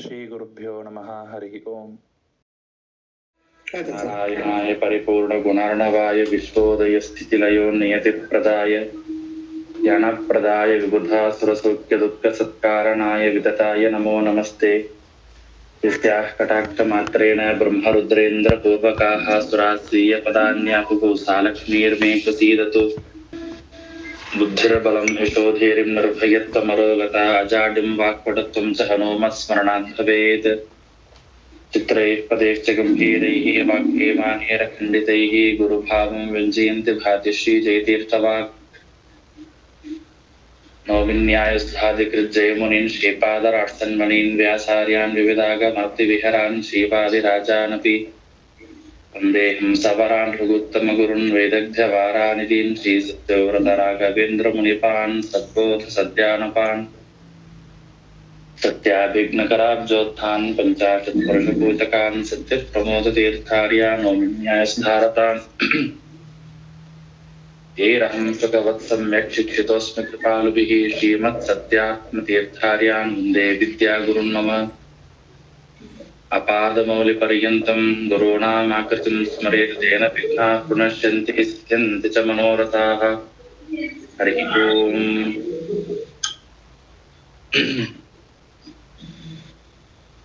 ಶ್ರೀಗುರುಭ್ಯೋ ನಮಃ. ಹರಿ ಓಂ. ನಾರಾಯಣಾಯ ಪರಿಪೂರ್ಣ ಗುಣಾರ್ಣವಾಯ ವಿಶ್ವೋದಯ ಸ್ಥಿತಿಲಯೋ ನಿಯತಿಪ್ರದಾಯ ಜ್ಞಾನಪ್ರದಾಯ ವಿಬುಧಾಸುರಸೌಖ್ಯ ದುಃಖ ಸತ್ಕಾರಣಾಯ ವಿತತಾಯ ನಮೋ ನಮಸ್ತೆ. ಯಸ್ಯಾಃ ಕಟಾಕ್ಷಮಾತ್ರೇಣ ಬ್ರಹ್ಮರುದ್ರೇಂದ್ರ ಪೂರ್ವಕಾಃ ಸುರಾಸ್ತ್ರೀಯ ಪದಾನ್ಯಾಹುಃ ಸಾ ಲಕ್ಷ್ಮೀರ್ಮೇ ಪ್ರಸೀದತು. ಬುದ್ಧಿರ್ಬಲಂ ಯಶೋಧೇರಿಂ ನಿರ್ಭಯತ್ವಮರೋಗತಾ ಅಜಾಡಿಂ ವಾಕ್ಪಟುತ್ವಂ ಚ ಹನುಮತ್ ಸ್ಮರಣಾತ್ ಭವೇತ್. ಚಿತ್ರೈಃ ಪದೇಶ್ಚ ಗಂಭೀರೈಃ ವಾಕ್ಯೇಮಾನೇನ ಖಂಡಿತೈಃ ಗುರುಭಾವಂ ವ್ಯಂಜಯಂತಿ ಭಾತಿಶ್ರೀ ಜಯತೀರ್ಥವಾಕ್. ನೌಮಿನ್ಯಾಯಸ್ಥಾಧಿಕೃಜ್ಜಯಮುನೀನ್ ಶ್ರೀಪಾದರಾಟ್ಸನ್ಮಣೀನ್ ವ್ಯಾಸಾರ್ಯಾನ್ ವಿವಿಧಾಗಮರ್ತಿವಿಹರಾನ್ ಶ್ರೀಪಾದಿರಾಜಾನಪಿ ವಂದೇಹಂ ಸವರಾನ್ ರಘುತ್ತಮಗುರುನ್ ವೇದಗ್ಧ್ಯವಾರಾನಿಧೀನ್ ಶ್ರೀಸತ್ಯವ್ರತರಾಘವೇಂದ್ರಮುನಿಪಾನ್ ಸದ್ಬೋಧ ಸದ್ಯಾನಪಾನ್ ಸತ್ಯಾಭಿಘ್ನಕರಾಬ್ಜೋತ್ಥಾನ್ ಪಂಚಾಶತ್ಪರ್ಷಪೂಜಕಾನ್ ಸತ್ಯಪ್ರಮೋದತೀರ್ಥಾರ್ಯಾನ್ ನೌಮಿನ್ಯಾಯಸ್ಥಾರತಾನ್. ಯೈರಹಂ ಸುಖವತ್ ಸಮ್ಯಕ್ ಶಿಕ್ಷಿತೋಸ್ಮಿ ಕೃಪಾಲುಭಿಃ ಶ್ರೀಮತ್ ಸತ್ಯಾತ್ಮತೀರ್ಥಾರ್ಯಾನ್ ವಂದೇ ವಿದ್ಯಾಗುರುನ್ ಮಮ. ಅಪಾದಮೌಲಿಪರ್ಯಂತಂ ಗುರುಣಾಮಾಕೃತಿಂ ಸ್ಮರೇತ್ ತೇನ ವಿಘ್ನಾಃ ಪ್ರಣಶ್ಯಂತಿ ಸಿದ್ಧ್ಯಂತಿ ಚ ಮನೋರಥಾಃ. ಹರಿ ಓಂ.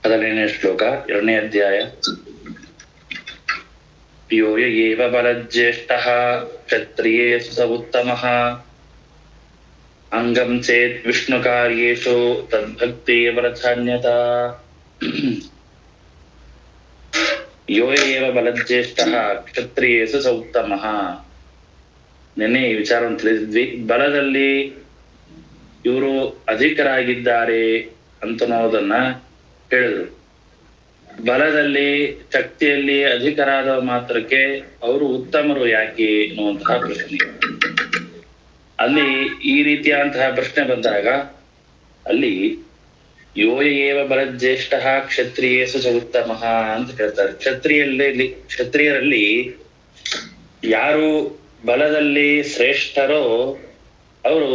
ಮೊದಲನೇ ಶ್ಲೋಕ, 2ನೇ ಅಧ್ಯಾಯ. ಯೋ ಯೇವ ಬಲಜ್ಯೇಷ್ಠಃ ಕ್ಷತ್ರಿಯೇಷು ಸ ಉತ್ತಮಃ ಅಂಗಂ ಚೇತ್ ವಿಷ್ಣುಕಾರ್ಯೇಷು ತದ್ಭಕ್ತಿರೇವ ರಥಾನ್ಯತಾ. ಯೋ ಏವ ಬಲಜ್ಯೇಷ್ಠಃ ಕ್ಷತ್ರಿಯೇಷು ಸ ಉತ್ತಮಃ. ನಿನ್ನೆ ಈ ವಿಚಾರವನ್ನು ತಿಳಿದಿದ್ವಿ. ಬಲದಲ್ಲಿ ಇವರು ಅಧಿಕರಾಗಿದ್ದಾರೆ ಅಂತನ್ನೋದನ್ನ ಹೇಳಿದ್ರು. ಬಲದಲ್ಲಿ ಶಕ್ತಿಯಲ್ಲಿ ಅಧಿಕರಾದ ಮಾತ್ರಕ್ಕೆ ಅವರು ಉತ್ತಮರು ಯಾಕೆ ಅನ್ನುವಂತಹ ಪ್ರಶ್ನೆ. ಅಲ್ಲಿ ಈ ರೀತಿಯಾದಂತಹ ಪ್ರಶ್ನೆ ಬಂದಾಗ ಅಲ್ಲಿ ಯೋ ಏವ ಬಲಜ್ಯೇಷ್ಠಃ ಕ್ಷತ್ರಿಯೇಷು ಸ ಉತ್ತಮಃ ಅಂತ ಹೇಳ್ತಾರೆ. ಕ್ಷತ್ರಿಯರಲ್ಲಿ ಯಾರು ಬಲದಲ್ಲಿ ಶ್ರೇಷ್ಠರೋ ಅವರು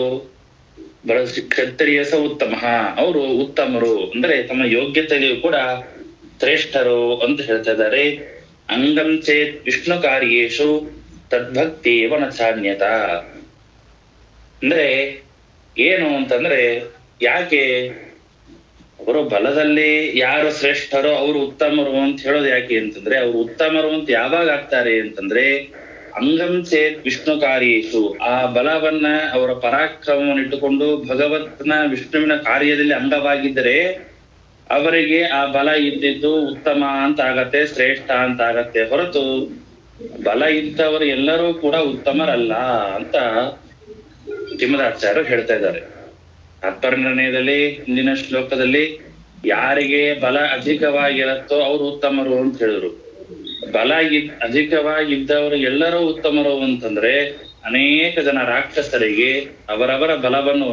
ಕ್ಷತ್ರಿಯಸ ಉತ್ತಮ, ಅವರು ಉತ್ತಮರು ಅಂದ್ರೆ ತಮ್ಮ ಯೋಗ್ಯತೆಯಲ್ಲಿಯೂ ಕೂಡ ಶ್ರೇಷ್ಠರು ಅಂತ ಹೇಳ್ತಾ ಇದ್ದಾರೆ. ಅಂಗಂ ಚೇತ್ ವಿಷ್ಣು ಕಾರ್ಯೇಶು ತದ್ಭಕ್ತಿ ವನಚಾನ್ಯತ. ಅಂದ್ರೆ ಏನು ಅಂತಂದ್ರೆ, ಯಾಕೆ ಅವರು ಬಲದಲ್ಲಿ ಯಾರು ಶ್ರೇಷ್ಠರೋ ಅವರು ಉತ್ತಮರು ಅಂತ ಹೇಳೋದು ಯಾಕೆ ಅಂತಂದ್ರೆ, ಅವರು ಉತ್ತಮರು ಅಂತ ಯಾವಾಗ ಆಗ್ತಾರೆ ಅಂತಂದ್ರೆ ಅಂಗಂ ಚೇತ್ ವಿಷ್ಣು ಕಾರ್ಯೇಶು, ಆ ಬಲವನ್ನ ಅವರ ಪರಾಕ್ರಮವನ್ನು ಇಟ್ಟುಕೊಂಡು ಭಗವತ್ನ ವಿಷ್ಣುವಿನ ಕಾರ್ಯದಲ್ಲಿ ಅಂಗವಾಗಿದ್ದರೆ ಅವರಿಗೆ ಆ ಬಲ ಇದ್ದಿದ್ದು ಉತ್ತಮ ಅಂತ ಆಗತ್ತೆ, ಶ್ರೇಷ್ಠ ಅಂತ ಆಗತ್ತೆ. ಹೊರತು ಬಲ ಇದ್ದವರು ಎಲ್ಲರೂ ಕೂಡ ಉತ್ತಮರಲ್ಲ ಅಂತ ಶ್ರೀಮದಾಚಾರ್ಯರು ಹೇಳ್ತಾ ಇದ್ದಾರೆ. ತಾತ್ಪರ್ಯನಿರ್ಣಯದಲ್ಲಿ ಹಿಂದಿನ ಶ್ಲೋಕದಲ್ಲಿ ಯಾರಿಗೆ ಬಲ ಅಧಿಕವಾಗಿರತ್ತೋ ಅವರು ಉತ್ತಮರು ಅಂತ ಹೇಳಿದ್ರು. ಬಲ ಅಧಿಕವಾಗಿದ್ದವರು ಎಲ್ಲರೂ ಉತ್ತಮರು ಅಂತಂದ್ರೆ ಅನೇಕ ಜನ ರಾಕ್ಷಸರಿಗೆ ಅವರವರ ಬಲವನ್ನು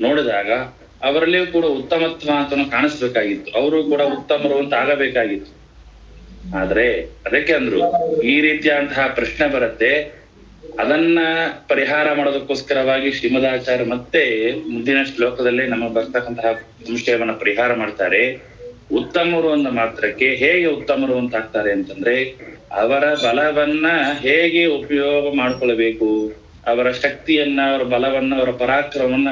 ನೋಡಿದಾಗ ಅವರಲ್ಲಿಯೂ ಕೂಡ ಉತ್ತಮತ್ವ ಅಂತ ಕಾಣಿಸ್ಬೇಕಾಗಿತ್ತು, ಅವರು ಕೂಡ ಉತ್ತಮರು ಅಂತ ಆಗಬೇಕಾಗಿತ್ತು. ಆದ್ರೆ ಅದಕ್ಕೆ ಅಂದ್ರು ಈ ರೀತಿಯಾದಂತಹ ಪ್ರಶ್ನೆ ಬರುತ್ತೆ. ಅದನ್ನ ಪರಿಹಾರ ಮಾಡೋದಕ್ಕೋಸ್ಕರವಾಗಿ ಶ್ರೀಮದಾಚಾರ್ಯ ಮತ್ತೆ ಮುಂದಿನ ಶ್ಲೋಕದಲ್ಲಿ ನಮಗೆ ಬರ್ತಕ್ಕಂತಹ ಸಂಶಯವನ್ನ ಪರಿಹಾರ ಮಾಡ್ತಾರೆ. ಉತ್ತಮರು ಅಂದ ಮಾತ್ರಕ್ಕೆ ಹೇಗೆ ಉತ್ತಮರು ಅಂತ ಆಗ್ತಾರೆ ಅಂತಂದ್ರೆ, ಅವರ ಬಲವನ್ನ ಹೇಗೆ ಉಪಯೋಗ ಮಾಡ್ಕೊಳ್ಬೇಕು, ಅವರ ಶಕ್ತಿಯನ್ನ, ಅವರ ಬಲವನ್ನ, ಅವರ ಪರಾಕ್ರಮವನ್ನ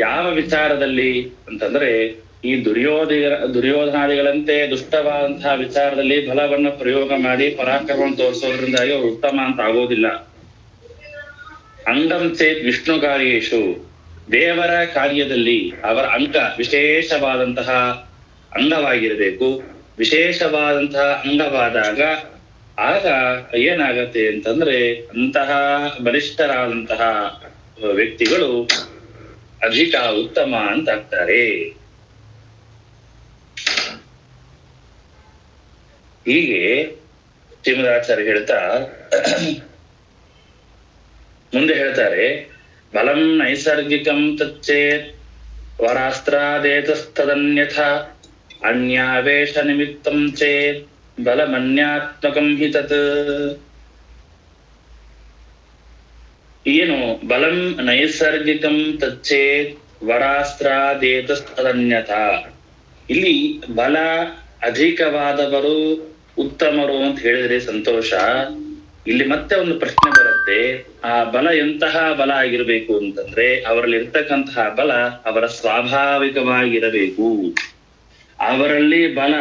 ಯಾವ ವಿಚಾರದಲ್ಲಿ ಅಂತಂದ್ರೆ, ಈ ದುರ್ಯೋಧನಾದಿಗಳಂತೆ ದುಷ್ಟವಾದಂತಹ ವಿಚಾರದಲ್ಲಿ ಬಲವನ್ನ ಪ್ರಯೋಗ ಮಾಡಿ ಪರಾಕ್ರಮವನ್ನು ತೋರಿಸೋದ್ರಿಂದಾಗಿ ಅವರು ಉತ್ತಮ ಅಂತ ಆಗೋದಿಲ್ಲ. ಅಂಗಂ ಚೇತ್ ವಿಷ್ಣು ಕಾರ್ಯೇಶು, ದೇವರ ಕಾರ್ಯದಲ್ಲಿ ಅವರ ಅಂಗ ವಿಶೇಷವಾದಂತಹ ಅಂಗವಾಗಿರಬೇಕು. ವಿಶೇಷವಾದಂತಹ ಅಂಗವಾದಾಗ ಆಗ ಏನಾಗತ್ತೆ ಅಂತಂದ್ರೆ, ಅಂತಹ ಬಲಿಷ್ಠರಾದಂತಹ ವ್ಯಕ್ತಿಗಳು ಅಧಿಕ ಉತ್ತಮ ಅಂತ ಆಗ್ತಾರೆ. ಹೀಗೆ ಶ್ರೀಮದಾಚಾರ್ಯ ಹೇಳ್ತಾ ಮುಂದೆ ಹೇಳ್ತಾರೆ, ಬಲಂ ನೈಸರ್ಗಿಕಂ ತಚ್ಚೇತ್ ವರಾಸ್ತ್ರಾದೇತಸ್ತದನ್ಯಥ ಅನ್ಯಾವೇಶ ನಿಮಿತ್ತಂ ಚೇತ್ ಬಲಮನ್ಯಾತ್ಮಕಂ ಹಿ ತತ್. ಏನು ಬಲಂ ನೈಸರ್ಗಿಕಂ ತಚ್ಚೇತ್ ವರಾಸ್ತ್ರಾದೇತಸ್ತದನ್ಯಥ. ಇಲ್ಲಿ ಬಲ ಅಧಿಕವಾದವರು ಉತ್ತಮರು ಅಂತ ಹೇಳಿದ್ರೆ ಸಂತೋಷ. ಇಲ್ಲಿ ಮತ್ತೆ ಒಂದು ಪ್ರಶ್ನೆ ಬರುತ್ತೆ, ಆ ಬಲ ಎಂತಹ ಬಲ ಆಗಿರ್ಬೇಕು ಅಂತಂದ್ರೆ ಅವರಲ್ಲಿ ಇರ್ತಕ್ಕಂತಹ ಬಲ ಅವರ ಸ್ವಾಭಾವಿಕವಾಗಿರಬೇಕು. ಅವರಲ್ಲಿ ಬಲ,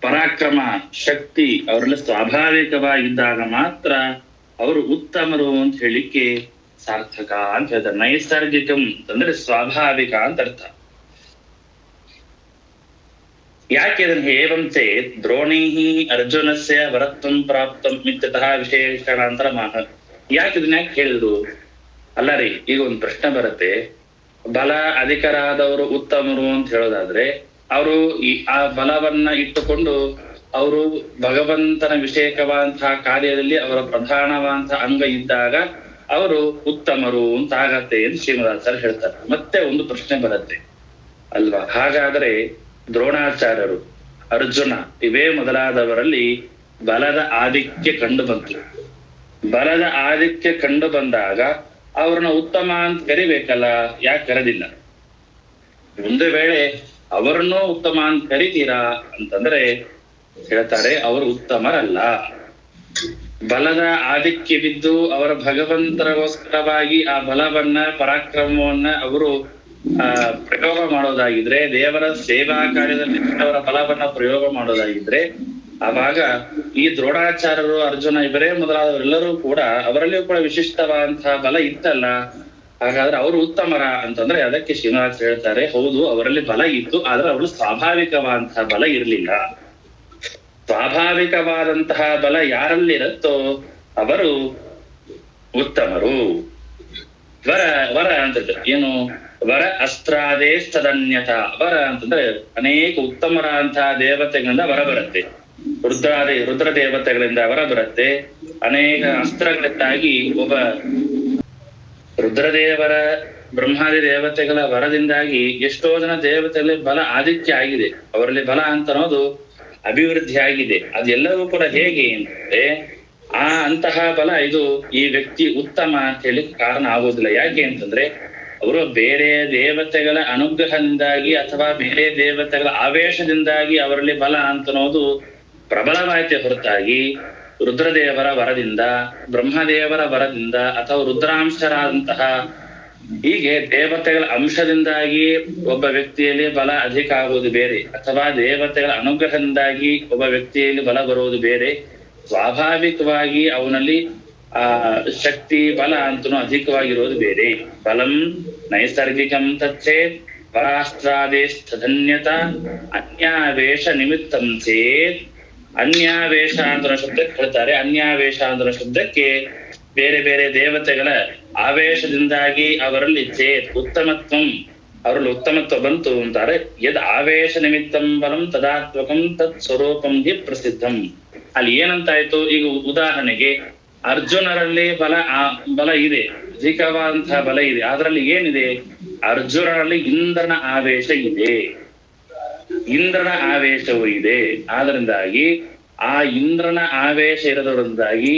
ಪರಾಕ್ರಮ, ಶಕ್ತಿ ಅವರಲ್ಲಿ ಸ್ವಾಭಾವಿಕವಾಗಿದ್ದಾಗ ಮಾತ್ರ ಅವರು ಉತ್ತಮರು ಅಂತ ಹೇಳಿಕ್ಕೆ ಸಾರ್ಥಕ ಅಂತ ಹೇಳ್ತಾರೆ. ನೈಸರ್ಗಿಕಂ ಅಂತಂದ್ರೆ ಸ್ವಾಭಾವಿಕ ಅಂತ ಅರ್ಥ. ಯಾಕೆ ಅದನ್ನ ಹೇವಂತೆ ದ್ರೋಣೀಹಿ ಅರ್ಜುನಸ್ಯ ವರತ್ವಂ ಪ್ರಾಪ್ತಂ ಇತ್ಯತಃ ವಿಶೇಷಣಾಂತರ ಮಾಹ. ಯಾಕೆ ಇದನ್ನ ಯಾಕೆ ಹೇಳಿದ್ರು? ಅಲ್ಲ ರೀ, ಈಗ ಒಂದು ಪ್ರಶ್ನೆ ಬರುತ್ತೆ, ಬಲ ಅಧಿಕರಾದವರು ಉತ್ತಮರು ಅಂತ ಹೇಳೋದಾದ್ರೆ ಅವರು ಆ ಬಲವನ್ನ ಇಟ್ಟುಕೊಂಡು ಅವರು ಭಗವಂತನ ವಿಷೇಕವಾದಂತಹ ಕಾರ್ಯದಲ್ಲಿ ಅವರ ಪ್ರಧಾನವಾದಂತಹ ಅಂಗ ಇದ್ದಾಗ ಅವರು ಉತ್ತಮರು ಅಂತ ಆಗತ್ತೆ ಎಂದು ಶ್ರೀಮದಾಚಾರ್ಯ ಹೇಳ್ತಾರೆ. ಮತ್ತೆ ಒಂದು ಪ್ರಶ್ನೆ ಬರುತ್ತೆ ಅಲ್ವಾ, ಹಾಗಾದ್ರೆ ದ್ರೋಣಾಚಾರ್ಯರು, ಅರ್ಜುನ ಇವೇ ಮೊದಲಾದವರಲ್ಲಿ ಬಲದ ಆಧಿಕ್ಯ ಕಂಡು ಬಂತು. ಬಲದ ಆಧಿಕ್ಯ ಕಂಡು ಬಂದಾಗ ಅವ್ರನ್ನ ಉತ್ತಮ ಅಂತ ಕರಿಬೇಕಲ್ಲ, ಯಾಕೆ ಕರೆದಿಲ್ಲ? ಒಂದು ವೇಳೆ ಅವರನ್ನೂ ಉತ್ತಮ ಅಂತ ಕರಿತೀರಾ ಅಂತಂದ್ರೆ ಹೇಳ್ತಾರೆ ಅವರು ಉತ್ತಮರಲ್ಲ. ಬಲದ ಆಧಿಕ್ಯ ಬಿದ್ದು ಅವರ ಭಗವಂತರಿಗೋಸ್ಕರವಾಗಿ ಆ ಬಲವನ್ನ, ಪರಾಕ್ರಮವನ್ನ ಅವರು ಪ್ರಯೋಗ ಮಾಡೋದಾಗಿದ್ರೆ, ದೇವರ ಸೇವಾ ಕಾರ್ಯದಲ್ಲಿ ಅವರ ಬಲವನ್ನ ಪ್ರಯೋಗ ಮಾಡೋದಾಗಿದ್ರೆ, ಆವಾಗ ಈ ದ್ರೋಣಾಚಾರ್ಯರು, ಅರ್ಜುನ ಇವರೇ ಮೊದಲಾದವರೆಲ್ಲರೂ ಕೂಡ ಅವರಲ್ಲಿಯೂ ಕೂಡ ವಿಶಿಷ್ಟವಾದಂತಹ ಬಲ ಇತ್ತಲ್ಲ, ಹಾಗಾದ್ರೆ ಅವರು ಉತ್ತಮರ ಅಂತಂದ್ರೆ ಅದಕ್ಕೆ ಶ್ರೀನಿವಾಸ ಹೇಳ್ತಾರೆ, ಹೌದು ಅವರಲ್ಲಿ ಬಲ ಇತ್ತು, ಆದ್ರೆ ಅವರು ಸ್ವಾಭಾವಿಕವಾದಂತಹ ಬಲ ಇರ್ಲಿಲ್ಲ. ಸ್ವಾಭಾವಿಕವಾದಂತಹ ಬಲ ಯಾರಲ್ಲಿರುತ್ತೋ ಅವರು ಉತ್ತಮರು. ವರ ಅಂತಂದ್ರೆ ಏನು? ವರ ಅಸ್ತ್ರಾದೇಸ್ತದನ್ಯತ. ವರ ಅಂತಂದ್ರೆ ಅನೇಕ ಉತ್ತಮರಾದಂತಹ ದೇವತೆಗಳಿಂದ ವರ ಬರುತ್ತೆ. ರುದ್ರ ದೇವತೆಗಳಿಂದ ವರ ಬರುತ್ತೆ. ಅನೇಕ ಅಸ್ತ್ರಗಳಿಂದಾಗಿ ಒಬ್ಬ ರುದ್ರದೇವರ, ಬ್ರಹ್ಮಾದಿ ದೇವತೆಗಳ ವರದಿಂದಾಗಿ ಎಷ್ಟೋ ಜನ ದೇವತೆಗಳಲ್ಲಿ ಬಲ ಆದಿತ್ಯ ಆಗಿದೆ, ಅವರಲ್ಲಿ ಬಲ ಅಂತ ಅನ್ನೋದು ಅಭಿವೃದ್ಧಿ ಆಗಿದೆ. ಅದೆಲ್ಲವೂ ಕೂಡ ಹೇಗೆ ಅಂದ್ರೆ ಅಂತಹ ಬಲ ಇದು ಈ ವ್ಯಕ್ತಿ ಉತ್ತಮ ಅಂತ ಹೇಳಿ ಕಾರಣ ಆಗೋದಿಲ್ಲ. ಯಾಕೆ ಅಂತಂದ್ರೆ ಅವರು ಬೇರೆ ದೇವತೆಗಳ ಅನುಗ್ರಹದಿಂದಾಗಿ ಅಥವಾ ಬೇರೆ ದೇವತೆಗಳ ಆವೇಶದಿಂದಾಗಿ ಅವರಲ್ಲಿ ಬಲ ಅಂತ ಅನ್ನೋದು ಪ್ರಬಲವಾಯಿತೆ ಹೊರತಾಗಿ ರುದ್ರದೇವರ ವರದಿಂದ, ಬ್ರಹ್ಮದೇವರ ವರದಿಂದ ಅಥವಾ ರುದ್ರಾಂಶರಾದಂತಹ ಹೀಗೆ ದೇವತೆಗಳ ಅಂಶದಿಂದಾಗಿ ಒಬ್ಬ ವ್ಯಕ್ತಿಯಲ್ಲಿ ಬಲ ಅಧಿಕ ಆಗುವುದು ಬೇರೆ, ಅಥವಾ ದೇವತೆಗಳ ಅನುಗ್ರಹದಿಂದಾಗಿ ಒಬ್ಬ ವ್ಯಕ್ತಿಯಲ್ಲಿ ಬಲ ಬರುವುದು ಬೇರೆ. ಸ್ವಾಭಾವಿಕವಾಗಿ ಅವನಲ್ಲಿ ಶಕ್ತಿ, ಬಲ ಅಂತನೂ ಅಧಿಕವಾಗಿರೋದು ಬೇರೆ. ಬಲಂ ನೈಸರ್ಗಿಕಂ ತಚ್ಚೇತ್ ಪರಾಸ್ತ್ರಾದೇಸ್ತಧನ್ಯತ ಅನ್ಯಾವೇಶ ನಿಮಿತ್ತಂ ಚೇತ್. ಅನ್ಯಾವೇಶ ಅಂತ ಶಬ್ದಕ್ಕೆ ಹೇಳ್ತಾರೆ. ಅನ್ಯಾವೇಶ ಅಂತ ಶಬ್ದಕ್ಕೆ ಬೇರೆ ಬೇರೆ ದೇವತೆಗಳ ಆವೇಶದಿಂದಾಗಿ ಅವರಲ್ಲಿ ಚೇತ್ ಉತ್ತಮತ್ವಂ, ಅವರಲ್ಲಿ ಉತ್ತಮತ್ವ ಬಂತು ಅಂತಾರೆ. ಯದ್ ಆವೇಶ ನಿಮಿತ್ತಂ ಬಲಂ ತದಾತ್ಮಕಂ ತತ್ ಸ್ವರೂಪಂ ಹಿ ಪ್ರಸಿದ್ಧಂ. ಅಲ್ಲಿ ಏನಂತಾಯ್ತು? ಈಗ ಉದಾಹರಣೆಗೆ ಅರ್ಜುನರಲ್ಲಿ ಬಲ ಇದೆ, ಅಧಿಕವಾದಂತಹ ಬಲ ಇದೆ. ಅದರಲ್ಲಿ ಏನಿದೆ? ಅರ್ಜುನರಲ್ಲಿ ಇಂದ್ರನ ಆವೇಶ ಇದೆ, ಇಂದ್ರನ ಆವೇಶವೂ ಇದೆ. ಆದ್ರಿಂದಾಗಿ ಆ ಇಂದ್ರನ ಆವೇಶ ಇರೋದ್ರಿಂದಾಗಿ,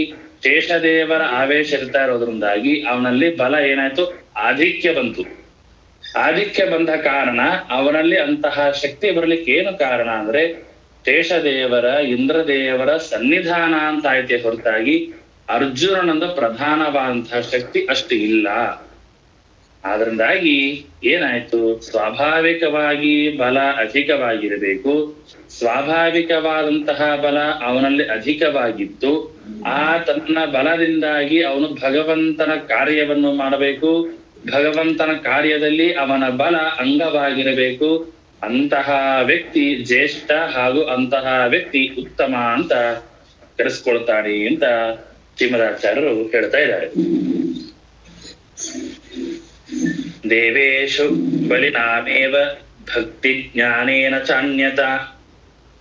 ಶೇಷದೇವರ ಆವೇಶ ಇರ್ತಾ ಇರೋದ್ರಿಂದಾಗಿ ಅವನಲ್ಲಿ ಬಲ ಏನಾಯ್ತು? ಆಧಿಕ್ಯ ಬಂತು. ಆಧಿಕ್ಯ ಬಂದ ಕಾರಣ ಅವನಲ್ಲಿ ಅಂತಹ ಶಕ್ತಿ ಬರ್ಲಿಕ್ಕೆ ಏನು ಕಾರಣ ಅಂದ್ರೆ ಶೇಷದೇವರ, ಇಂದ್ರದೇವರ ಸನ್ನಿಧಾನ ಅಂತ ಆಯ್ತೆ ಹೊರತಾಗಿ ಅರ್ಜುನನಂದ ಪ್ರಧಾನವಾದಂತಹ ಶಕ್ತಿ ಅಷ್ಟು ಇಲ್ಲ. ಆದ್ರಿಂದಾಗಿ ಏನಾಯ್ತು? ಸ್ವಾಭಾವಿಕವಾಗಿ ಬಲ ಅಧಿಕವಾಗಿರಬೇಕು. ಸ್ವಾಭಾವಿಕವಾದಂತಹ ಬಲ ಅವನಲ್ಲಿ ಅಧಿಕವಾಗಿದ್ದು ತನ್ನ ಬಲದಿಂದಾಗಿ ಅವನು ಭಗವಂತನ ಕಾರ್ಯವನ್ನು ಮಾಡಬೇಕು. ಭಗವಂತನ ಕಾರ್ಯದಲ್ಲಿ ಅವನ ಬಲ ಅಂಗವಾಗಿರಬೇಕು. ಅಂತಹ ವ್ಯಕ್ತಿ ಜ್ಯೇಷ್ಠ ಹಾಗೂ ಅಂತಹ ವ್ಯಕ್ತಿ ಉತ್ತಮ ಅಂತ ಕರೆಸ್ಕೊಳ್ತಾನೆ ಅಂತ ಶ್ರೀಮದಾಚಾರ್ಯರು ಹೇಳ್ತಾ ಇದ್ದಾರೆ. ದೇವೇಶು ಬಲಿನಾಮೇವ ಭಕ್ತಿ ಜ್ಞಾನೇನ ಚಾನ್ಯತ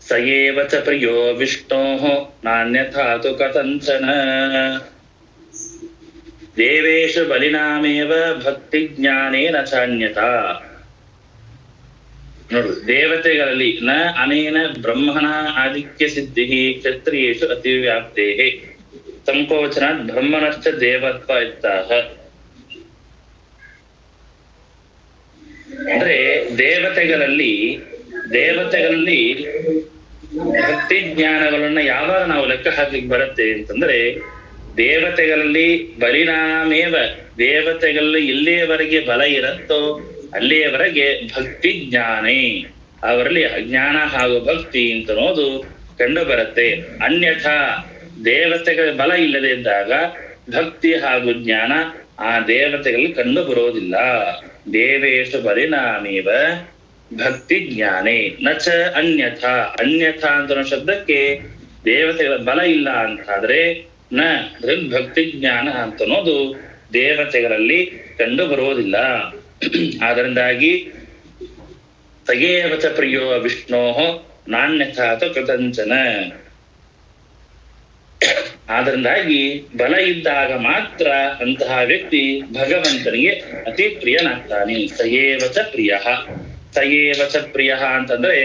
ಸಯೇವ ಚ ಪ್ರಿಯೋ ವಿಷ್ಣೋಃ ನಾನ್ಯಥಾ ತು ಕಥಂಚನ. ದೇವೇಶು ಬಲಿನಾಮೇವ ಭಕ್ತಿ ಜ್ಞಾನೇನ ಚಾನ್ಯತ. ನೋಡ್ರಿ, ದೇವತೆಗಳಲ್ಲಿ ನ ಅನೇನ ಬ್ರಹ್ಮಣ ಆದಿತ್ಯ ಸಿದ್ಧಿ ಕ್ಷತ್ರಿಯೇಷು ಅತಿವ್ಯಾಪ್ತೇ ಸಂಕೋಚನ ಬ್ರಹ್ಮಣಶ್ಚ ದೇವತ್ವ ಇತ್ತಾಹ. ಅಂದ್ರೆ ದೇವತೆಗಳಲ್ಲಿ ದೇವತೆಗಳಲ್ಲಿ ಭಕ್ತಿ ಜ್ಞಾನಗಳನ್ನ ಯಾವಾಗ ನಾವು ಲೆಕ್ಕ ಹಾಕ್ಲಿಕ್ಕೆ ಬರುತ್ತೆ ಅಂತಂದ್ರೆ, ದೇವತೆಗಳಲ್ಲಿ ಬಲಿನಾಮೇವ, ದೇವತೆಗಳಲ್ಲಿ ಎಲ್ಲಿಯವರೆಗೆ ಬಲ ಇರುತ್ತೋ ಅಲ್ಲಿಯವರೆಗೆ ಭಕ್ತಿ ಜ್ಞಾನೇ, ಅವರಲ್ಲಿ ಅಜ್ಞಾನ ಹಾಗೂ ಭಕ್ತಿ ಅಂತ ಅನ್ನೋದು ಕಂಡು ಬರುತ್ತೆ. ಅನ್ಯಥಾ ದೇವತೆಗಳ ಬಲ ಇಲ್ಲದೆ ಇದ್ದಾಗ ಭಕ್ತಿ ಹಾಗೂ ಜ್ಞಾನ ಆ ದೇವತೆಗಳಲ್ಲಿ ಕಂಡು ಬರೋದಿಲ್ಲ. ದೇವೇಶು ಬಲಿನಾಮೇವ ಭಕ್ತಿ ಜ್ಞಾನೇ ನಚ ಅನ್ಯಥಾ, ಅನ್ಯಥಾ ಅಂತ ಶಬ್ದಕ್ಕೆ ದೇವತೆಗಳ ಬಲ ಇಲ್ಲ ಅಂತಾದ್ರೆ ನ ಭಕ್ತಿ ಜ್ಞಾನ ಅಂತ ಅನ್ನೋದು ದೇವತೆಗಳಲ್ಲಿ ಕಂಡು ಬರುವುದಿಲ್ಲ. ಆದ್ದರಿಂದಾಗಿ ಸಗೇವಚ ಪ್ರಿಯೋ ವಿಷ್ಣೋ ನಾಣ್ಯಥಾತ ಕೃತಂಚನ, ಆದ್ದರಿಂದಾಗಿ ಬಲ ಇದ್ದಾಗ ಮಾತ್ರ ಅಂತಹ ವ್ಯಕ್ತಿ ಭಗವಂತನಿಗೆ ಅತಿ ಪ್ರಿಯನಾಗ್ತಾನೆ. ಸಯೇವಚ ಪ್ರಿಯ, ಸಯೇವಚ ಪ್ರಿಯ ಅಂತಂದ್ರೆ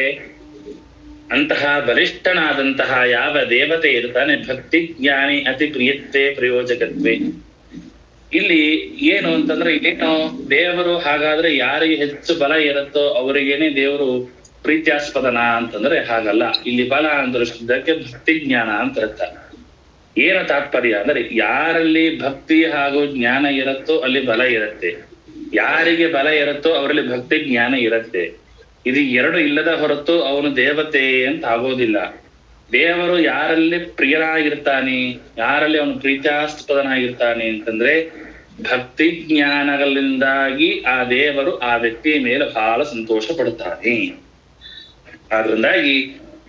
ಅಂತಹ ಬಲಿಷ್ಠನಾದಂತಹ ಯಾವ ದೇವತೆ ಇರ್ತಾನೆ ಭಕ್ತಿ ಜ್ಞಾನಿ ಅತಿ ಪ್ರಿಯತ್ವೆ ಪ್ರಯೋಜಕತ್ವೆ. ಇಲ್ಲಿ ಏನು ಅಂತಂದ್ರೆ, ಏನು ದೇವರು ಹಾಗಾದ್ರೆ ಯಾರಿಗೆ ಹೆಚ್ಚು ಬಲ ಇರುತ್ತೋ ಅವರಿಗೇನೆ ದೇವರು ಪ್ರೀತ್ಯಾಸ್ಪದನ ಅಂತಂದ್ರೆ ಹಾಗಲ್ಲ. ಇಲ್ಲಿ ಬಲ ಅಂದ್ರೆ ಶಬ್ದಕ್ಕೆ ಭಕ್ತಿ ಜ್ಞಾನ ಅಂತ ಅರ್ಥ. ಏನ ತಾತ್ಪರ್ಯ ಅಂದ್ರೆ, ಯಾರಲ್ಲಿ ಭಕ್ತಿ ಹಾಗೂ ಜ್ಞಾನ ಇರುತ್ತೋ ಅಲ್ಲಿ ಬಲ ಇರುತ್ತೆ, ಯಾರಿಗೆ ಬಲ ಇರುತ್ತೋ ಅವರಲ್ಲಿ ಭಕ್ತಿ ಜ್ಞಾನ ಇರುತ್ತೆ. ಇದು ಎರಡು ಇಲ್ಲದ ಹೊರತು ಅವನು ದೇವತೆ ಅಂತ ಆಗೋದಿಲ್ಲ. ದೇವರು ಯಾರಲ್ಲಿ ಪ್ರಿಯನಾಗಿರ್ತಾನೆ, ಯಾರಲ್ಲಿ ಅವನು ಪ್ರೀತ್ಯಾಸ್ಪದನಾಗಿರ್ತಾನೆ ಅಂತಂದ್ರೆ ಭಕ್ತಿ ಜ್ಞಾನಗಳಿಂದಾಗಿ ಆ ದೇವರು ಆ ವ್ಯಕ್ತಿಯ ಮೇಲೆ ಬಹಳ ಸಂತೋಷ ಪಡುತ್ತಾನೆ. ಆದ್ರಿಂದಾಗಿ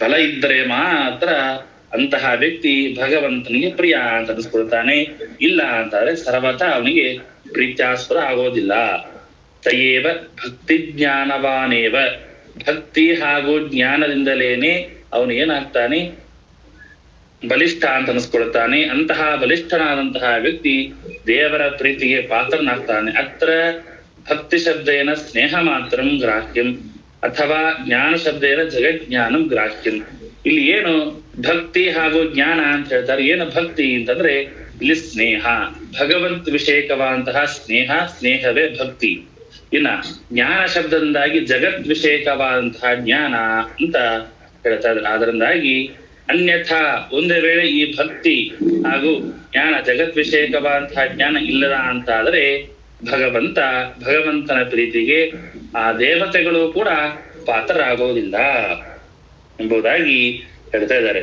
ಬಲ ಇದ್ದರೆ ಮಾತ್ರ ಅಂತಹ ವ್ಯಕ್ತಿ ಭಗವಂತನಿಗೆ ಪ್ರಿಯ ಅಂತ ಅನಿಸ್ಕೊಳ್ತಾನೆ. ಇಲ್ಲ ಅಂತಾದ್ರೆ ಸರ್ವಥಾ ಅವನಿಗೆ ಪ್ರೀತ್ಯಾಸ್ಪದ ಆಗೋದಿಲ್ಲ. ಸಯೇವ ಭಕ್ತಿ ಜ್ಞಾನವಾನೇವ, ಭಕ್ತಿ ಹಾಗೂ ಜ್ಞಾನದಿಂದಲೇನೆ ಅವನು ಏನಾಗ್ತಾನೆ ಬಲಿಷ್ಠ ಅಂತ ಅನಿಸ್ಕೊಳ್ತಾನೆ. ಅಂತಹ ಬಲಿಷ್ಠನಾದಂತಹ ವ್ಯಕ್ತಿ ದೇವರ ಪ್ರೀತಿಗೆ ಪಾತ್ರನಾಗ್ತಾನೆ. ಅತ್ರ ಭಕ್ತಿ ಶಬ್ದೇನ ಸ್ನೇಹ ಮಾತ್ರಂ ಗ್ರಾಹ್ಯಂ ಅಥವಾ ಜ್ಞಾನ ಶಬ್ದೇನ ಜಗಜ್ಞಾನಂ ಗ್ರಾಹ್ಯಂ. ಇಲ್ಲಿ ಏನು ಭಕ್ತಿ ಹಾಗೂ ಜ್ಞಾನ ಅಂತ ಹೇಳ್ತಾರೆ. ಏನು ಭಕ್ತಿ ಅಂತಂದ್ರೆ ಇಲ್ಲಿ ಸ್ನೇಹ, ಭಗವಂತ ವಿಷಯಕವಾದಂತಹ ಸ್ನೇಹ, ಸ್ನೇಹವೇ ಭಕ್ತಿ. ಇನ್ನ ಜ್ಞಾನ ಶಬ್ದದಿಂದಾಗಿ ಜಗತ್ ವಿಷಯಕವಾದಂತಹ ಜ್ಞಾನ ಅಂತ ಹೇಳ್ತಾ ಇದ್ದಾರೆ. ಅದರಿಂದಾಗಿ ಅನ್ಯಥಾ ಒಂದು ವೇಳೆ ಈ ಭಕ್ತಿ ಹಾಗೂ ಜ್ಞಾನ ಜಗತ್ ವಿಷಯಕವಾದಂತಹ ಜ್ಞಾನ ಇಲ್ಲದ ಅಂತ ಆದ್ರೆ ಭಗವಂತನ ಪ್ರೀತಿಗೆ ಆ ದೇವತೆಗಳು ಕೂಡ ಪಾತ್ರರಾಗೋದಿಲ್ಲ ಎಂಬುದಾಗಿ ಹೇಳ್ತಾ ಇದ್ದಾರೆ.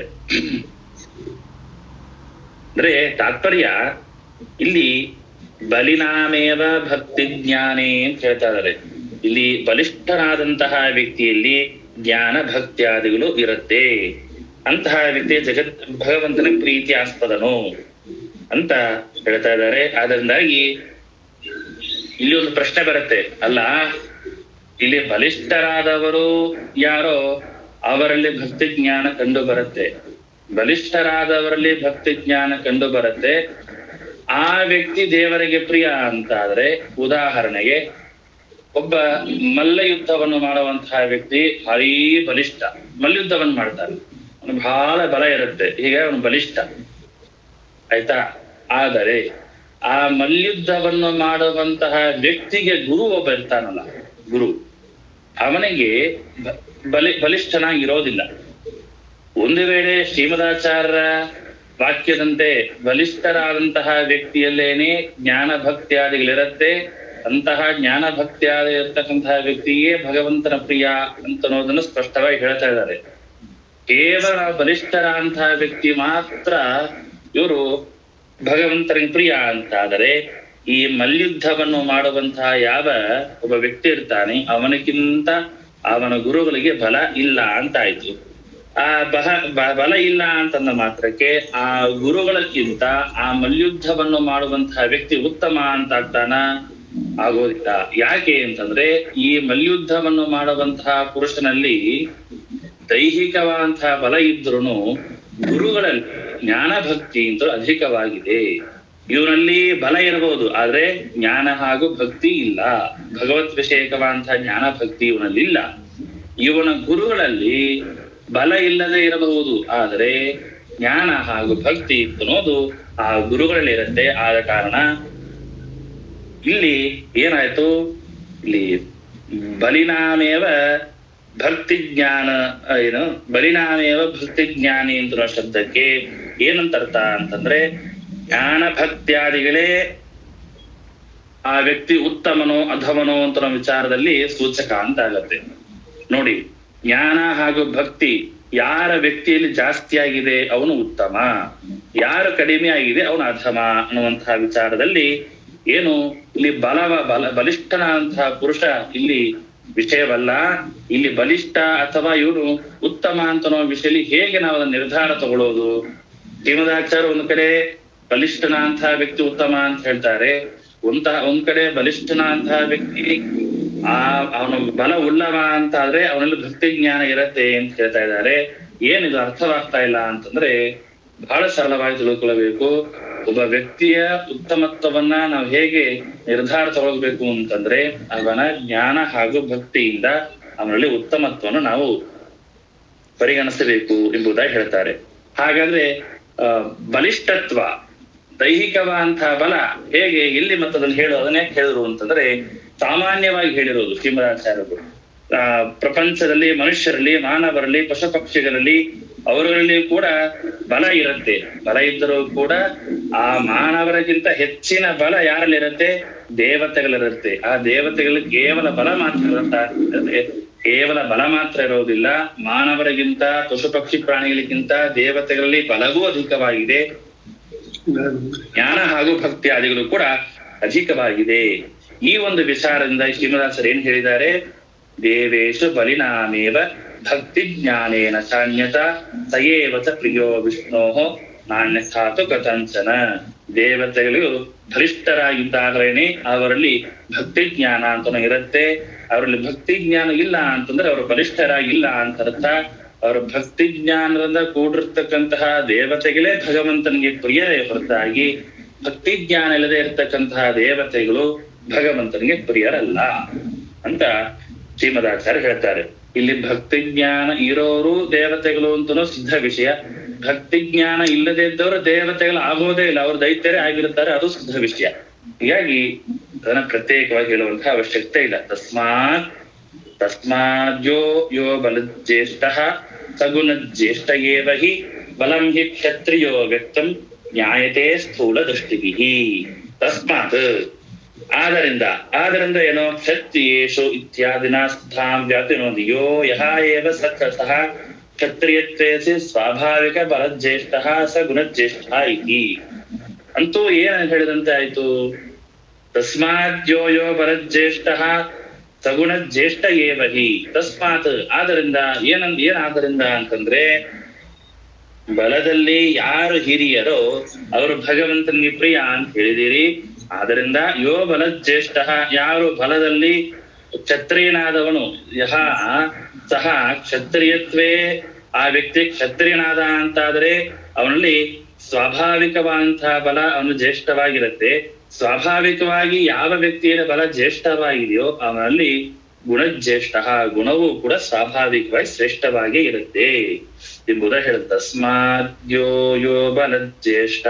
ಅಂದ್ರೆ ತಾತ್ಪರ್ಯ ಇಲ್ಲಿ ಬಲಿನಾಮೇವ ಭಕ್ತಿ ಜ್ಞಾನೇ ಅಂತ ಹೇಳ್ತಾ ಇದ್ದಾರೆ. ಇಲ್ಲಿ ಬಲಿಷ್ಠನಾದಂತಹ ವ್ಯಕ್ತಿಯಲ್ಲಿ ಜ್ಞಾನ ಭಕ್ತ್ಯಾದಿಗಳು ಇರುತ್ತೆ. ಅಂತಹ ವ್ಯಕ್ತಿ ಭಗವಂತನ ಪ್ರೀತಿ ಆಸ್ಪದನು ಅಂತ ಹೇಳ್ತಾ ಇದ್ದಾರೆ. ಆದ್ದರಿಂದಾಗಿ ಇಲ್ಲಿ ಒಂದು ಪ್ರಶ್ನೆ ಬರುತ್ತೆ, ಅಲ್ಲ ಇಲ್ಲಿ ಬಲಿಷ್ಠರಾದವರು ಯಾರೋ ಅವರಲ್ಲಿ ಭಕ್ತಿ ಜ್ಞಾನ ಕಂಡು ಬರುತ್ತೆ, ಬಲಿಷ್ಠರಾದವರಲ್ಲಿ ಭಕ್ತಿ ಜ್ಞಾನ ಕಂಡು ಬರುತ್ತೆ. ಆ ವ್ಯಕ್ತಿ ದೇವರಿಗೆ ಪ್ರಿಯ ಅಂತ ಆದ್ರೆ, ಉದಾಹರಣೆಗೆ ಒಬ್ಬ ಮಲ್ಲ ಯುದ್ಧವನ್ನು ಮಾಡುವಂತಹ ವ್ಯಕ್ತಿ ಭಾರೀ ಬಲಿಷ್ಠ, ಮಲ್ಲಯುದ್ಧವನ್ನು ಮಾಡ್ತಾನೆ, ಅವನು ಬಹಳ ಬಲ ಇರುತ್ತೆ, ಹೀಗೆ ಅವನು ಬಲಿಷ್ಠ ಆಯ್ತಾ. ಆದರೆ ಆ ಮಲ್ಯುದ್ಧವನ್ನು ಮಾಡುವಂತಹ ವ್ಯಕ್ತಿಗೆ ಗುರು ಒಬ್ಬ ಇರ್ತಾನಲ್ಲ, ಗುರು ಅವನಿಗೆ ಬಲಿಷ್ಠನಾಗಿರೋದಿಲ್ಲ. ಒಂದು ವೇಳೆ ಶ್ರೀಮದಾಚಾರ್ಯರ ವಾಕ್ಯದಂತೆ ಬಲಿಷ್ಠರಾದಂತಹ ವ್ಯಕ್ತಿಯಲ್ಲೇನೆ ಜ್ಞಾನ ಭಕ್ತಿಯಾದಿಗಳಿರುತ್ತೆ, ಅಂತಹ ಜ್ಞಾನ ಭಕ್ತಿಯಾದ ಇರ್ತಕ್ಕಂತಹ ವ್ಯಕ್ತಿಯೇ ಭಗವಂತನ ಪ್ರಿಯ ಅಂತ ಅನ್ನೋದನ್ನು ಸ್ಪಷ್ಟವಾಗಿ ಹೇಳ್ತಾ ಇದ್ದಾರೆ. ಕೇವಲ ಬಲಿಷ್ಠರಾದಂತಹ ವ್ಯಕ್ತಿ ಮಾತ್ರ ಇವರು ಭಗವಂತನಿಗೆ ಪ್ರಿಯ ಅಂತಾದರೆ, ಈ ಮಲ್ಯುದ್ಧವನ್ನು ಮಾಡುವಂತಹ ಯಾವ ಒಬ್ಬ ವ್ಯಕ್ತಿ ಇರ್ತಾನೆ ಅವನಿಗಿಂತ ಅವನ ಗುರುಗಳಿಗೆ ಬಲ ಇಲ್ಲ ಅಂತಾಯ್ತು. ಆ ಬಲ ಇಲ್ಲ ಅಂತಂದ ಮಾತ್ರಕ್ಕೆ ಆ ಗುರುಗಳಕ್ಕಿಂತ ಆ ಮಲ್ಯುದ್ಧವನ್ನು ಮಾಡುವಂತಹ ವ್ಯಕ್ತಿ ಉತ್ತಮ ಅಂತ ಆಗ್ತಾನ? ಆಗೋದಿಲ್ಲ. ಯಾಕೆ ಅಂತಂದ್ರೆ ಈ ಮಲ್ಯುದ್ಧವನ್ನು ಮಾಡುವಂತಹ ಪುರುಷನಲ್ಲಿ ದೈಹಿಕವಾದಂತಹ ಬಲ ಇದ್ರೂ ಗುರುಗಳಲ್ಲಿ ಜ್ಞಾನ ಭಕ್ತಿ ಅಂತ ಅಧಿಕವಾಗಿದೆ. ಇವನಲ್ಲಿ ಬಲ ಇರಬಹುದು, ಆದ್ರೆ ಜ್ಞಾನ ಹಾಗೂ ಭಕ್ತಿ ಇಲ್ಲ, ಭಗವತ್ ವಿಷಯಕವಾದಂತಹ ಜ್ಞಾನ ಭಕ್ತಿ ಇವನಲ್ಲಿ ಇಲ್ಲ. ಇವನ ಗುರುಗಳಲ್ಲಿ ಬಲ ಇಲ್ಲದೆ ಇರಬಹುದು, ಆದರೆ ಜ್ಞಾನ ಹಾಗೂ ಭಕ್ತಿ ಅನ್ನೋದು ಆ ಗುರುಗಳಲ್ಲಿ ಇರುತ್ತೆ. ಆದ ಕಾರಣ ಇಲ್ಲಿ ಏನಾಯ್ತು, ಇಲ್ಲಿ ಬಲಿನಾಮೇವ ಭಕ್ತಿ ಜ್ಞಾನ ಏನು ಬಲಿನಾಮೇವ ಭಕ್ತಿ ಜ್ಞಾನಿ ಅಂತ ಶಬ್ದಕ್ಕೆ ಏನಂತ ಅರ್ಥ ಅಂತಂದ್ರೆ ಜ್ಞಾನ ಭಕ್ತ್ಯಾದಿಗಳೇ ಆ ವ್ಯಕ್ತಿ ಉತ್ತಮನೋ ಅಧಮನೋ ಅಂತ ನಮ್ಮ ವಿಚಾರದಲ್ಲಿ ಸೂಚಕ ಅಂತ ಆಗತ್ತೆ. ನೋಡಿ, ಜ್ಞಾನ ಹಾಗೂ ಭಕ್ತಿ ಯಾರ ವ್ಯಕ್ತಿಯಲ್ಲಿ ಜಾಸ್ತಿ ಆಗಿದೆ ಅವನು ಉತ್ತಮ, ಯಾರು ಕಡಿಮೆ ಆಗಿದೆ ಅವನು ಅಧಮ ಅನ್ನುವಂತಹ ವಿಚಾರದಲ್ಲಿ ಏನು ಇಲ್ಲಿ ಬಲಿಷ್ಠನಾದಂತಹ ಪುರುಷ ಇಲ್ಲಿ ವಿಷಯವಲ್ಲ. ಇಲ್ಲಿ ಬಲಿಷ್ಠ ಅಥವಾ ಇವನು ಉತ್ತಮ ಅಂತ ಅನ್ನೋ ವಿಷಯದಲ್ಲಿ ಹೇಗೆ ನಾವು ಅದನ್ನ ನಿರ್ಧಾರ ತಗೊಳ್ಳೋದು? ಶ್ರೀಮದಾಚಾರ್ಯ ಒಂದ್ ಕಡೆ ಬಲಿಷ್ಠನ ಅಂತಹ ವ್ಯಕ್ತಿ ಉತ್ತಮ ಅಂತ ಹೇಳ್ತಾರೆ, ಒಂದ್ ಕಡೆ ಬಲಿಷ್ಠನ ಅಂತಹ ವ್ಯಕ್ತಿ ಅವನು ಬಲ ಉಳ್ಳವ ಅಂತ ಆದ್ರೆ ಅವನಲ್ಲಿ ಭಕ್ತಿ ಜ್ಞಾನ ಇರತ್ತೆ ಅಂತ ಹೇಳ್ತಾ ಇದ್ದಾರೆ. ಏನಿದು ಅರ್ಥವಾಗ್ತಾ ಇಲ್ಲ ಅಂತಂದ್ರೆ ಬಹಳ ಸರಳವಾಗಿ ತಿಳ್ಕೊಳ್ಬೇಕು. ಒಬ್ಬ ವ್ಯಕ್ತಿಯ ಉತ್ತಮತ್ವವನ್ನ ನಾವು ಹೇಗೆ ನಿರ್ಧಾರ ತಗೊಳ್ಬೇಕು ಅಂತಂದ್ರೆ ಅವನ ಜ್ಞಾನ ಹಾಗೂ ಭಕ್ತಿಯಿಂದ ಅವನಲ್ಲಿ ಉತ್ತಮತ್ವವನ್ನು ನಾವು ಪರಿಗಣಿಸಬೇಕು ಎಂಬುದಾಗಿ ಹೇಳ್ತಾರೆ. ಹಾಗಾದ್ರೆ ಬಲಿಷ್ಠತ್ವ ದೈಹಿಕವಂತಹ ಬಲ ಹೇಗೆ ಎಲ್ಲಿ ಮತ್ತದನ್ನು ಅದನ್ನೇ ಹೇಳಿದ್ರು ಅಂತಂದ್ರೆ ಸಾಮಾನ್ಯವಾಗಿ ಹೇಳಿರೋದು ಶ್ರೀಮದಾಚಾರ್ಯರು. ಪ್ರಪಂಚದಲ್ಲಿ ಮನುಷ್ಯರಲ್ಲಿ, ಮಾನವರಲ್ಲಿ, ಪಶು ಪಕ್ಷಿಗಳಲ್ಲಿ ಅವರಲ್ಲಿ ಕೂಡ ಬಲ ಇರುತ್ತೆ. ಬಲ ಇದ್ದರೂ ಕೂಡ ಆ ಮಾನವರಿಗಿಂತ ಹೆಚ್ಚಿನ ಬಲ ಯಾರಲ್ಲಿರುತ್ತೆ? ದೇವತೆಗಳಿರುತ್ತೆ. ಆ ದೇವತೆಗಳಲ್ಲಿ ಕೇವಲ ಬಲ ಮಾತ್ರ ಇರುತ್ತೆ, ಕೇವಲ ಬಲ ಮಾತ್ರ ಇರೋದಿಲ್ಲ. ಮಾನವರಿಗಿಂತ, ಪಶು ಪಕ್ಷಿ ಪ್ರಾಣಿಗಳಿಗಿಂತ ದೇವತೆಗಳಲ್ಲಿ ಬಲವೂ ಅಧಿಕವಾಗಿದೆ. ಜ್ಞಾನ ಹಾಗೂ ಭಕ್ತಿ ಆದಿಗಳು ಕೂಡ ಅಧಿಕವಾಗಿದೆ. ಈ ಒಂದು ವಿಚಾರದಿಂದ ಶ್ರೀನಿವಾಸರು ಏನ್ ಹೇಳಿದ್ದಾರೆ? ದೇವೇಶು ಬಲಿನಾಮೇವ ಭಕ್ತಿ ಜ್ಞಾನೇನ ಸಾನ್ಯತ ಸಯೇವಚ ಪ್ರಿಯೋ ವಿಷ್ಣೋಹೋ ನಾಣ್ಯಥಾತು ಕಥಂಚನ. ದೇವತೆಗಳು ಬಲಿಷ್ಠರಾಗಿದ್ದಾಗಲೇನೆ ಅವರಲ್ಲಿ ಭಕ್ತಿ ಜ್ಞಾನ ಅಂತನೂ ಇರುತ್ತೆ. ಅವರಲ್ಲಿ ಭಕ್ತಿ ಜ್ಞಾನ ಇಲ್ಲ ಅಂತಂದ್ರೆ ಅವರು ಬಲಿಷ್ಠರಾಗಿಲ್ಲ ಅಂತ ಅರ್ಥ. ಅವರ ಭಕ್ತಿ ಜ್ಞಾನದಿಂದ ಕೂಡಿರ್ತಕ್ಕಂತಹ ದೇವತೆಗಳೇ ಭಗವಂತನಿಗೆ ಪ್ರಿಯವೇ ಹೊರತಾಗಿ ಭಕ್ತಿ ಜ್ಞಾನ ಇಲ್ಲದೆ ಇರತಕ್ಕಂತಹ ದೇವತೆಗಳು ಭಗವಂತನಿಗೆ ಪ್ರಿಯರಲ್ಲ ಅಂತ ಶ್ರೀಮದಾಚಾರ್ಯ ಹೇಳ್ತಾರೆ. ಇಲ್ಲಿ ಭಕ್ತಿ ಜ್ಞಾನ ಇರೋರು ದೇವತೆಗಳು ಅಂತನೂ ಸಿದ್ಧ ವಿಷಯ. ಭಕ್ತಿ ಜ್ಞಾನ ಇಲ್ಲದೆ ಇದ್ದವರು ದೇವತೆಗಳು ಆಗೋದೇ ಇಲ್ಲ, ಅವ್ರು ದೈತ್ಯರೇ ಆಗಿರ್ತಾರೆ, ಅದು ಸಿದ್ಧ ವಿಷಯ. ಹೀಗಾಗಿ ಅದನ್ನ ಪ್ರತ್ಯೇಕವಾಗಿ ಹೇಳುವಂತಹ ಅವಶ್ಯಕತೆ ಇಲ್ಲ. ತಸ್ಮಾದ್ಯೋ ಯೋ ಬಲಜ್ಯೇಷ್ಠ ಸಗುಣ ಜ್ಯೇಷ್ಠ ಏವ ಹಿ ಬಲಂ ಹಿ ಕ್ಷತ್ರಿಯೋ ವ್ಯಕ್ತಂ ಜ್ಞಾಯತೆ ಸ್ಥೂಲ ದೃಷ್ಟಿಭಿಃ. ತಸ್ಮಾತ್ ಆದ್ದರಿಂದ ಏನೋ ಕ್ಷತ್ರಿಯೇಷು ಇತ್ಯಾದಿನ ಸ್ಥಾಂ ವ್ಯಾಪಿನೋದಿ ಯೋ ಯಹ ಏವ ಸಹ ಕ್ಷತ್ರಿಯತ್ವೇಸಿ ಸ್ವಾಭಾವಿಕ ಬಲಜ್ಯೇಷ್ಠ ಸ ಗುಣಜ್ಯೇಷ್ಠ ಇತಿ. ಅಂತೂ ಏನ್ ಹೇಳಿದಂತೆ ಆಯ್ತು? ತಸ್ಮಾದ್ಯೋ ಯೋ ಬಲಜ್ಯೇಷ್ಠ ಸಗುಣ ಜ್ಯೇಷ್ಠ ಏವ ಹಿ. ತಸ್ಮಾತ್ ಆದ್ದರಿಂದ ಏನಾದ್ದರಿಂದ ಅಂತಂದ್ರೆ ಬಲದಲ್ಲಿ ಯಾರು ಹಿರಿಯರೋ ಅವರು ಭಗವಂತನಿಗೆ ಪ್ರಿಯ ಅಂತ ಹೇಳಿದಿರಿ. ಆದ್ದರಿಂದ ಯೋ ಬಲಜ್ಯೇಷ್ಠ, ಯಾರು ಬಲದಲ್ಲಿ ಕ್ಷತ್ರಿಯನಾದವನು, ಯಹ ಸಹ ಕ್ಷತ್ರಿಯತ್ವೇ, ಆ ವ್ಯಕ್ತಿ ಕ್ಷತ್ರಿಯನಾದ ಅಂತಾದ್ರೆ ಅವನಲ್ಲಿ ಸ್ವಾಭಾವಿಕವಾದಂತಹ ಬಲ ಅವನು ಜ್ಯೇಷ್ಠವಾಗಿರುತ್ತೆ. ಸ್ವಾಭಾವಿಕವಾಗಿ ಯಾವ ವ್ಯಕ್ತಿಯ ಬಲ ಜ್ಯೇಷ್ಠವಾಗಿದೆಯೋ ಅವನಲ್ಲಿ ಗುಣಜ್ಯೇಷ್ಠ, ಗುಣವೂ ಕೂಡ ಸ್ವಾಭಾವಿಕವಾಗಿ ಶ್ರೇಷ್ಠವಾಗಿ ಇರುತ್ತೆ ಎಂಬುದ ಹೇಳುತ್ತೆ. ತಸ್ಮಾದ್ಯೋ ಯೋ ಬಲಜ್ಯೇಷ್ಠ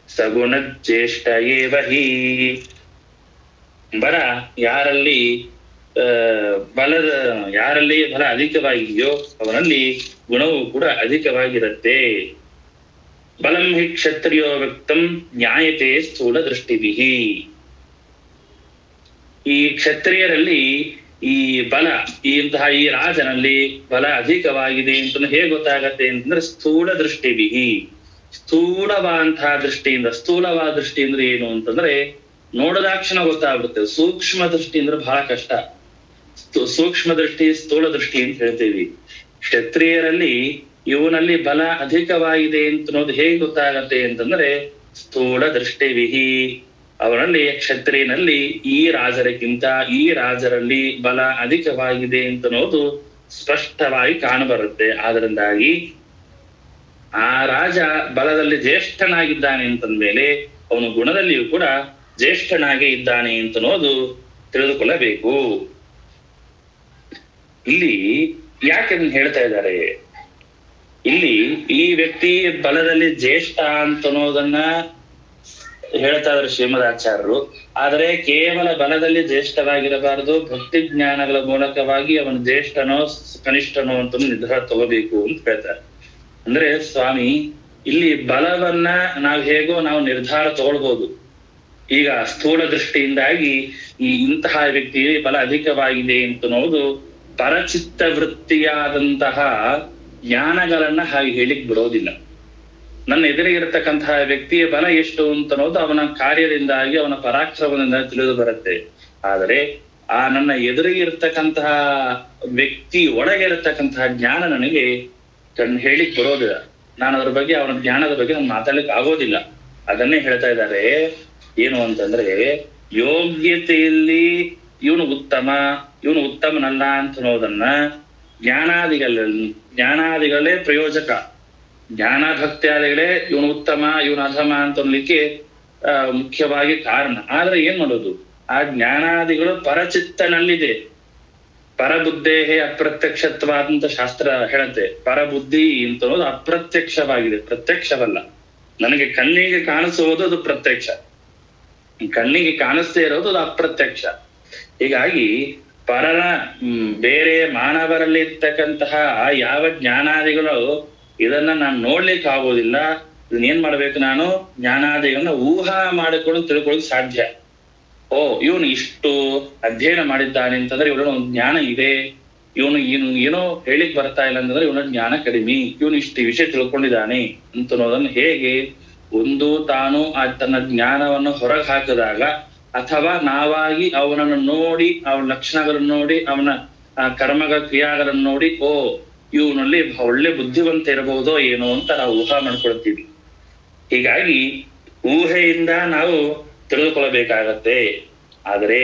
ಸಗುಣಜ್ಯೇಷ್ಠ ಏವ ಹಿ. ಯಾರಲ್ಲಿ ಬಲ ಅಧಿಕವಾಗಿದೆಯೋ ಅವನಲ್ಲಿ ಗುಣವೂ ಕೂಡ ಅಧಿಕವಾಗಿರುತ್ತೆ. ಬಲಂ ಹಿ ಕ್ಷತ್ರಿಯೋ ವ್ಯಕ್ತಂ ಜ್ಞಾಯತೆ ಸ್ಥೂಲ ದೃಷ್ಟಿಭಿಃ. ಈ ಕ್ಷತ್ರಿಯರಲ್ಲಿ ಈ ಬಲ ಇಂತಹ ಈ ರಾಜನಲ್ಲಿ ಬಲ ಅಧಿಕವಾಗಿದೆ ಅಂತ ಹೇಗೆ ಗೊತ್ತಾಗತ್ತೆ ಅಂತಂದ್ರೆ ಸ್ಥೂಲ ದೃಷ್ಟಿಭಿಃ, ಸ್ಥೂಲವಾದಂತಹ ದೃಷ್ಟಿಯಿಂದ. ಸ್ಥೂಲವಾದ ದೃಷ್ಟಿ ಅಂದ್ರೆ ಏನು ಅಂತಂದ್ರೆ ನೋಡದಾಕ್ಷಣ ಗೊತ್ತಾಗ್ಬಿಡುತ್ತೆ. ಸೂಕ್ಷ್ಮ ದೃಷ್ಟಿ ಅಂದ್ರೆ ಬಹಳ ಕಷ್ಟ. ಸೂಕ್ಷ್ಮ ದೃಷ್ಟಿ, ಸ್ಥೂಲ ದೃಷ್ಟಿ ಅಂತ ಹೇಳ್ತೀವಿ. ಕ್ಷತ್ರಿಯರಲ್ಲಿ ಇವನಲ್ಲಿ ಬಲ ಅಧಿಕವಾಗಿದೆ ಅಂತ ಅನ್ನೋದು ಹೇಗೆ ಗೊತ್ತಾಗತ್ತೆ ಅಂತಂದ್ರೆ ಸ್ಥೂಲ ದೃಷ್ಟಿಭಿಃ. ಅವನಲ್ಲಿ ಕ್ಷತ್ರಿಯನಲ್ಲಿ ಈ ರಾಜರಿಗಿಂತ ಈ ರಾಜರಲ್ಲಿ ಬಲ ಅಧಿಕವಾಗಿದೆ ಅಂತ ಅನ್ನೋದು ಸ್ಪಷ್ಟವಾಗಿ ಕಾಣಬರುತ್ತೆ. ಆದ್ರಿಂದಾಗಿ ಆ ರಾಜ ಬಲದಲ್ಲಿ ಜ್ಯೇಷ್ಠನಾಗಿದ್ದಾನೆ ಅಂತಂದ್ಮೇಲೆ ಅವನು ಗುಣದಲ್ಲಿಯೂ ಕೂಡ ಜ್ಯೇಷ್ಠನಾಗೇ ಇದ್ದಾನೆ ಅಂತ ಅನ್ನೋದು ತಿಳಿದುಕೊಳ್ಳಬೇಕು. ಇಲ್ಲಿ ಯಾಕೆ ಅದನ್ನ ಹೇಳ್ತಾ ಇದ್ದಾರೆ? ಇಲ್ಲಿ ಈ ವ್ಯಕ್ತಿ ಬಲದಲ್ಲಿ ಜ್ಯೇಷ್ಠ ಅಂತ ಅನ್ನೋದನ್ನ ಹೇಳ್ತಾ ಇದ್ರು ಶ್ರೀಮದಾಚಾರ್ಯರು. ಆದರೆ ಕೇವಲ ಬಲದಲ್ಲಿ ಜ್ಯೇಷ್ಠವಾಗಿರಬಾರದು, ಭಕ್ತಿ ಜ್ಞಾನಗಳ ಮೂಲಕವಾಗಿ ಅವನು ಜ್ಯೇಷ್ಠನೋ ಕನಿಷ್ಠನೋ ಅಂತ ನಿರ್ಧಾರ ತಗೋಬೇಕು ಅಂತ ಹೇಳ್ತಾರೆ. ಅಂದ್ರೆ ಸ್ವಾಮಿ ಇಲ್ಲಿ ಬಲವನ್ನ ನಾವು ನಿರ್ಧಾರ ತಗೊಳ್ಬಹುದು. ಈಗ ಸ್ಥೂಲ ದೃಷ್ಟಿಯಿಂದಾಗಿ ಇಂತಹ ವ್ಯಕ್ತಿ ಬಲ ಅಧಿಕವಾಗಿದೆ ಅಂತ ಅನ್ನೋದು ಪರಚಿತ್ತ ವೃತ್ತಿಯಾದಂತಹ ಜ್ಞಾನಗಳನ್ನ ಹಾಗೆ ಹೇಳಿಕ್ ಬಿಡೋದಿಲ್ಲ. ನನ್ನ ಎದುರಿಗಿರತಕ್ಕಂತಹ ವ್ಯಕ್ತಿಯ ಬಲ ಎಷ್ಟು ಅಂತ ಅನ್ನೋದು ಅವನ ಕಾರ್ಯದಿಂದಾಗಿ ಅವನ ಪರಾಕ್ರಮದಿಂದ ತಿಳಿದು ಬರುತ್ತೆ. ಆದರೆ ಆ ನನ್ನ ಎದುರಿಗಿರ್ತಕ್ಕಂತಹ ವ್ಯಕ್ತಿ ಒಳಗೆ ಇರತಕ್ಕಂತಹ ಜ್ಞಾನ ನನಗೆ ಹೇಳಿಕ್ ಬರೋದಿಲ್ಲ. ನಾನು ಅದ್ರ ಬಗ್ಗೆ ಅವನ ಜ್ಞಾನದ ಬಗ್ಗೆ ನಾನು ಮಾತಾಡ್ಲಿಕ್ಕೆ ಆಗೋದಿಲ್ಲ. ಅದನ್ನೇ ಹೇಳ್ತಾ ಇದ್ದಾರೆ. ಏನು ಅಂತಂದ್ರೆ ಯೋಗ್ಯತೆಯಲ್ಲಿ ಇವನು ಉತ್ತಮನಲ್ಲ ಅಂತ ಅನ್ನೋದನ್ನ ಜ್ಞಾನಾದಿಗಳೇ ಪ್ರಯೋಜಕ, ಜ್ಞಾನ ಭಕ್ತಿಯಾದಿಗಳೇ ಇವನು ಉತ್ತಮ ಇವನು ಅಧಮ ಅಂತ ಅನ್ಲಿಕ್ಕೆ ಮುಖ್ಯವಾಗಿ ಕಾರಣ. ಆದ್ರೆ ಏನ್ ಮಾಡೋದು, ಆ ಜ್ಞಾನಾದಿಗಳು ಪರಚಿತ್ತನಲ್ಲಿದೆ. ಪರಬುದ್ಧೇಹೇ ಅಪ್ರತ್ಯಕ್ಷತ್ವಾದಂತ ಶಾಸ್ತ್ರ ಹೇಳತ್ತೆ. ಪರಬುದ್ಧಿ ಅಂತ ಅನ್ನೋದು ಅಪ್ರತ್ಯಕ್ಷವಾಗಿದೆ, ಪ್ರತ್ಯಕ್ಷವಲ್ಲ. ನನಗೆ ಕಣ್ಣಿಗೆ ಕಾಣಿಸುವುದು ಅದು ಪ್ರತ್ಯಕ್ಷ, ಕಣ್ಣಿಗೆ ಕಾಣಿಸ್ತೇ ಇರೋದು ಅದು ಅಪ್ರತ್ಯಕ್ಷ. ಹೀಗಾಗಿ ಬೇರೆ ಮಾನವರಲ್ಲಿ ಇರ್ತಕ್ಕಂತಹ ಯಾವ ಜ್ಞಾನಾದಿಗಳು ಇದನ್ನ ನಾನು ನೋಡ್ಲಿಕ್ಕೆ ಆಗೋದಿಲ್ಲ. ಇದನ್ನ ಏನ್ ಮಾಡ್ಬೇಕು, ನಾನು ಜ್ಞಾನಾದಿಗಳನ್ನ ಊಹಾ ಮಾಡಿಕೊಂಡು ತಿಳ್ಕೊಳ್ಳೋಕೆ ಸಾಧ್ಯ. ಇವನು ಇಷ್ಟು ಅಧ್ಯಯನ ಮಾಡಿದ್ದಾನೆ ಅಂತಂದ್ರೆ ಇವನ ಒಂದು ಜ್ಞಾನ ಇದೆ, ಇವನು ಏನೋ ಹೇಳಿಕ್ ಬರ್ತಾ ಇಲ್ಲ ಅಂತಂದ್ರೆ ಇವನ ಜ್ಞಾನ ಕಡಿಮೆ, ಇವನು ಇಷ್ಟು ವಿಷಯ ತಿಳ್ಕೊಂಡಿದ್ದಾನೆ ಅಂತ ಅನ್ನೋದನ್ನ ಹೇಗೆ ತಾನು ತನ್ನ ಜ್ಞಾನವನ್ನು ಹೊರಗೆ ಹಾಕಿದಾಗ, ಅಥವಾ ನಾವಾಗಿ ಅವನನ್ನು ನೋಡಿ, ಅವನ ಲಕ್ಷಣಗಳನ್ನು ನೋಡಿ, ಅವನ ಕರ್ಮಗಳ ಕ್ರಿಯಾಗಳನ್ನು ನೋಡಿ ಇವನಲ್ಲಿ ಒಳ್ಳೆ ಬುದ್ಧಿವಂತ ಇರಬಹುದೋ ಏನೋ ಅಂತ ನಾವು ಊಹಾ ಮಾಡ್ಕೊಳ್ತೀವಿ. ಹೀಗಾಗಿ ಊಹೆಯಿಂದ ನಾವು ತಿಳಿದುಕೊಳ್ಳಬೇಕಾಗತ್ತೆ. ಆದರೆ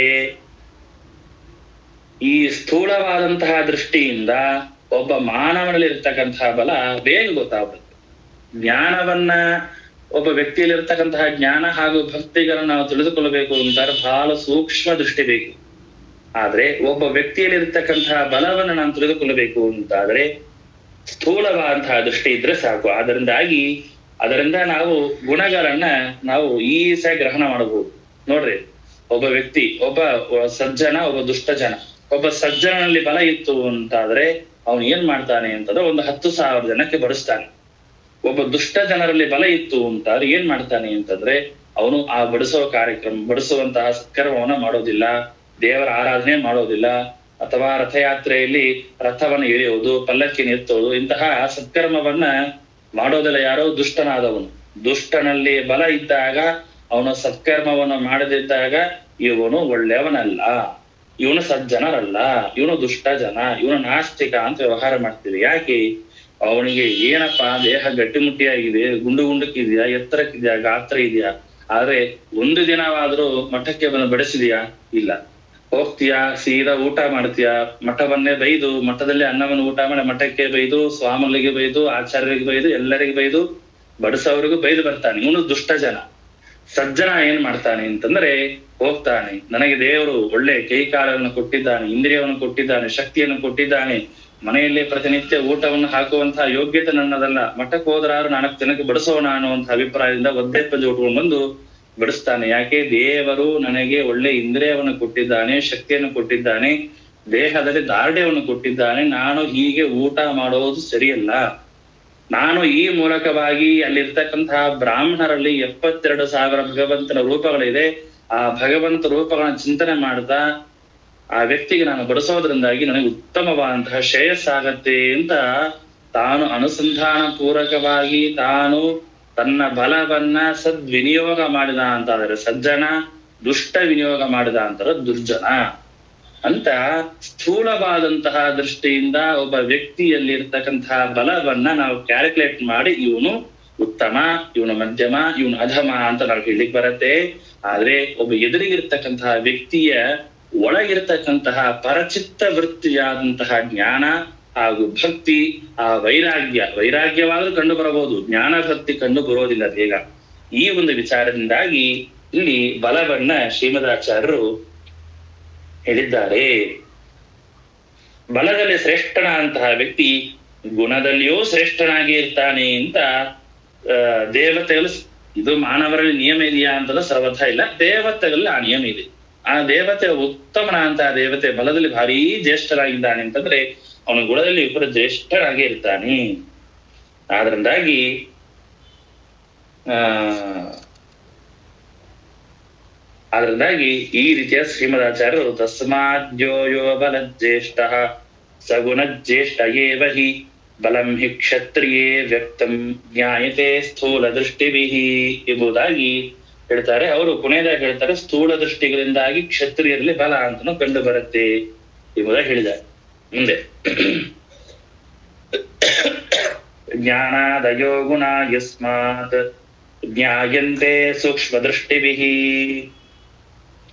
ಈ ಸ್ಥೂಲವಾದಂತಹ ದೃಷ್ಟಿಯಿಂದ ಒಬ್ಬ ಮಾನವನಲ್ಲಿ ಇರ್ತಕ್ಕಂತಹ ಬಲ ಬೇಗ ಗೊತ್ತಾಗ್ತದೆ. ಜ್ಞಾನವನ್ನ ಒಬ್ಬ ವ್ಯಕ್ತಿಯಲ್ಲಿ ಇರ್ತಕ್ಕಂತಹ ಜ್ಞಾನ ಹಾಗೂ ಭಕ್ತಿಗಳನ್ನ ನಾವು ತಿಳಿದುಕೊಳ್ಳಬೇಕು ಅಂತಾರೆ ಬಹಳ ಸೂಕ್ಷ್ಮ ದೃಷ್ಟಿ ಬೇಕು. ಆದ್ರೆ ಒಬ್ಬ ವ್ಯಕ್ತಿಯಲ್ಲಿ ಇರ್ತಕ್ಕಂತಹ ಬಲವನ್ನ ನಾವು ತಿಳಿದುಕೊಳ್ಳಬೇಕು ಅಂತಾದ್ರೆ ಸ್ಥೂಲವಾದಂತಹ ದೃಷ್ಟಿ ಇದ್ರೆ ಸಾಕು. ಅದರಿಂದ ನಾವು ಗುಣಗಳನ್ನ ನಾವು ಈಸಾಗಿ ಗ್ರಹಣ ಮಾಡಬಹುದು. ನೋಡ್ರಿ, ಒಬ್ಬ ವ್ಯಕ್ತಿ, ಒಬ್ಬ ಸಜ್ಜನ, ಒಬ್ಬ ದುಷ್ಟ ಜನ. ಒಬ್ಬ ಸಜ್ಜನಲ್ಲಿ ಬಲ ಇತ್ತು ಅಂತಾದ್ರೆ ಅವನು ಏನ್ ಮಾಡ್ತಾನೆ ಅಂತಂದ್ರೆ 10,000 ಜನಕ್ಕೆ ಬಡಿಸ್ತಾನೆ. ಒಬ್ಬ ದುಷ್ಟ ಜನರಲ್ಲಿ ಬಲ ಇತ್ತು ಅಂತಾದ್ರೆ ಏನ್ ಮಾಡ್ತಾನೆ ಅಂತಂದ್ರೆ ಅವನು ಆ ಬಡಿಸುವಂತಹ ಸತ್ಕರ್ಮವನ್ನ ಮಾಡೋದಿಲ್ಲ, ದೇವರ ಆರಾಧನೆ ಮಾಡೋದಿಲ್ಲ, ಅಥವಾ ರಥಯಾತ್ರೆಯಲ್ಲಿ ರಥವನ್ನು ಎಳೆಯೋದು, ಪಲ್ಲಕ್ಕಿನ ಎತ್ತೋದು, ಇಂತಹ ಸತ್ಕರ್ಮವನ್ನ ಮಾಡೋದಿಲ್ಲ. ಯಾರೋ ದುಷ್ಟನಾದವನು. ದುಷ್ಟನಲ್ಲಿ ಬಲ ಇದ್ದಾಗ, ಅವನ ಸತ್ಕರ್ಮವನ್ನು ಮಾಡದಿದ್ದಾಗ ಇವನು ಒಳ್ಳೆಯವನಲ್ಲ, ಇವನು ಸಜ್ಜನರಲ್ಲ, ಇವನು ದುಷ್ಟ ಜನ, ಇವನು ನಾಸ್ತಿಕ ಅಂತ ವ್ಯವಹಾರ ಮಾಡ್ತೀವಿ. ಯಾಕೆ? ಅವನಿಗೆ ಏನಪ್ಪಾ ದೇಹ ಗಟ್ಟಿಮುಟ್ಟಿಯಾಗಿದೆ, ಗುಂಡಕ್ಕಿದ್ಯಾ, ಎತ್ತರಕ್ಕಿದ್ಯಾ, ಗಾತ್ರ ಇದೆಯಾ, ಆದ್ರೆ ಒಂದು ದಿನವಾದ್ರೂ ಮಠಕ್ಕೆ ಬಂದು ಬಡಿಸಿದ್ಯಾ? ಇಲ್ಲ. ಹೋಗ್ತೀಯಾ, ಸೀದಾ ಊಟ ಮಾಡ್ತೀಯಾ, ಮಠವನ್ನೇ ಬೈದು, ಮಠದಲ್ಲಿ ಅನ್ನವನ್ನು ಊಟ ಮಾಡಿ ಮಠಕ್ಕೆ ಬೈದು, ಸ್ವಾಮಿಗಳಿಗೆ ಬೈದು, ಆಚಾರ್ಯರಿಗೆ ಬೈದು, ಎಲ್ಲರಿಗೆ ಬೈದು, ಬಡಿಸೋರಿಗೂ ಬೈದು ಬರ್ತಾನೆ. ಇವನು ದುಷ್ಟ ಜನ. ಸಜ್ಜನ ಏನ್ ಮಾಡ್ತಾನೆ ಅಂತಂದ್ರೆ ಹೋಗ್ತಾನೆ, ನನಗೆ ದೇವರು ಒಳ್ಳೆ ಕೈಕಾಲವನ್ನು ಕೊಟ್ಟಿದ್ದಾನೆ, ಇಂದ್ರಿಯವನ್ನು ಕೊಟ್ಟಿದ್ದಾನೆ, ಶಕ್ತಿಯನ್ನು ಕೊಟ್ಟಿದ್ದಾನೆ, ಮನೆಯಲ್ಲಿ ಪ್ರತಿನಿತ್ಯ ಊಟವನ್ನು ಹಾಕುವಂತಹ ಯೋಗ್ಯತೆ ನನ್ನದಲ್ಲ, ಮಠಕ್ಕೆ ಹೋದ್ರಾರು 4 ಜನಕ್ಕೆ ಬಡಿಸೋಣ ಅನ್ನುವಂಥ ಅಭಿಪ್ರಾಯದಿಂದ ಒದ್ದೆ ಪಂಜೆ ಉಟ್ಕೊಂಡು ಬಂದು ಬಡಿಸ್ತಾನೆ. ಯಾಕೆ? ದೇವರು ನನಗೆ ಒಳ್ಳೆ ಇಂದ್ರಿಯವನ್ನು ಕೊಟ್ಟಿದ್ದಾನೆ, ಶಕ್ತಿಯನ್ನು ಕೊಟ್ಟಿದ್ದಾನೆ, ದೇಹದಲ್ಲಿ ದಾರ್ಢ್ಯವನ್ನು ಕೊಟ್ಟಿದ್ದಾನೆ, ನಾನು ಹೀಗೆ ಊಟ ಮಾಡೋದು ಸರಿಯಲ್ಲ. ನಾನು ಈ ಮೂಲಕವಾಗಿ ಅಲ್ಲಿರ್ತಕ್ಕಂತಹ ಬ್ರಾಹ್ಮಣರಲ್ಲಿ 72,000 ಭಗವಂತನ ರೂಪಗಳಿದೆ, ಆ ಭಗವಂತ ರೂಪಗಳನ್ನ ಚಿಂತನೆ ಮಾಡ್ತಾ ಆ ವ್ಯಕ್ತಿಗೆ ನಾನು ಬಡಿಸೋದ್ರಿಂದಾಗಿ ನನಗೆ ಉತ್ತಮವಾದಂತಹ ಶ್ರೇಯಸ್ಸಾಗತ್ತೆ ಅಂತ ತಾನು ಅನುಸಂಧಾನ ಪೂರ್ವಕವಾಗಿ ತಾನು ತನ್ನ ಬಲವನ್ನ ಸದ್ವಿನಿಯೋಗ ಮಾಡಿದ ಅಂತಾದ್ರೆ ಸಜ್ಜನ, ದುಷ್ಟ ವಿನಿಯೋಗ ಮಾಡಿದ ಅಂತಾರ ದುರ್ಜನ ಅಂತ ಸ್ಥೂಲವಾದಂತಹ ದೃಷ್ಟಿಯಿಂದ ಒಬ್ಬ ವ್ಯಕ್ತಿಯಲ್ಲಿ ಇರ್ತಕ್ಕಂತಹ ಬಲವನ್ನ ನಾವು ಕ್ಯಾಲ್ಕುಲೇಟ್ ಮಾಡಿ ಇವನು ಉತ್ತಮ, ಇವನು ಮಧ್ಯಮ, ಇವನು ಅಧಮ ಅಂತ ನಾವು ಹೇಳಿಕ್ ಬರತ್ತೆ. ಆದ್ರೆ ಒಬ್ಬ ಎದುರಿಗಿರ್ತಕ್ಕಂತಹ ವ್ಯಕ್ತಿಯ ಒಳಗಿರ್ತಕ್ಕಂತಹ ಪರಚಿತ್ತ ವೃತ್ತಿಯಾದಂತಹ ಜ್ಞಾನ ಹಾಗೂ ಭಕ್ತಿ, ಆ ವೈರಾಗ್ಯವಾದ್ರೂ ಕಂಡು ಬರಬಹುದು, ಜ್ಞಾನ ಭಕ್ತಿ ಕಂಡು ಬರೋದಿಲ್ಲ ಬೇಗ. ಈ ಒಂದು ವಿಚಾರದಿಂದಾಗಿ ಇಲ್ಲಿ ಬಲವನ್ನ ಶ್ರೀಮದಾಚಾರ್ಯರು ಹೇಳಿದ್ದಾರೆ. ಬಲದಲ್ಲಿ ಶ್ರೇಷ್ಠನಾದಂತಹ ವ್ಯಕ್ತಿ ಗುಣದಲ್ಲಿಯೂ ಶ್ರೇಷ್ಠನಾಗಿ ಇರ್ತಾನೆ ಅಂತ ದೇವತೆಗಳು ಇದು ಮಾನವರಲ್ಲಿ ನಿಯಮ ಇದೆಯಾ ಅಂತಂದ್ರೆ ಸರ್ವಥ ಇಲ್ಲ. ದೇವತೆಗಳಲ್ಲಿ ಆ ನಿಯಮ ಇದೆ. ಆ ದೇವತೆ ಉತ್ತಮನಾದಂತಹ ದೇವತೆ ಬಲದಲ್ಲಿ ಭಾರೀ ಜ್ಯೇಷ್ಠರಾಗಿದ್ದಾನೆ ಅಂತಂದ್ರೆ ಅವನ ಗುಣದಲ್ಲಿ ವಿಪರೀತ ಜ್ಯೇಷ್ಠರಾಗಿ ಇರ್ತಾನೆ. ಆದ್ರಿಂದಾಗಿ ಈ ರೀತಿಯ ಶ್ರೀಮದಾಚಾರ್ಯರು ತಸ್ಮಾದ್ಯೋ ಯೋ ಬಲ ಜ್ಯೇಷ್ಠ ಸಗುಣ ಜ್ಯೇಷ್ಠ ಏವ ಹಿ ಬಲಂ ಹಿ ಕ್ಷತ್ರಿಯೇ ವ್ಯಕ್ತಂ ಜ್ಞಾಯತೆ ಸ್ಥೂಲ ದೃಷ್ಟಿವಿಹಿ ಎಂಬುದಾಗಿ ಹೇಳ್ತಾರೆ. ಅವರು ಕೊನೆಯದಾಗಿ ಹೇಳ್ತಾರೆ, ಸ್ಥೂಲ ದೃಷ್ಟಿಗಳಿಂದಾಗಿ ಕ್ಷತ್ರಿಯರಲ್ಲಿ ಬಲ ಅಂತನೂ ಕಂಡು ಬರುತ್ತೆ ಎಂಬುದಾಗಿ ಹೇಳಿದ್ದಾರೆ. ಮುಂದೆ ಜ್ಞಾನಾದಯೋ ಗುಣ ಯಸ್ಮಾತ್ ಜ್ಞಾಯಂತೆ ಸೂಕ್ಷ್ಮ ದೃಷ್ಟಿಭಿಃ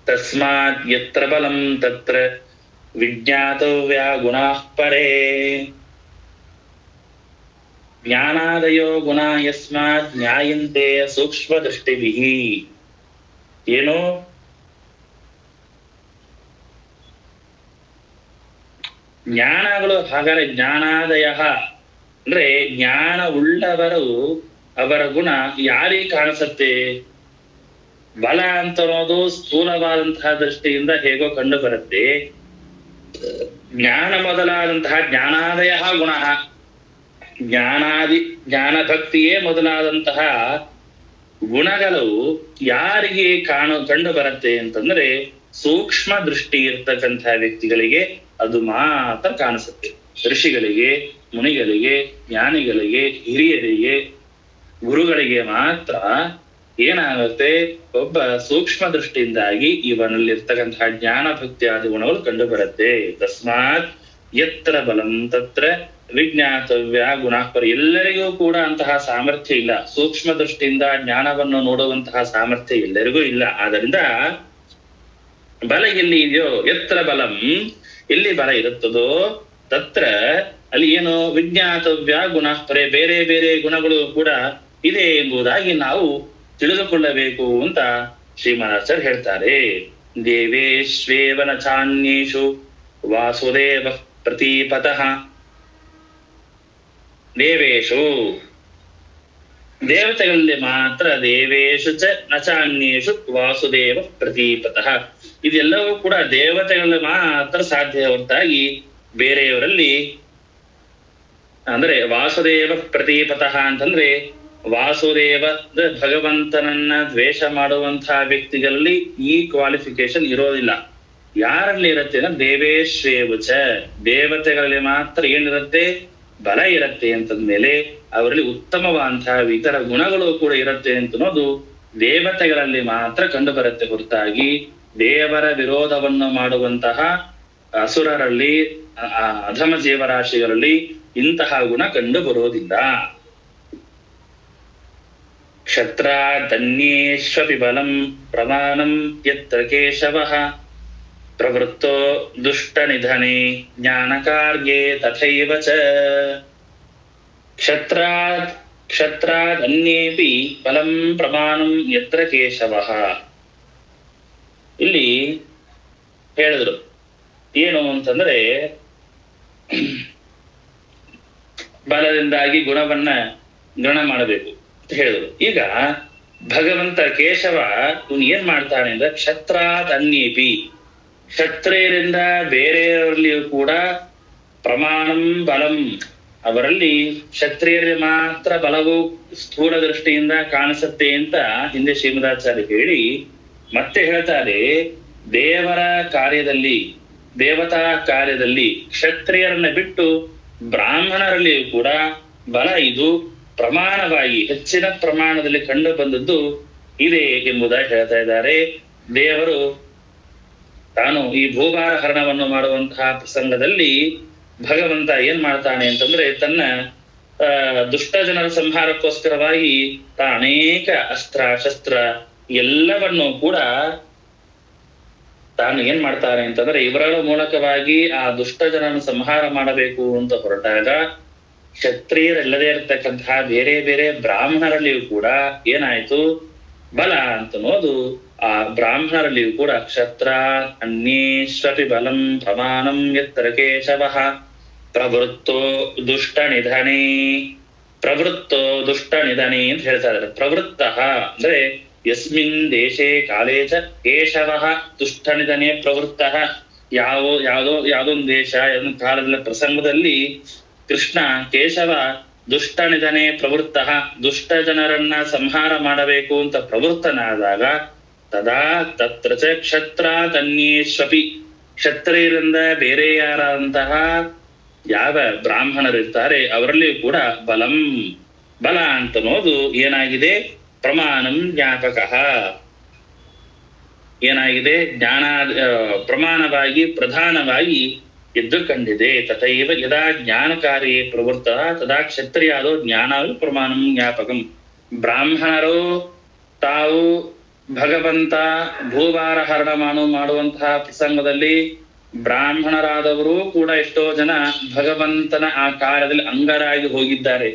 ತಸ್ಮಾತ್ ಯತ್ರ ಬಲಂ ತತ್ರ ವಿಜ್ಞಾತವ್ಯಾ ಗುಣಾಃ ಪರೇ. ಜ್ಞಾನಾದಯೋ ಗುಣ ಯಸ್ಮಾತ್ ಜ್ಞಾಯಂತೆ ಸೂಕ್ಷ್ಮ ದೃಷ್ಟಿಭಿಃ. ಏನು? ಜ್ಞಾನಗಳು ಹಾಗಾದ್ರೆ ಜ್ಞಾನಾದಯ ಅಂದ್ರೆ ಜ್ಞಾನ ಉಳ್ಳವರು ಅವರ ಗುಣ ಯಾರಿಗೆ ಕಾಣಿಸುತ್ತೆ? ಬಲ ಅಂತ ಅನ್ನೋದು ಸ್ಥೂಲವಾದಂತಹ ದೃಷ್ಟಿಯಿಂದ ಹೇಗೋ ಕಂಡು ಬರುತ್ತೆ. ಜ್ಞಾನ ಮೊದಲಾದಂತಹ ಜ್ಞಾನಾದಯ ಗುಣ, ಜ್ಞಾನ ಭಕ್ತಿಯೇ ಮೊದಲಾದಂತಹ ಗುಣಗಳು ಯಾರಿಗೆ ಕಂಡು ಬರುತ್ತೆ ಅಂತಂದ್ರೆ ಸೂಕ್ಷ್ಮ ದೃಷ್ಟಿ ಇರ್ತಕ್ಕಂತಹ ವ್ಯಕ್ತಿಗಳಿಗೆ ಅದು ಮಾತ್ರ ಕಾಣಿಸುತ್ತೆ. ಋಷಿಗಳಿಗೆ, ಮುನಿಗಳಿಗೆ, ಜ್ಞಾನಿಗಳಿಗೆ, ಹಿರಿಯರಿಗೆ, ಗುರುಗಳಿಗೆ ಮಾತ್ರ ಏನಾಗುತ್ತೆ, ಒಬ್ಬ ಸೂಕ್ಷ್ಮ ದೃಷ್ಟಿಯಿಂದಾಗಿ ಇವನಲ್ಲಿರ್ತಕ್ಕಂತಹ ಜ್ಞಾನ ಭಕ್ತಿ ಆದಿ ಗುಣಗಳು ಕಂಡು ಬರುತ್ತೆ. ತಸ್ಮಾತ್ ಯತ್ರ ಬಲಂ ತತ್ರ ವಿಜ್ಞಾತವ್ಯ ಗುಣಾಪರ. ಎಲ್ಲರಿಗೂ ಕೂಡ ಅಂತಹ ಸಾಮರ್ಥ್ಯ ಇಲ್ಲ. ಸೂಕ್ಷ್ಮ ದೃಷ್ಟಿಯಿಂದ ಜ್ಞಾನವನ್ನು ನೋಡುವಂತಹ ಸಾಮರ್ಥ್ಯ ಎಲ್ಲರಿಗೂ ಇಲ್ಲ. ಆದ್ದರಿಂದ ಬಲ ಎಲ್ಲಿ ಇದೆಯೋ, ಯತ್ರ ಬಲಂ, ಎಲ್ಲಿ ಬಲ ಇರುತ್ತದೋ ತತ್ರ ಅಲ್ಲಿ ಏನು ವಿಜ್ಞಾತವ್ಯ ಗುಣಾಪರೆ, ಬೇರೆ ಬೇರೆ ಗುಣಗಳು ಕೂಡ ಇದೆ ಎಂಬುದಾಗಿ ನಾವು ತಿಳಿದುಕೊಳ್ಳಬೇಕು ಅಂತ ಶ್ರೀಮದಾಚಾರ್ಯ ಹೇಳ್ತಾರೆ. ದೇವೇಶ್ವೇವ ನ ಚಾನ್ಯೇಷು ವಾಸುದೇವ ಪ್ರತೀಪತಃ. ದೇವೇಶು ದೇವತೆಗಳಲ್ಲಿ ಮಾತ್ರ, ದೇವೇಶು ಚ ನಚಾನ್ಯೇಷು ವಾಸುದೇವ ಪ್ರತೀಪತಃ. ಇದೆಲ್ಲವೂ ಕೂಡ ದೇವತೆಗಳಲ್ಲಿ ಮಾತ್ರ ಸಾಧ್ಯ ಹೊರತಾಗಿ ಬೇರೆಯವರಲ್ಲಿ, ಅಂದ್ರೆ ವಾಸುದೇವ ಪ್ರತೀಪತಃ ಅಂತಂದ್ರೆ ವಾಸುದೇವ ಭಗವಂತನನ್ನ ದ್ವೇಷ ಮಾಡುವಂತಹ ವ್ಯಕ್ತಿಗಳಲ್ಲಿ ಈ ಕ್ವಾಲಿಫಿಕೇಶನ್ ಇರೋದಿಲ್ಲ. ಯಾರಲ್ಲಿ ಇರುತ್ತೆ ಅಂದ್ರೆ ದೇವೇಶ್ವೇವಚ, ದೇವತೆಗಳಲ್ಲಿ ಮಾತ್ರ ಏನಿರುತ್ತೆ, ಬಲ ಇರುತ್ತೆ ಅಂತಂದ್ಮೇಲೆ ಅವರಲ್ಲಿ ಉತ್ತಮವಾದಂತಹ ಇತರ ಗುಣಗಳು ಕೂಡ ಇರುತ್ತೆ ಅಂತನೋದು ದೇವತೆಗಳಲ್ಲಿ ಮಾತ್ರ ಕಂಡು ಬರುತ್ತೆ ಹೊರತಾಗಿ ದೇವರ ವಿರೋಧವನ್ನು ಮಾಡುವಂತಹ ಅಸುರರಲ್ಲಿ, ಅಧಮ ಜೀವರಾಶಿಗಳಲ್ಲಿ ಇಂತಹ ಗುಣ ಕಂಡು ಬರೋದಿಲ್ಲ. ಕ್ಷತ್ರಾದನ್ಯೇಷ್ವಪಿ ಬಲಂ ಪ್ರಮಾಣಂ ಯತ್ರ ಕೇಶವಃ ಪ್ರವೃತ್ತೋ ದುಷ್ಟ ನಿಧನೆ ಜ್ಞಾನಕಾರ್ಯೇ ತಥೈವ ಚ. ಕ್ಷತ್ರಾದನ್ಯೇಪಿ ಬಲಂ ಪ್ರಮಾಣಂ ಯತ್ರ ಕೇಶವಃ. ಇಲ್ಲಿ ಹೇಳಿದ್ರು ಏನು ಅಂತಂದ್ರೆ ಬಲದಿಂದಾಗಿ ಗುಣವನ್ನ ಗಣ ಮಾಡಬೇಕು ಅಂತ ಹೇಳಿದ್ರು. ಈಗ ಭಗವಂತ ಕೇಶವ ಇವನು ಏನ್ ಮಾಡ್ತಾನೆ ಅಂದ್ರೆ ಕ್ಷತ್ರಾತ್ ಅನ್ಯೇಪಿ, ಕ್ಷತ್ರಿಯರಿಂದ ಬೇರೆಯವರಲ್ಲಿಯೂ ಕೂಡ ಪ್ರಮಾಣಂ ಬಲಂ, ಅವರಲ್ಲಿ ಕ್ಷತ್ರಿಯರಿಗೆ ಮಾತ್ರ ಬಲವು ಸ್ಥೂಲ ದೃಷ್ಟಿಯಿಂದ ಕಾಣಿಸುತ್ತೆ ಅಂತ ಹಿಂದೆ ಶ್ರೀಮದಾಚಾರ್ಯ ಹೇಳಿ ಮತ್ತೆ ಹೇಳ್ತಾರೆ, ದೇವರ ಕಾರ್ಯದಲ್ಲಿ, ದೇವತಾ ಕಾರ್ಯದಲ್ಲಿ ಕ್ಷತ್ರಿಯರನ್ನ ಬಿಟ್ಟು ಬ್ರಾಹ್ಮಣರಲ್ಲಿಯೂ ಕೂಡ ಬಲ ಇದು ಪ್ರಮಾಣವಾಗಿ ಹೆಚ್ಚಿನ ಪ್ರಮಾಣದಲ್ಲಿ ಕಂಡು ಬಂದದ್ದು ಇದೆ ಎಂಬುದಾಗಿ ಹೇಳ್ತಾ ಇದ್ದಾರೆ. ದೇವರು ತಾನು ಈ ಭೂಭಾರ ಹರಣವನ್ನು ಮಾಡುವಂತಹ ಪ್ರಸಂಗದಲ್ಲಿ ಭಗವಂತ ಏನ್ ಮಾಡ್ತಾನೆ ಅಂತಂದ್ರೆ ತನ್ನ ದುಷ್ಟ ಜನರ ಸಂಹಾರಕ್ಕೋಸ್ಕರವಾಗಿ ಅನೇಕ ಅಸ್ತ್ರ ಶಸ್ತ್ರ ಎಲ್ಲವನ್ನು ಕೂಡ ತಾನು ಏನ್ ಮಾಡ್ತಾನೆ ಅಂತಂದ್ರೆ ಇವರ ಮೂಲಕವಾಗಿ ಆ ದುಷ್ಟ ಜನರನ್ನು ಸಂಹಾರ ಮಾಡಬೇಕು ಅಂತ ಹೊರಟಾಗ ಕ್ಷತ್ರಿಯರಲ್ಲದೆ ಇರತಕ್ಕಂತಹ ಬೇರೆ ಬೇರೆ ಬ್ರಾಹ್ಮಣರಲ್ಲಿಯೂ ಕೂಡ ಏನಾಯ್ತು, ಬಲ ಅಂತನೋದು ಆ ಬ್ರಾಹ್ಮಣರಲ್ಲಿಯೂ ಕೂಡ ಕ್ಷತ್ರ ಅನ್ಯೇಶ್ವಪಿ ಬಲಂ ಪ್ರಮಾಣಂ ಯತ್ರ ಕೇಶವಃ ಪ್ರವೃತ್ತೋ ದುಷ್ಟ ನಿಧನೆ ಪ್ರವೃತ್ತೋ ದುಷ್ಟ ನಿಧನೆ ಅಂತ ಹೇಳ್ತಾ ಇದ್ದಾರೆ. ಪ್ರವೃತ್ತ ಅಂದ್ರೆ ಯಸ್ಮಿನ್ ದೇಶೇ ಕಾಲೇ ಚ ಕೇಶವ ದುಷ್ಟ ನಿಧನೆ ಪ್ರವೃತ್ತ. ಯಾವುದೊಂದು ದೇಶ ಯಾವುದೊಂದು ಕಾಲದ ಪ್ರಸಂಗದಲ್ಲಿ ಕೃಷ್ಣ ಕೇಶವ ದುಷ್ಟ ನಿಧನೆ ಪ್ರವೃತ್ತ, ದುಷ್ಟ ಜನರನ್ನ ಸಂಹಾರ ಮಾಡಬೇಕು ಅಂತ ಪ್ರವೃತ್ತನಾದಾಗ ತದಾ ತತ್ರ ಚ ಕ್ಷತ್ರಾದನ್ಯೇಷ್ವಪಿ, ಕ್ಷತ್ರಿಯರಿಂದ ಬೇರೆ ಯಾರಂತಹ ಯಾವ ಬ್ರಾಹ್ಮಣರಿರ್ತಾರೆ ಅವರಲ್ಲಿಯೂ ಕೂಡ ಬಲ ಅಂತನೋದು ಏನಾಗಿದೆ, ಪ್ರಮಾಣಂ ಜ್ಞಾಪಕ ಏನಾಗಿದೆ, ಪ್ರಮಾಣವಾಗಿ ಪ್ರಧಾನವಾಗಿ ಎದ್ದು ಕಂಡಿದೆ. ತಥೈವ ಯದಾ ಜ್ಞಾನಕಾರಿ ಪ್ರವೃತ್ತ ತದಾ ಕ್ಷತ್ರಿಯಾದೋ ಜ್ಞಾನವು ಪ್ರಮಾಣಂ ಜ್ಞಾಪಕಂ. ಬ್ರಾಹ್ಮಣರು ತಾವು ಭಗವಂತ ಭೂಭಾರ ಹರಣ ಮಾಡುವಂತಹ ಪ್ರಸಂಗದಲ್ಲಿ ಬ್ರಾಹ್ಮಣರಾದವರು ಕೂಡ ಎಷ್ಟೋ ಜನ ಭಗವಂತನ ಆ ಕಾರ್ಯದಲ್ಲಿ ಅಂಗರಾಗಿ ಹೋಗಿದ್ದಾರೆ.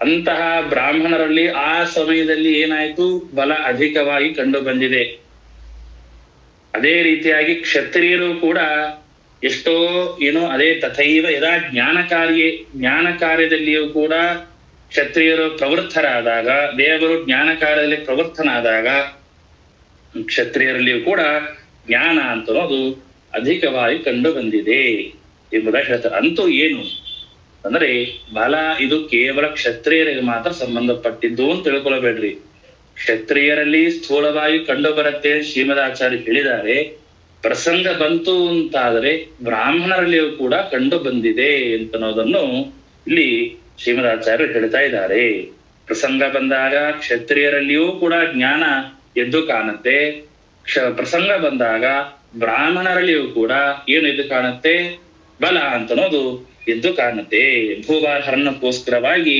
ಅಂತಹ ಬ್ರಾಹ್ಮಣರಲ್ಲಿ ಆ ಸಮಯದಲ್ಲಿ ಏನಾಯ್ತು, ಬಲ ಅಧಿಕವಾಗಿ ಕಂಡು ಬಂದಿದೆ. ಅದೇ ರೀತಿಯಾಗಿ ಕ್ಷತ್ರಿಯರು ಕೂಡ ಎಷ್ಟೋ ಅದೇ ತಥೈವ ಯದಾ ಜ್ಞಾನ ಕಾರ್ಯದಲ್ಲಿಯೂ ಕೂಡ ಕ್ಷತ್ರಿಯರು ಪ್ರವೃತ್ತರಾದಾಗ, ದೇವರು ಜ್ಞಾನ ಕಾರ್ಯದಲ್ಲಿ ಪ್ರವೃತ್ತನಾದಾಗ ಕ್ಷತ್ರಿಯರಲ್ಲಿಯೂ ಕೂಡ ಜ್ಞಾನ ಅಂತನೋದು ಅಧಿಕವಾಗಿ ಕಂಡು ಬಂದಿದೆ ಎಂಬುದಾಗಿ ಹೇಳ್ತಾರೆ. ಅಂತೂ ಏನು ಅಂದ್ರೆ ಬಲ ಇದು ಕೇವಲ ಕ್ಷತ್ರಿಯರಿಗೆ ಮಾತ್ರ ಸಂಬಂಧಪಟ್ಟಿದ್ದು ಅಂತ ತಿಳ್ಕೊಳ್ಬೇಡ್ರಿ. ಕ್ಷತ್ರಿಯರಲ್ಲಿ ಸ್ಥೂಲವಾಗಿ ಕಂಡು ಬರುತ್ತೆ ಶ್ರೀಮದಾಚಾರ್ಯ ಹೇಳಿದ್ದಾರೆ. ಪ್ರಸಂಗ ಬಂತು ಅಂತಾದರೆ ಬ್ರಾಹ್ಮಣರಲ್ಲಿಯೂ ಕೂಡ ಕಂಡು ಬಂದಿದೆ ಅಂತನ್ನೋದನ್ನು ಇಲ್ಲಿ ಶ್ರೀಮದಾಚಾರ್ಯರು ಹೇಳ್ತಾ ಇದ್ದಾರೆ. ಪ್ರಸಂಗ ಬಂದಾಗ ಕ್ಷತ್ರಿಯರಲ್ಲಿಯೂ ಕೂಡ ಜ್ಞಾನ ಎದ್ದು ಕಾಣುತ್ತೆ. ಪ್ರಸಂಗ ಬಂದಾಗ ಬ್ರಾಹ್ಮಣರಲ್ಲಿಯೂ ಕೂಡ ಏನು ಎದ್ದು ಕಾಣುತ್ತೆ, ಬಲ ಅಂತನೋದು ಎದ್ದು ಕಾಣುತ್ತೆ. ಭೂಭಾರ ಹರಣಕ್ಕೋಸ್ಕರವಾಗಿ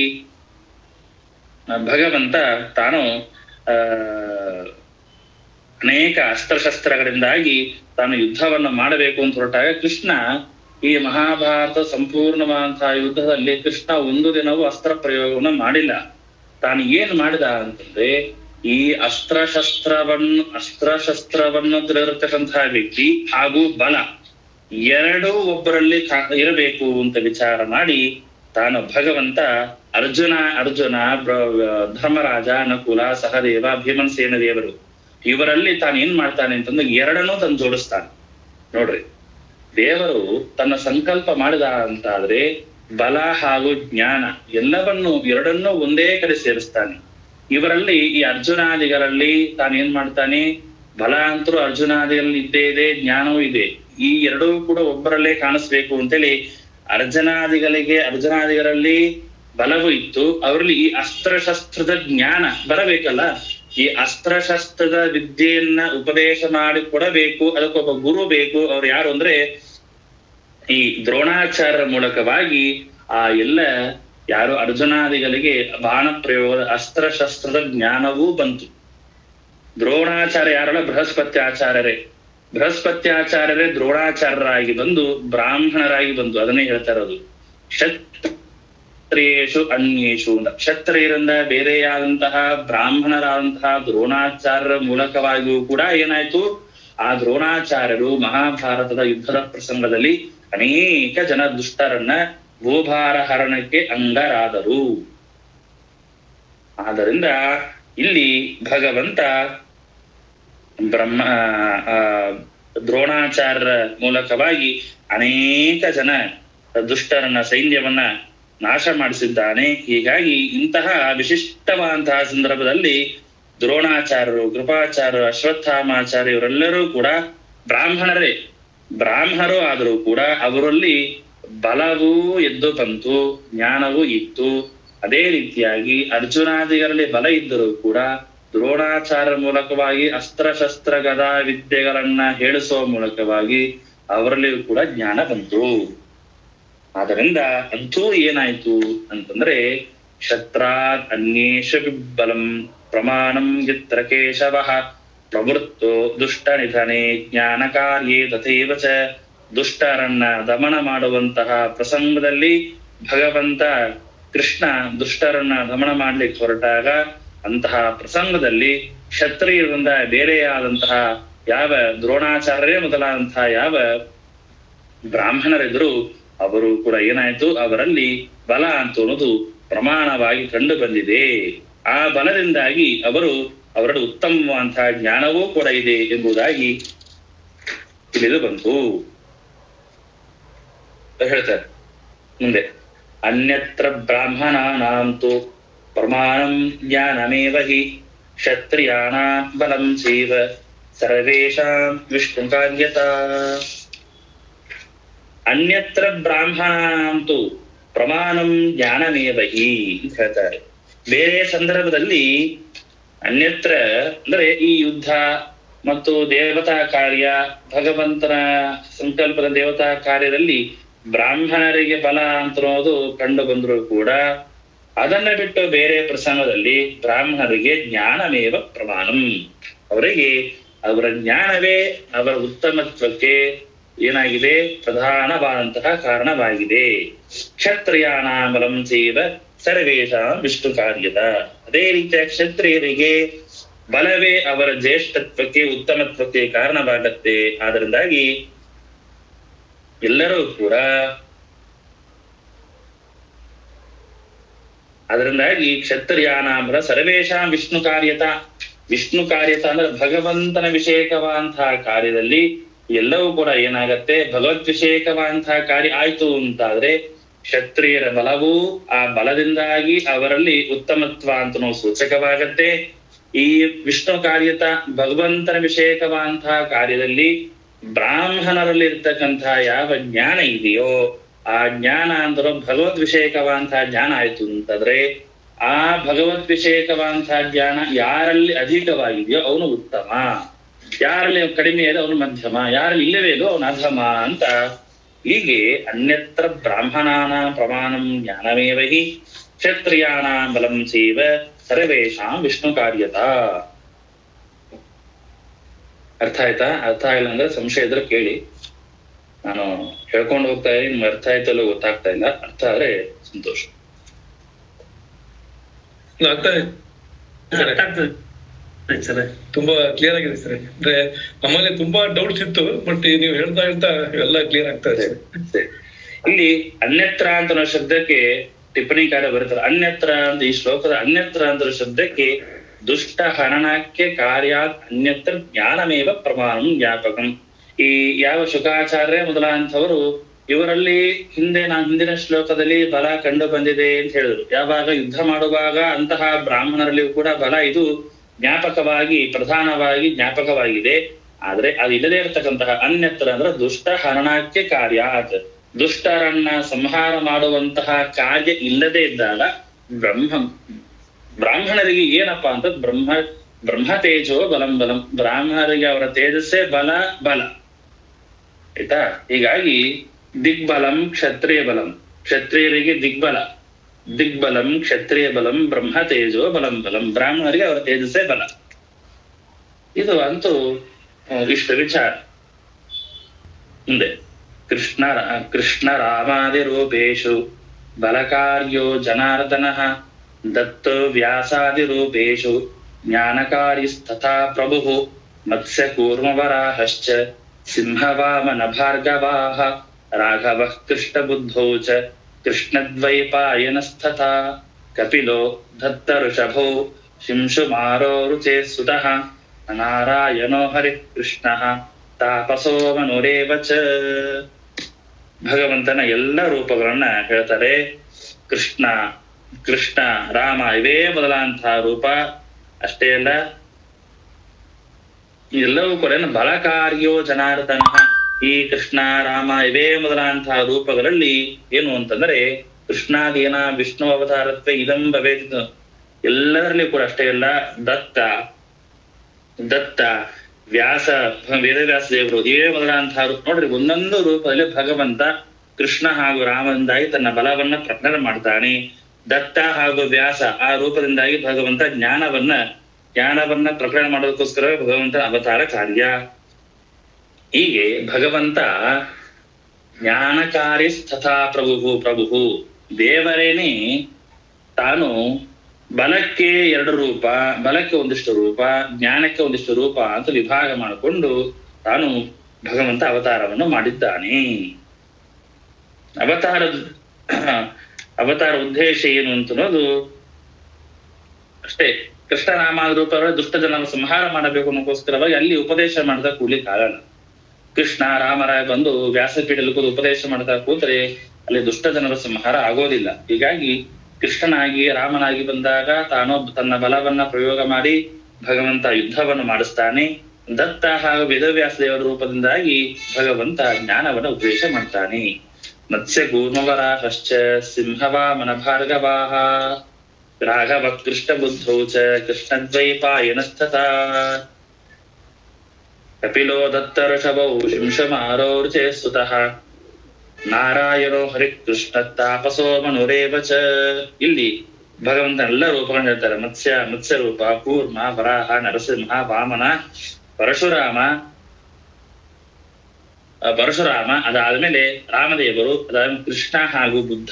ಭಗವಂತ ತಾನು ಅನೇಕ ಅಸ್ತ್ರಶಸ್ತ್ರಗಳಿಂದಾಗಿ ತಾನು ಯುದ್ಧವನ್ನು ಮಾಡಬೇಕು ಅಂತ ಹೊರಟಾಗ ಕೃಷ್ಣ ಈ ಮಹಾಭಾರತ ಸಂಪೂರ್ಣವಾದಂತಹ ಯುದ್ಧದಲ್ಲಿ ಕೃಷ್ಣ ಒಂದು ದಿನವೂ ಅಸ್ತ್ರ ಪ್ರಯೋಗವನ್ನು ಮಾಡಿಲ್ಲ. ತಾನು ಏನ್ ಮಾಡಿದ ಅಂತಂದ್ರೆ ಈ ಅಸ್ತ್ರಶಸ್ತ್ರವನ್ನು ತಿಳಿದಿರತಕ್ಕಂತಹ ವ್ಯಕ್ತಿ ಹಾಗೂ ಬಲ ಎರಡೂ ಒಬ್ಬರಲ್ಲಿ ಇರಬೇಕು ಅಂತ ವಿಚಾರ ಮಾಡಿ ತಾನು ಭಗವಂತ ಅರ್ಜುನ ಧರ್ಮರಾಜ, ನಕುಲ, ಸಹದೇವ, ಭೀಮಸೇನ ದೇವರು ಇವರಲ್ಲಿ ತಾನು ಏನ್ ಮಾಡ್ತಾನೆ ಅಂತಂದ್ರೆ ಎರಡನ್ನೂ ತಂದು ಜೋಡಿಸ್ತಾನೆ. ನೋಡ್ರಿ, ದೇವರು ತನ್ನ ಸಂಕಲ್ಪ ಮಾಡಿದ ಅಂತಾದ್ರೆ ಬಲ ಹಾಗೂ ಜ್ಞಾನ ಎರಡನ್ನೂ ಒಂದೇ ಕಡೆ ಸೇರಿಸ್ತಾನೆ. ಇವರಲ್ಲಿ ಈ ಅರ್ಜುನಾದಿಗಳಲ್ಲಿ ತಾನೇನ್ ಮಾಡ್ತಾನೆ, ಬಲ ಅಂತರೂ ಅರ್ಜುನಾದಿಗಳಲ್ಲಿ ಇದ್ದೇ ಇದೆ, ಜ್ಞಾನವೂ ಇದೆ. ಈ ಎರಡೂ ಕೂಡ ಒಬ್ಬರಲ್ಲೇ ಕಾಣಿಸ್ಬೇಕು ಅಂತೇಳಿ ಅರ್ಜುನಾದಿಗಳಲ್ಲಿ ಬಲವೂ ಇತ್ತು, ಅವರಲ್ಲಿ ಈ ಅಸ್ತ್ರಶಸ್ತ್ರದ ಜ್ಞಾನ ಬರಬೇಕಲ್ಲ. ಈ ಅಸ್ತ್ರಶಸ್ತ್ರದ ವಿದ್ಯೆಯನ್ನ ಉಪದೇಶ ಮಾಡಿ ಕೊಡಬೇಕು, ಅದಕ್ಕೊಬ್ಬ ಗುರು ಬೇಕು. ಅವ್ರು ಯಾರು ಅಂದ್ರೆ ಈ ದ್ರೋಣಾಚಾರ್ಯರ ಮೂಲಕವಾಗಿ ಆ ಎಲ್ಲ ಯಾರು ಅರ್ಜುನಾದಿಗಳಿಗೆ ಬಾಣ ಪ್ರಯೋಗದ ಅಸ್ತ್ರಶಸ್ತ್ರದ ಜ್ಞಾನವೂ ಬಂತು. ದ್ರೋಣಾಚಾರ್ಯ ಯಾರಲ್ಲ, ಬೃಹಸ್ಪತ್ಯಾಚಾರ್ಯರೇ ದ್ರೋಣಾಚಾರ್ಯರಾಗಿ ಬಂದು ಬ್ರಾಹ್ಮಣರಾಗಿ ಬಂದು ಅದನ್ನೇ ಹೇಳ್ತಾ ಇರೋದು. ಕ್ಷತ್ರಿಯೇಷು ಅನ್ಯೇಷು ಅಂತ ಕ್ಷತ್ರಿಯರಿಂದ ಬೇರೆಯಾದಂತಹ ಬ್ರಾಹ್ಮಣರಾದಂತಹ ದ್ರೋಣಾಚಾರ್ಯರ ಮೂಲಕವಾಗಿಯೂ ಕೂಡ ಏನಾಯ್ತು, ಆ ದ್ರೋಣಾಚಾರ್ಯರು ಮಹಾಭಾರತದ ಯುದ್ಧದ ಪ್ರಸಂಗದಲ್ಲಿ ಅನೇಕ ಜನ ದುಷ್ಟರನ್ನ ಭೂಭಾರ ಹರಣಕ್ಕೆ ಅಂಗರಾದರು. ಆದ್ದರಿಂದ ಇಲ್ಲಿ ಭಗವಂತ ದ್ರೋಣಾಚಾರ್ಯರ ಮೂಲಕವಾಗಿ ಅನೇಕ ಜನ ದುಷ್ಟರನ್ನ ಸೈನ್ಯವನ್ನ ನಾಶ ಮಾಡಿಸಿದ್ದಾನೆ. ಹೀಗಾಗಿ ಇಂತಹ ವಿಶಿಷ್ಟವಾದಂತಹ ಸಂದರ್ಭದಲ್ಲಿ ದ್ರೋಣಾಚಾರ್ಯರು, ಕೃಪಾಚಾರ್ಯರು, ಅಶ್ವತ್ಥಾಮಾಚಾರ್ಯ ಇವರೆಲ್ಲರೂ ಕೂಡ ಬ್ರಾಹ್ಮಣರು ಆದರೂ ಕೂಡ ಅವರಲ್ಲಿ ಬಲವೂ ಎದ್ದು ಬಂತು, ಜ್ಞಾನವೂ ಇತ್ತು. ಅದೇ ರೀತಿಯಾಗಿ ಅರ್ಜುನಾದಿಗಳಲ್ಲಿ ಬಲ ಇದ್ದರೂ ಕೂಡ ದ್ರೋಣಾಚಾರ್ಯರ ಮೂಲಕವಾಗಿ ಅಸ್ತ್ರಶಸ್ತ್ರ ಗದಾ ವಿದ್ಯೆಗಳನ್ನ ಹೇಳಿಸುವ ಮೂಲಕವಾಗಿ ಅವರಲ್ಲಿಯೂ ಕೂಡ ಜ್ಞಾನ ಬಂತು. ಆದ್ದರಿಂದ ಅಂತೂ ಏನಾಯ್ತು ಅಂತಂದ್ರೆ ಶತ್ರಾತ್ ಅನ್ಯೇಷು ಬಲಂ ಪ್ರಮಾಣಂ ಯತ್ರ ಕೇಶವಃ ಪ್ರವೃತ್ತೋ ದುಷ್ಟ ನಿಧನೆ ಜ್ಞಾನ ಕಾರ್ಯೇ ತಥೈವ ಚ. ದುಷ್ಟರನ್ನ ದಮನ ಮಾಡುವಂತಹ ಪ್ರಸಂಗದಲ್ಲಿ ಭಗವಂತ ಕೃಷ್ಣ ದುಷ್ಟರನ್ನ ದಮನ ಮಾಡ್ಲಿಕ್ಕೆ ಹೊರಟಾಗ ಅಂತಹ ಪ್ರಸಂಗದಲ್ಲಿ ಕ್ಷತ್ರಿಯರಿಂದ ಬೇರೆಯಾದಂತಹ ಯಾವ ದ್ರೋಣಾಚಾರ್ಯರೇ ಮೊದಲಾದಂತಹ ಯಾವ ಬ್ರಾಹ್ಮಣರಿದ್ರು ಅವರು ಕೂಡ ಏನಾಯ್ತು, ಅವರಲ್ಲಿ ಬಲ ಅಂತ ಅನ್ನೋದು ಪ್ರಮಾಣವಾಗಿ ಕಂಡು ಬಂದಿದೆ. ಆ ಬಲದಿಂದಾಗಿ ಅವರ ಉತ್ತಮವಾದಂತಹ ಜ್ಞಾನವೂ ಕೂಡ ಇದೆ ಎಂಬುದಾಗಿ ತಿಳಿದು ಬಂತು ಹೇಳ್ತಾರೆ. ಮುಂದೆ ಅನ್ಯತ್ರ ಬ್ರಾಹ್ಮಣಾನಾಂತು ಪ್ರಮಾಣಂ ಜ್ಞಾನಮೇವ ಹಿ ಕ್ಷತ್ರಿಯಾಣಾಂ ಬಲಂ ಚೈವ ಸರ್ವೇಷಾಂ ವಿಷ್ಣು ಕಾರ್ಯತಾ. ಅನ್ಯತ್ರ ಬ್ರಾಹ್ಮಣಾಂತು ಪ್ರಮಾಣಂ ಜ್ಞಾನಮೇವ ಹಿ ಅಂತ ಹೇಳ್ತಾರೆ. ಬೇರೆ ಸಂದರ್ಭದಲ್ಲಿ ಅನ್ಯತ್ರ ಅಂದ್ರೆ ಈ ಯುದ್ಧ ಮತ್ತು ದೇವತಾ ಕಾರ್ಯ, ಭಗವಂತನ ಸಂಕಲ್ಪದ ದೇವತಾ ಕಾರ್ಯದಲ್ಲಿ ಬ್ರಾಹ್ಮಣರಿಗೆ ಬಲ ಅಂತನ್ನೋದು ಕಂಡು ಬಂದರೂ ಕೂಡ ಅದನ್ನ ಬಿಟ್ಟು ಬೇರೆ ಪ್ರಸಂಗದಲ್ಲಿ ಬ್ರಾಹ್ಮಣರಿಗೆ ಜ್ಞಾನಮೇವ ಪ್ರಮಾಣಂ, ಅವರಿಗೆ ಅವರ ಜ್ಞಾನವೇ ಅವರ ಉತ್ತಮತ್ವಕ್ಕೆ ಏನಾಗಿದೆ, ಪ್ರಧಾನವಾದಂತಹ ಕಾರಣವಾಗಿದೆ. ಕ್ಷತ್ರಿಯಾಣ ಬಲಂ ಚೈವ ಸರ್ವೇಷಾಂ ವಿಷ್ಣು ಕಾರ್ಯದ. ಅದೇ ರೀತಿಯ ಕ್ಷತ್ರಿಯರಿಗೆ ಬಲವೇ ಅವರ ಜ್ಯೇಷ್ಠತ್ವಕ್ಕೆ ಉತ್ತಮತ್ವಕ್ಕೆ ಕಾರಣವಾಗತ್ತೆ. ಆದ್ದರಿಂದಾಗಿ ಎಲ್ಲರೂ ಕೂಡ ಕ್ಷತ್ರಿಯಾನಾಂಬರ ಸರ್ವೇಷಾಂ ವಿಷ್ಣು ಕಾರ್ಯತ. ವಿಷ್ಣು ಕಾರ್ಯತ ಅಂದ್ರೆ ಭಗವಂತನ ವಿಷೇಕವಾದಂತಹ ಕಾರ್ಯದಲ್ಲಿ ಎಲ್ಲವೂ ಕೂಡ ಏನಾಗತ್ತೆ, ಭಗವದ್ವಿಷೇಕವಾದಂತಹ ಕಾರ್ಯ ಆಯ್ತು ಅಂತಾದ್ರೆ ಕ್ಷತ್ರಿಯರ ಬಲವೂ ಆ ಬಲದಿಂದಾಗಿ ಅವರಲ್ಲಿ ಉತ್ತಮತ್ವ ಅಂತನೋ ಸೂಚಕವಾಗತ್ತೆ. ಈ ವಿಷ್ಣು ಕಾರ್ಯತ ಭಗವಂತನ ವಿಷೇಕವಾದಂತಹ ಕಾರ್ಯದಲ್ಲಿ ಬ್ರಾಹ್ಮಣರಲ್ಲಿ ಇರ್ತಕ್ಕಂತಹ ಯಾವ ಜ್ಞಾನ ಇದೆಯೋ ಆ ಜ್ಞಾನ ಅಂದ್ರೆ ಭಗವದ್ ವಿಷಯಕವಾದಂತಹ ಜ್ಞಾನ ಆಯ್ತು ಅಂತಂದ್ರೆ ಆ ಭಗವದ್ ವಿಷಯಕವಾದಂತಹ ಜ್ಞಾನ ಯಾರಲ್ಲಿ ಅಧಿಕವಾಗಿದೆಯೋ ಅವನು ಉತ್ತಮ, ಯಾರಲ್ಲಿ ಕಡಿಮೆ ಇದೆ ಅವನು ಮಧ್ಯಮ, ಯಾರಲ್ಲಿ ಇಲ್ಲವೇ ಇದೋ ಅವನು ಅಧಮ ಅಂತ. ಹೀಗೆ ಅನ್ಯತ್ರ ಬ್ರಾಹ್ಮಣಾನ ಪ್ರಮಾಣಂ ಜ್ಞಾನಮೇವ ಹಿ ಕ್ಷತ್ರಿಯಾಣಾಂ ಬಲಂ ಚೈವ ಸರ್ವೇಷಾಂ ವಿಷ್ಣು ಕಾರ್ಯತ. ಅರ್ಥ ಆಯ್ತಾ? ಅರ್ಥ ಆಗಿಲ್ಲ ಅಂದ್ರೆ ಸಂಶಯ ಇದ್ರೆ ಕೇಳಿ, ನಾನು ಹೇಳ್ಕೊಂಡು ಹೋಗ್ತಾ ಇದ್ದೀನಿ. ನಿಮ್ಗೆ ಅರ್ಥ ಆಯ್ತಲ್ಲೋ ಗೊತ್ತಾಗ್ತಾ ಇಲ್ಲ, ಅರ್ಥ ಆದ್ರೆ ಸಂತೋಷ. ತುಂಬಾ ಕ್ಲಿಯರ್ ಆಗಿದೆ ಸರ್. ಅಂದ್ರೆ ನಮ್ಮಲ್ಲಿ ತುಂಬಾ ಡೌಟ್ಸ್ ಇತ್ತು, ಬಟ್ ನೀವು ಹೇಳ್ತಾ ಎಲ್ಲ ಕ್ಲಿಯರ್ ಆಗ್ತಾ ಇದೆ. ಇಲ್ಲಿ ಅನ್ಯತ್ರ ಅಂತ ಅನ್ನೋ ಶಬ್ದಕ್ಕೆ ಟಿಪ್ಪಣಿಕಾರ ಬರುತ್ತಾರೆ. ಅನ್ಯತ್ರ ಅಂತ ಈ ಶ್ಲೋಕದ ಅನ್ಯತ್ರ ಅಂತ ಶಬ್ದಕ್ಕೆ ದುಷ್ಟ ಹರಣಕ್ಕೆ ಕಾರ್ಯಾತ್ ಅನ್ಯತ್ರ ಜ್ಞಾನಮೇವ ಪ್ರಮಾಣಂ ಜ್ಞಾಪಕಂ. ಈ ಯಾವ ಶುಕಾಚಾರ್ಯ ಮೊದಲಾದಂಥವರು ಇವರಲ್ಲಿ ಹಿಂದಿನ ಶ್ಲೋಕದಲ್ಲಿ ಬಲ ಕಂಡು ಬಂದಿದೆ ಅಂತ ಹೇಳಿದ್ರು. ಯಾವಾಗ ಯುದ್ಧ ಮಾಡುವಾಗ ಅಂತಹ ಬ್ರಾಹ್ಮಣರಲ್ಲಿಯೂ ಕೂಡ ಬಲ ಇದು ಜ್ಞಾಪಕವಾಗಿ ಪ್ರಧಾನವಾಗಿ ಜ್ಞಾಪಕವಾಗಿದೆ. ಆದ್ರೆ ಅದು ಇಲ್ಲದೆ ಇರತಕ್ಕಂತಹ ಅನ್ಯತ್ರ ಅಂದ್ರೆ ದುಷ್ಟ ಹರಣಕ್ಕೆ ಕಾರ್ಯಾತ್, ದುಷ್ಟರನ್ನ ಸಂಹಾರ ಮಾಡುವಂತಹ ಕಾರ್ಯ ಇಲ್ಲದೆ ಇದ್ದಾಗ ಬ್ರಾಹ್ಮಣರಿಗೆ ಏನಪ್ಪಾ ಅಂತ ಬ್ರಹ್ಮ ತೇಜೋ ಬಲಂ ಬಲಂ, ಬ್ರಾಹ್ಮಣರಿಗೆ ಅವರ ತೇಜಸ್ಸೇ ಬಲ ಆಯ್ತಾ. ಹೀಗಾಗಿ ದಿಗ್ಬಲಂ ಕ್ಷತ್ರಿಯ ಬಲಂ, ಕ್ಷತ್ರಿಯರಿಗೆ ದಿಗ್ಬಲಂ ಕ್ಷತ್ರಿಯ ಬಲಂ ಬ್ರಹ್ಮ ತೇಜೋ ಬಲಂ ಬಲಂ, ಬ್ರಾಹ್ಮಣರಿಗೆ ಅವರ ತೇಜಸ್ಸೇ ಬಲ. ಇದು ಅಂತೂ ಇಷ್ಟ ವಿಚಾರ. ಮುಂದೆ ಕೃಷ್ಣ ರಾಮಾದಿ ರೂಪೇಶು ಬಲಕಾರ್ಯೋ ಜನಾರ್ದನಃ ದತ್ತೋ ವ್ಯಾಸಾದಿ ರೂಪೇಶು ಜ್ಞಾನಕಾರಿಸ್ತಥಾ ಪ್ರಭುಃ ಮತ್ಸ್ಯ ಕೂರ್ಮವರಾಹಶ್ಚ ಸಿಂಹವಾಮನ ಭಾರ್ಗವಾಃ ರಾಘವಃ ಕೃಷ್ಣಬುದ್ಧೌ ಚ ಕೃಷ್ಣದ್ವೈಪಾಯನಸ್ತಥಾ ಕಪಿಲೋ ದತ್ತಋಷಭೋ ಶಿಂಶುಮಾರೋ ರುಚೇ ಸುತಃ ನಾರಾಯಣೋ ಹರಿಃ ಕೃಷ್ಣಃ ತಾಪಸೋ ಮನುರೇವ ಚ. ಭಗವಂತನ ಎಲ್ಲ ರೂಪಗಳನ್ನ ಹೇಳ್ತಾರೆ. ಕೃಷ್ಣ ರಾಮ ಇವೇ ಮೊದಲಾದಂತಹ ರೂಪ ಅಷ್ಟೇ ಅಲ್ಲ, ಎಲ್ಲವೂ ಕೂಡ ಬಲಕಾರ್ಯೋ ಜನಾರ್ದನ. ಈ ಕೃಷ್ಣ ರಾಮ ಇವೇ ಮೊದಲಾದಂತಹ ರೂಪಗಳಲ್ಲಿ ಏನು ಅಂತಂದ್ರೆ ಕೃಷ್ಣಾದೇನ ವಿಷ್ಣು ಅವತಾರತ್ವ ಇದಂ ಭವೇತ್. ಎಲ್ಲದರಲ್ಲಿ ಕೂಡ ಅಷ್ಟೇ ಅಲ್ಲ, ದತ್ತ ವೇದವ್ಯಾಸ ದೇವರು ಇವೇ ಮೊದಲಾದಂತಹ ರೂಪ ನೋಡ್ರಿ. ಒಂದೊಂದು ರೂಪದಲ್ಲಿ ಭಗವಂತ ಕೃಷ್ಣ ಹಾಗೂ ರಾಮದಿಂದಾಗಿ ತನ್ನ ಬಲವನ್ನ ಪ್ರಕಟಣೆ ಮಾಡ್ತಾನೆ. ದತ್ತ ಹಾಗೂ ವ್ಯಾಸ ಆ ರೂಪದಿಂದಾಗಿ ಭಗವಂತ ಜ್ಞಾನವನ್ನ ಪ್ರಕಟಣೆ ಮಾಡೋದಕ್ಕೋಸ್ಕರ ಭಗವಂತನ ಅವತಾರ ಕಾರ್ಯ. ಹೀಗೆ ಭಗವಂತ ಜ್ಞಾನಕಾರಿ ತಥಾ ಪ್ರಭು ದೇವರೇನೆ ತಾನು ಬಲಕ್ಕೆ 2 ರೂಪ, ಬಲಕ್ಕೆ ಒಂದಿಷ್ಟು ರೂಪ, ಜ್ಞಾನಕ್ಕೆ ಒಂದಿಷ್ಟು ರೂಪ ಅಂತ ವಿಭಾಗ ಮಾಡಿಕೊಂಡು ತಾನು ಭಗವಂತ ಅವತಾರವನ್ನು ಮಾಡಿದ್ದಾನೆ. ಅವತಾರ ಉದ್ದೇಶ ಏನು ಅಂತ ಅನ್ನೋದು ಅಷ್ಟೇ. ಕೃಷ್ಣರಾಮ ರೂಪಗಳ ದುಷ್ಟ ಜನರ ಸಂಹಾರ ಮಾಡಬೇಕು ಅನ್ನೋಕ್ಕೋಸ್ಕರವಾಗಿ ಅಲ್ಲಿ ಉಪದೇಶ ಮಾಡಿದ ಕೂಲಿ ಕಾರಣ. ಕೃಷ್ಣ ರಾಮರಾಯ ಬಂದು ವ್ಯಾಸಪೀಠದಲ್ಲಿ ಕೂತು ಉಪದೇಶ ಮಾಡ್ತಾ ಕೂತ್ರೆ ಅಲ್ಲಿ ದುಷ್ಟ ಜನರ ಸಂಹಾರ ಆಗೋದಿಲ್ಲ. ಹೀಗಾಗಿ ಕೃಷ್ಣನಾಗಿ ರಾಮನಾಗಿ ಬಂದಾಗ ತಾನು ತನ್ನ ಬಲವನ್ನ ಪ್ರಯೋಗ ಮಾಡಿ ಭಗವಂತ ಯುದ್ಧವನ್ನು ಮಾಡಿಸ್ತಾನೆ. ದತ್ತ ಹಾಗೂ ವೇದವ್ಯಾಸ ದೇವರ ರೂಪದಿಂದಾಗಿ ಭಗವಂತ ಜ್ಞಾನವನ್ನು ಉಪದೇಶ ಮಾಡ್ತಾನೆ. ಮತ್ಸ್ಯ ಕೂರ್ಮವರಾಶ್ಚ ಸಿಂಹವಾಮನ ಭಾರ್ಗವಾಹ ರಾಘವ ಕೃಷ್ಣ ಬುದ್ಧೌ ಚ ಕೃಷ್ಣದ್ವೈಪಾಯನಸ್ತಥಾ ಕಪಿಲೋ ದತ್ತ ಋಷಭೌ ಶಿಂಶಮಾರೌರ್ಚೆ ಸ್ತುತಃ ನಾರಾಯಣೋ ಹರಿಕೃಷ್ಣ ತಾಪಸೋ ಮನುರೇವ ಚ. ಇಲ್ಲಿ ಭಗವಂತನ ಎಲ್ಲ ರೂಪಗಳನ್ನ ಹೇಳ್ತಾರೆ. ಮತ್ಸ್ಯ ರೂಪ, ಕೂರ್ಮ, ವರಾಹ, ನರಸಿಂಹ, ವಾಮನ, ಪರಶುರಾಮ, ಅದಾದ್ಮೇಲೆ ರಾಮದೇವರು, ಅದಾದ್ಮೇಲೆ ಕೃಷ್ಣ ಹಾಗೂ ಬುದ್ಧ,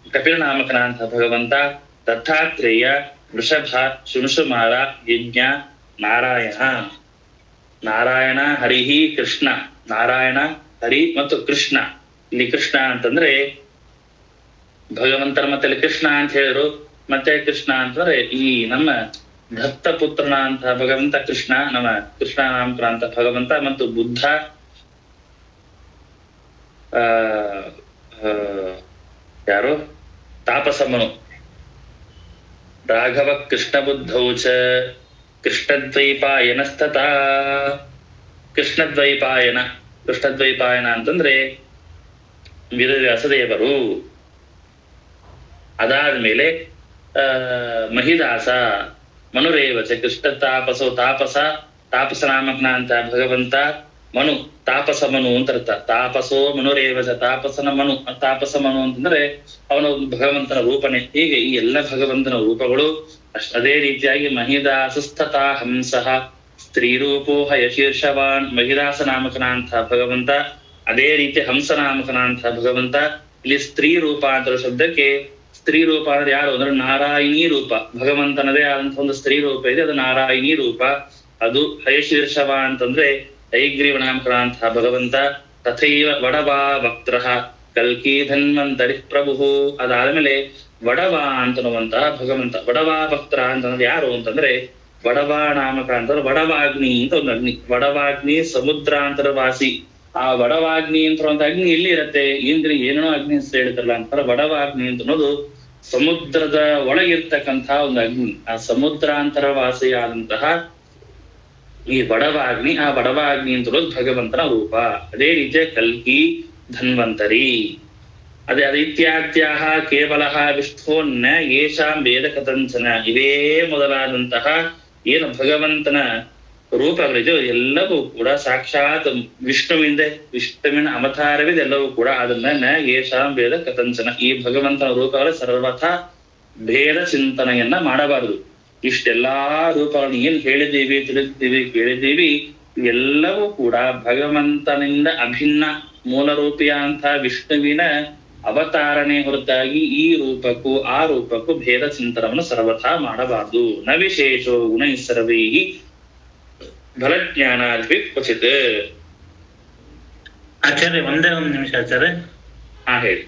ಕಪಿಲ ನಾಮಕನಾಂತ ಭಗವಂತ, ದತ್ತಾತ್ರೇಯ, ವೃಷಭ, ಶುಂಶುಮಾರ, ಯಜ್ಞ, ನಾರಾಯಣ, ಹರಿಹಿ, ಕೃಷ್ಣ. ನಾರಾಯಣ, ಹರಿ ಮತ್ತು ಕೃಷ್ಣ. ಇಲ್ಲಿ ಕೃಷ್ಣ ಅಂತಂದ್ರೆ ಭಗವಂತರ ಮತ್ತೆ ಕೃಷ್ಣ ಅಂತ ಹೇಳಿದ್ರು. ಮತ್ತೆ ಕೃಷ್ಣ ಅಂತಂದ್ರೆ ಈ ನಮ್ಮ ದತ್ತ ಪುತ್ರನ ಅಂತ ಭಗವಂತ ಕೃಷ್ಣ, ನಮ್ಮ ಕೃಷ್ಣ ನಾಮಕರ ಅಂತ ಭಗವಂತ, ಮತ್ತು ಬುದ್ಧ, ಯಾರು ತಾಪಸಮನು. ರಾಘವ ಕೃಷ್ಣ ಬುದ್ಧೌ ಚ ಕೃಷ್ಣದ್ವೈಪಾಯನಸ್ತಥಾ. ಕೃಷ್ಣದ್ವೈಪಾಯನ ಅಂತಂದ್ರೆ ವೇದವ್ಯಾಸದೇವರು. ಅದಾದ್ಮೇಲೆ ಮಹಿದಾಸ, ಮನುರೇವಚ ಕೃಷ್ಣ ತಾಪಸ ನಾಮಕನ ಅಂತ ಭಗವಂತ, ಮನು ತಾಪಸ ಮನು ಅಂತ ಅರ್ಥ. ತಾಪಸೋ ಮನುರೇವಚ ತಾಪಸ ಮನು ಅಂತಂದ್ರೆ ಅವನು ಭಗವಂತನ ರೂಪನೇ. ಹೀಗೆ ಈ ಎಲ್ಲ ಭಗವಂತನ ರೂಪಗಳು. ಅದೇ ರೀತಿಯಾಗಿ ಮಹಿದಾಸಸ್ತಥಾ ಹಂಸಃ ಸ್ತ್ರೀ ರೂಪೋ ಹಯಶೀರ್ಷವಾನ್. ಮಹಿದಾಸ ನಾಮಕನ ಅಂತ ಭಗವಂತ, ಅದೇ ರೀತಿ ಹಂಸ ನಾಮಕನ ಅಂತ ಭಗವಂತ. ಇಲ್ಲಿ ಸ್ತ್ರೀ ರೂಪ ಅಂತ ಶಬ್ದಕ್ಕೆ ಸ್ತ್ರೀ ರೂಪ ಅಂದ್ರೆ ಯಾರು ಅಂದ್ರೆ ನಾರಾಯಣಿ ರೂಪ. ಭಗವಂತನದೇ ಆದಂತಹ ಒಂದು ಸ್ತ್ರೀ ರೂಪ ಇದೆ, ಅದು ನಾರಾಯಣಿ ರೂಪ. ಅದು ಹಯಶೀರ್ಷವ ಅಂತಂದ್ರೆ ಹಯಗ್ರೀವ ನಾಮಕನ ಅಂತ ಭಗವಂತ. ತಥೈವ ವಡವಾ ವಕ್ತ್ರ ಕಲ್ಕಿ ಧನ್ವಂತರಿ ಪ್ರಭು. ಅದಾದ್ಮೇಲೆ ವಡವ ಅಂತನ್ನುವಂತಹ ಭಗವಂತ. ವಡವಾ ಭಕ್ತರ ಅಂತಂದ್ರೆ ಯಾರು ಅಂತಂದ್ರೆ ವಡವಾ ನಾಮಕ ಅಂತಂದ್ರೆ ವಡವಾಗ್ನಿ ಅಂತ ಒಂದು ಅಗ್ನಿ. ವಡವಾಗ್ನಿ ಸಮುದ್ರಾಂತರವಾಸಿ. ಆ ವಡವಾಗ್ನಿ ಅಂತ ಅಗ್ನಿ ಎಲ್ಲಿ ಇರತ್ತೆ? ಇಂದ್ರಿ ಏನೇನೋ ಅಗ್ನಿ ಅಂತ ಹೇಳ್ತಾರಲ್ಲ ಅಂತಾರೆ. ವಡವಾಗ್ನಿ ಅಂತ ಅನ್ನೋದು ಸಮುದ್ರದ ಒಳಗಿರ್ತಕ್ಕಂತಹ ಒಂದು ಅಗ್ನಿ. ಆ ಸಮುದ್ರಾಂತರವಾಸಿಯಾದಂತಹ ಈ ವಡವಾಗ್ನಿ, ಆ ವಡವಾಗ್ನಿ ಅಂತ ಅನ್ನೋದು ಭಗವಂತನ ರೂಪ. ಅದೇ ರೀತಿಯ ಕಲ್ಕಿ ಧನ್ವಂತರಿ. ಅದೇ ಇತ್ಯಾದ್ಯಾಹ ಕೇವಲ ವಿಷ್ಣೋನ್ನ ಯೇಷಾಂ ವೇದ ಕಥಂಚನ. ಇವೇ ಮೊದಲಾದಂತಹ ಏನು ಭಗವಂತನ ರೂಪಗಳಿದೆ ಎಲ್ಲವೂ ಕೂಡ ಸಾಕ್ಷಾತ್ ವಿಷ್ಣುವಿನ ಅವತಾರವಿದೆಲ್ಲವೂ ಕೂಡ. ಅದನ್ನ ಯೇಷಾಂ ವೇದ ಕಥಂಚನ, ಈ ಭಗವಂತನ ರೂಪಗಳ ಸರ್ವಥಾ ಭೇದ ಚಿಂತನೆಯನ್ನ ಮಾಡಬಾರದು. ಇಷ್ಟೆಲ್ಲಾ ರೂಪಗಳನ್ನು ಏನ್ ಹೇಳಿದ್ದೀವಿ, ತಿಳಿದಿದ್ದೀವಿ, ಕೇಳಿದ್ದೀವಿ, ಎಲ್ಲವೂ ಕೂಡ ಭಗವಂತನಿಂದ ಅಭಿನ್ನ ಮೂಲರೂಪಿಯಾದಂತಹ ವಿಷ್ಣುವಿನ ಅವತಾರಣೆ ಹೊರತಾಗಿ ಈ ರೂಪಕ್ಕೂ ಆ ರೂಪಕ್ಕೂ ಭೇದ ಚಿಂತನವನ್ನು ಸರ್ವಥಾ ಮಾಡಬಾರದು. ನ ವಿಶೇಷೋ ಗುಣ ಸರ್ವೈ ಫಲಜ್ಞಾನಾದ್ವಿ ಕ್ವಚಿತ್. ಆಚಾರ್ಯ ಒಂದೇ ಒಂದು ನಿಮಿಷ ಆಚಾರ್ಯ. ಹೇಳಿ.